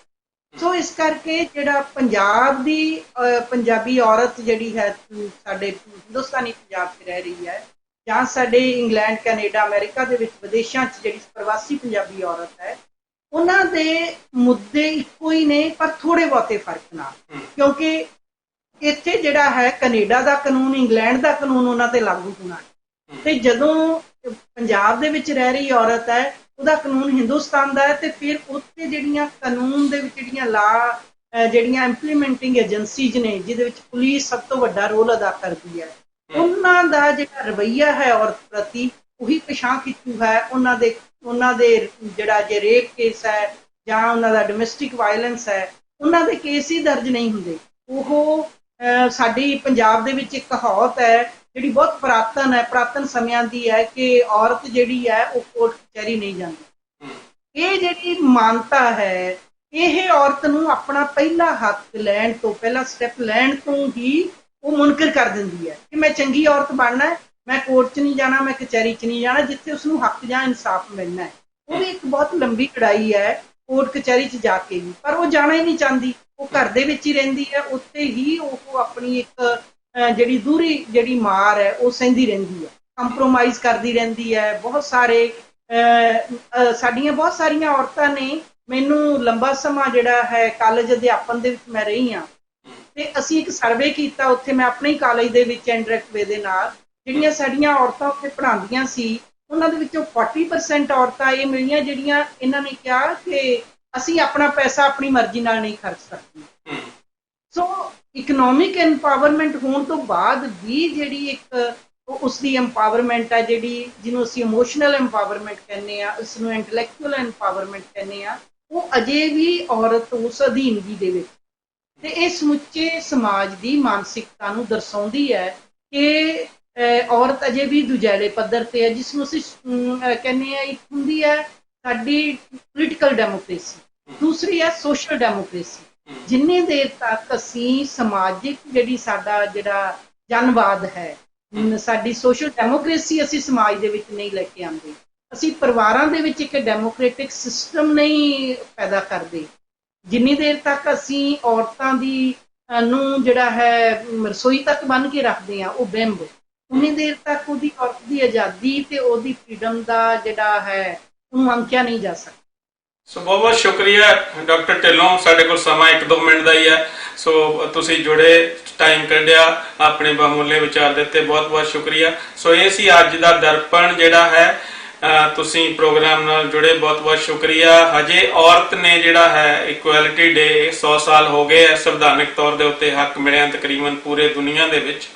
S2: ਸੋ ਇਸ ਕਰਕੇ ਜਿਹੜਾ ਪੰਜਾਬ ਦੀ ਪੰਜਾਬੀ ਔਰਤ ਜਿਹੜੀ ਹੈ ਸਾਡੇ ਹਿੰਦੁਸਤਾਨੀ ਪੰਜਾਬ 'ਚ ਰਹਿ ਰਹੀ ਹੈ, ਜਾਂ ਸਾਡੇ ਇੰਗਲੈਂਡ ਕੈਨੇਡਾ ਅਮਰੀਕਾ ਦੇ ਵਿੱਚ ਵਿਦੇਸ਼ਾਂ 'ਚ ਜਿਹੜੀ ਪ੍ਰਵਾਸੀ ਪੰਜਾਬੀ ਔਰਤ ਹੈ, ਉਹਨਾਂ ਦੇ ਮੁੱਦੇ ਇੱਕੋ ਹੀ ਨੇ, ਪਰ ਥੋੜੇ ਬਹੁਤੇ ਫਰਕ ਨਾਲ। ਕਿਉਂਕਿ ਇੱਥੇ ਜਿਹੜਾ ਹੈ ਕੈਨੇਡਾ ਦਾ ਕਾਨੂੰਨ, ਇੰਗਲੈਂਡ ਦਾ ਕਾਨੂੰਨ ਉਹਨਾਂ ਤੇ ਲਾਗੂ ਹੋਣਾ, ਤੇ ਜਦੋਂ ਪੰਜਾਬ ਦੇ ਵਿੱਚ ਰਹਿ ਰਹੀ ਔਰਤ ਹੈ ਉਹਦਾ ਕਾਨੂੰਨ ਹਿੰਦੁਸਤਾਨ ਦਾ ਹੈ, ਤੇ ਫਿਰ ਉੱਥੇ ਜਿਹੜੀਆਂ ਕਾਨੂੰਨ ਦੇ ਵਿੱਚ ਜਿਹੜੀਆਂ ਇੰਪਲੀਮੈਂਟਿੰਗ ਏਜੰਸੀਜ਼ ਨੇ, ਜਿਹਦੇ ਵਿੱਚ ਪੁਲਿਸ ਸਭ ਤੋਂ ਵੱਡਾ ਰੋਲ ਅਦਾ ਕਰਦੀ ਹੈ, ਉਹਨਾਂ ਦਾ ਜਿਹੜਾ ਰਵੱਈਆ ਹੈ ਔਰਤ ਪ੍ਰਤੀ ਉਹੀ ਪਿਛਾਂਹ ਖਿੱਚੂ ਹੈ। ਉਹਨਾਂ ਦੇ ਜਿਹੜਾ ਜੇ ਰੇਪ ਕੇਸ ਹੈ ਜਾਂ ਉਹਨਾਂ ਦਾ ਡੋਮੈਸਟਿਕ ਵਾਇਲੈਂਸ ਹੈ, ਉਹਨਾਂ ਦੇ ਕੇਸ ਹੀ ਦਰਜ ਨਹੀਂ ਹੁੰਦੇ। ਉਹ ਸਾਡੀ ਪੰਜਾਬ ਦੇ ਵਿੱਚ ਇੱਕ ਕਹਾਵਤ ਹੈ ਜਿਹੜੀ ਬਹੁਤ ਪੁਰਾਤਨ ਸਮਿਆਂ ਦੀ ਹੈ ਕਿ ਔਰਤ ਜਿਹੜੀ ਹੈ ਉਹ ਕੋਰਟ ਕਚਹਿਰੀ ਨਹੀਂ ਜਾਂਦੀ। ਇਹ ਜਿਹੜੀ ਮਾਨਤਾ ਹੈ, ਇਹ ਔਰਤ ਨੂੰ ਆਪਣਾ ਪਹਿਲਾ ਹੱਕ ਲੈਣ ਤੋਂ, ਪਹਿਲਾ ਸਟੈਪ ਲੈਣ ਤੋਂ ਹੀ ਉਹ ਮੁਨਕਰ ਕਰ ਦਿੰਦੀ ਹੈ ਕਿ ਮੈਂ ਚੰਗੀ ਔਰਤ ਬਣਨਾ, ਮੈਂ ਕੋਰਟ 'ਚ ਨਹੀਂ ਜਾਣਾ, ਮੈਂ ਕਚਹਿਰੀ 'ਚ ਨਹੀਂ ਜਾਣਾ, ਜਿੱਥੇ ਉਸਨੂੰ ਹੱਕ ਜਾਂ ਇਨਸਾਫ ਮਿਲਣਾ ਹੈ। ਉਹ ਵੀ ਇੱਕ ਬਹੁਤ ਲੰਬੀ ਲੜਾਈ ਹੈ ਕੋਰਟ ਕਚਹਿਰੀ 'ਚ ਜਾ ਕੇ ਵੀ, ਪਰ ਉਹ ਜਾਣਾ ਹੀ ਨਹੀਂ ਚਾਹੁੰਦੀ, ਉਹ ਘਰ ਦੇ ਵਿੱਚ ਹੀ ਰਹਿੰਦੀ ਹੈ। ਉੱਥੇ ਹੀ ਉਹ ਆਪਣੀ ਇੱਕ ਜਿਹੜੀ ਦੂਰੀ ਜਿਹੜੀ ਮਾਰ ਹੈ ਉਹ ਸਹਿੰਦੀ ਰਹਿੰਦੀ ਹੈ, ਕੰਪਰੋਮਾਈਜ਼ ਕਰਦੀ ਰਹਿੰਦੀ ਹੈ। ਸਾਡੀਆਂ ਬਹੁਤ ਸਾਰੀਆਂ ਔਰਤਾਂ ਨੇ, ਮੈਨੂੰ ਲੰਬਾ ਸਮਾਂ ਜਿਹੜਾ ਹੈ ਕਾਲਜ ਅਧਿਆਪਨ ਦੇ ਵਿੱਚ ਮੈਂ ਰਹੀ ਹਾਂ, ਤੇ ਅਸੀਂ ਇੱਕ ਸਰਵੇ ਕੀਤਾ ਉੱਥੇ, ਮੈਂ ਆਪਣੇ ਹੀ ਕਾਲਜ ਦੇ ਵਿੱਚ ਇਨਡਾਇਰੈਕਟ ਵੇ ਦੇ ਨਾਲ, ਜਿਹੜੀਆਂ ਸਾਡੀਆਂ ਔਰਤਾਂ ਉੱਥੇ ਪੜ੍ਹਾਉਂਦੀਆਂ ਸੀ, ਉਹਨਾਂ ਦੇ ਵਿੱਚੋਂ 40% ਔਰਤਾਂ ਇਹ ਮਿਲੀਆਂ ਜਿਹੜੀਆਂ ਇਹਨਾਂ ਨੇ ਕਿਹਾ ਕਿ ਅਸੀਂ ਆਪਣਾ ਪੈਸਾ ਆਪਣੀ ਮਰਜ਼ੀ ਨਾਲ ਨਹੀਂ ਖਰਚ ਸਕਦੇ। ਸੋ ਇਕਨੋਮਿਕ ਐਮਪਾਵਰਮੈਂਟ ਹੋਣ ਤੋਂ ਬਾਅਦ ਵੀ ਜਿਹੜੀ ਇੱਕ ਉਸਦੀ ਐਮਪਾਵਰਮੈਂਟ ਹੈ, ਜਿਹਨੂੰ ਅਸੀਂ ਇਮੋਸ਼ਨਲ ਐਮਪਾਵਰਮੈਂਟ ਕਹਿੰਦੇ ਆ, ਉਸਨੂੰ ਇੰਟੈਲੈਕਚੁਅਲ ਐਮਪਾਵਰਮੈਂਟ ਕਹਿੰਦੇ ਆ, ਉਹ ਅਜੇ ਵੀ ਔਰਤ ਉਸ ਅਧੀਨਗੀ ਦੇ ਵਿੱਚ, ਤੇ ਇਹ ਸਮੁੱਚੇ ਸਮਾਜ ਦੀ ਮਾਨਸਿਕਤਾ ਨੂੰ ਦਰਸਾਉਂਦੀ ਹੈ ਕਿ ਔਰਤ ਅਜੇ ਵੀ ਦੁਜੈਲੇ ਪੱਧਰ ਤੇ ਹੈ, ਜਿਸਨੂੰ ਅਸੀਂ ਕਹਿੰਦੇ ਆ, ਇੱਕ ਹੁੰਦੀ ਹੈ ਸਾਡੀ ਪੋਲੀਟੀਕਲ ਡੈਮੋਕ੍ਰੇਸੀ, ਦੂਸਰੀ ਹੈ ਸੋਸ਼ਲ ਡੈਮੋਕ੍ਰੇਸੀ। ਜਿੰਨੀ ਦੇਰ ਤੱਕ ਅਸੀਂ ਸਮਾਜਿਕ ਸਾਡਾ ਜਿਹੜਾ ਜਨਵਾਦ ਹੈ, ਸਾਡੀ ਸੋਸ਼ਲ ਡੈਮੋਕ੍ਰੇਸੀ ਅਸੀਂ ਸਮਾਜ ਦੇ ਵਿੱਚ ਨਹੀਂ ਲੈ ਕੇ ਆਉਂਦੇ, ਅਸੀਂ ਪਰਿਵਾਰਾਂ ਦੇ ਵਿੱਚ ਇੱਕ ਡੈਮੋਕ੍ਰੈਟਿਕ ਸਿਸਟਮ ਨਹੀਂ ਪੈਦਾ ਕਰਦੇ, ਜਿੰਨੀ ਦੇਰ ਤੱਕ ਅਸੀਂ ਔਰਤਾਂ ਦੀ ਨੂੰ ਜਿਹੜਾ ਹੈ ਰਸੋਈ ਤੱਕ ਬੰਨ੍ਹ ਕੇ ਰੱਖਦੇ ਹਾਂ ਉਹ ਬਿੰਬ, ਉਨੀ ਦੇਰ ਤੱਕ ਉਹਦੀ ਔਰਤ ਦੀ ਆਜ਼ਾਦੀ ਤੇ ਉਹਦੀ ਫਰੀਡਮ ਦਾ ਜਿਹੜਾ ਹੈ ਉਹਨੂੰ ਅੰਕਿਆ ਨਹੀਂ ਜਾ ਸਕਦਾ।
S1: ਸੋ ਬਹੁਤ ਬਹੁਤ ਸ਼ੁਕਰੀਆ ਡਾਕਟਰ ਢਿੱਲੋਂ, ਸਾਡੇ ਕੋਲ ਸਮਾਂ 1-2 ਮਿੰਟ ਦਾ ਹੀ ਹੈ, ਸੋ ਤੁਸੀਂ ਜੁੜੇ, ਟਾਈਮ ਕੱਢਿਆ, ਆਪਣੇ ਬਹੁਮੁੱਲੇ ਵਿਚਾਰ ਦਿੱਤੇ, ਬਹੁਤ ਬਹੁਤ ਸ਼ੁਕਰੀਆ। ਸੋ ਇਹ ਸੀ ਅੱਜ ਦਾ ਦਰਪਣ ਜਿਹੜਾ ਹੈ, ਤੁਸੀਂ ਪ੍ਰੋਗਰਾਮ ਨਾਲ ਜੁੜੇ, ਬਹੁਤ ਬਹੁਤ ਸ਼ੁਕਰੀਆ। ਹਜੇ ਔਰਤ ਨੇ ਜਿਹੜਾ ਹੈ ਇਕੁਐਲਿਟੀ ਡੇ 100 ਸਾਲ ਹੋ ਗਏ ਹੈ ਸੰਵਿਧਾਨਿਕ ਤੌਰ ਦੇ ਉੱਤੇ ਹੱਕ ਮਿਲਿਆ ਤਕਰੀਬਨ ਪੂਰੇ ਦੁਨੀਆ ਦੇ ਵਿੱਚ,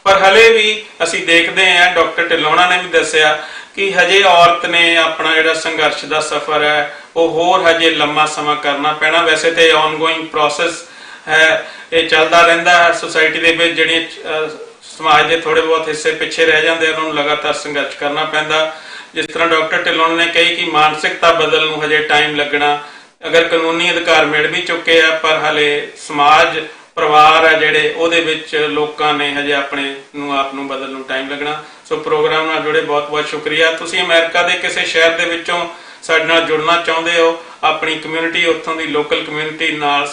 S1: ਪਰ ਹਲੇ ਵੀ ਅਸੀਂ ਦੇਖਦੇ ਹਾਂ, ਡਾਕਟਰ ਢਿੱਲੋਂ ਨੇ ਵੀ ਦੱਸਿਆ ਕਿ ਹਜੇ ਔਰਤ ਨੇ ਆਪਣਾ ਜਿਹੜਾ ਸੰਘਰਸ਼ ਦਾ ਸਫ਼ਰ ਹੈ ਉਹ ਹੋਰ ਹਜੇ ਲੰਮਾ ਸਮਾਂ ਕਰਨਾ ਪੈਣਾ। ਵੈਸੇ ਤੇ ਆਨਗੋਇੰਗ ਪ੍ਰੋਸੈਸ ਹੈ, ਇਹ ਚੱਲਦਾ ਰਹਿੰਦਾ ਹੈ ਸੋਸਾਇਟੀ ਦੇ ਵਿੱਚ। ਜਿਹੜੀਆਂ ਸਮਾਜ ਦੇ ਥੋੜੇ ਬਹੁਤ ਹਿੱਸੇ ਪਿੱਛੇ ਰਹਿ ਜਾਂਦੇ ਉਹਨਾਂ ਨੂੰ ਲਗਾਤਾਰ ਸੰਘਰਸ਼ ਕਰਨਾ ਪੈਂਦਾ। ਜਿਸ ਤਰ੍ਹਾਂ ਡਾਕਟਰ ਢਿੱਲੋਂ ਨੇ ਕਹੀ ਕਿ ਮਾਨਸਿਕਤਾ ਬਦਲਣ ਨੂੰ ਹਜੇ ਟਾਈਮ ਲੱਗਣਾ, ਅਗਰ ਕਾਨੂੰਨੀ ਅਧਿਕਾਰ ਮਿਲ ਵੀ ਚੁੱਕੇ ਆ, ਪਰ ਹਲੇ ਸਮਾਜ ਪਰਿਵਾਰ ਹੈ ਜਿਹੜੇ ਉਹਦੇ ਵਿੱਚ ਲੋਕਾਂ ਨੇ ਹਜੇ ਆਪਣੇ ਆਪ ਨੂੰ ਬਦਲਣ ਨੂੰ ਟਾਈਮ ਲੱਗਣਾ। ਸੋ ਪ੍ਰੋਗਰਾਮ ਨਾਲ ਜੁੜੇ ਬਹੁਤ ਬਹੁਤ ਸ਼ੁਕਰੀਆ। ਤੁਸੀਂ ਅਮਰੀਕਾ ਦੇ ਕਿਸੇ ਸ਼ਹਿਰ ਦੇ ਵਿੱਚੋਂ ਸਾਡੇ ਨਾਲ ਜੁੜਨਾ ਚਾਹੁੰਦੇ ਹੋ, ਆਪਣੀ ਕਮਿਊਨਿਟੀ, ਉੱਥੋਂ ਦੀ ਲੋਕਲ ਕਮਿਊਨਿਟੀ ਨਾਲ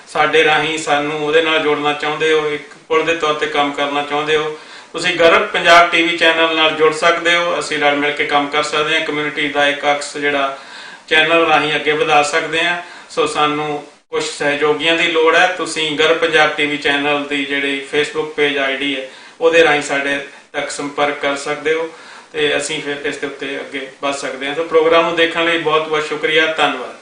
S1: ਸਾਡੇ ਰਾਹੀਂ ਸਾਨੂੰ ਉਹਦੇ ਨਾਲ ਜੋੜਨਾ ਚਾਹੁੰਦੇ ਹੋ, ਇੱਕ ਪੁਲ ਦੇ ਤੌਰ ਤੇ ਕੰਮ ਕਰਨਾ ਚਾਹੁੰਦੇ ਹੋ, ਤੁਸੀਂ ਗਰਵ ਪੰਜਾਬ ਟੀਵੀ ਚੈਨਲ ਨਾਲ ਜੁੜ ਸਕਦੇ ਹੋ। ਅਸੀਂ ਰਲ ਮਿਲ ਕੇ ਕੰਮ ਕਰ ਸਕਦੇ ਹਾਂ, ਕਮਿਊਨਿਟੀ ਦਾ ਇੱਕ ਅਕਸ ਜਿਹੜਾ ਚੈਨਲ ਰਾਹੀਂ ਅੱਗੇ ਵਧਾ ਸਕਦੇ ਹਾਂ। ਸੋ ਸਾਨੂੰ ਕੁਝ ਸਹਿਯੋਗੀਆਂ ਦੀ ਲੋੜ ਹੈ। ਤੁਸੀਂ ਗਰਵ ਪੰਜਾਬ ਟੀਵੀ ਚੈਨਲ ਦੀ ਜਿਹੜੀ ਫੇਸਬੁੱਕ ਪੇਜ ID ਹੈ ਉਹਦੇ ਰਾਹੀਂ ਸਾਡੇ ਤੱਕ ਸੰਪਰਕ ਕਰ ਸਕਦੇ ਹੋ ਤੇ ਅਸੀਂ ਫਿਰ ਇਸ ਦੇ ਉੱਤੇ ਅੱਗੇ ਵੱਧ ਸਕਦੇ ਹਾਂ। ਤਾਂ ਪ੍ਰੋਗਰਾਮ ਨੂੰ ਦੇਖਣ ਲਈ ਬਹੁਤ ਬਹੁਤ ਸ਼ੁਕਰੀਆ, ਧੰਨਵਾਦ।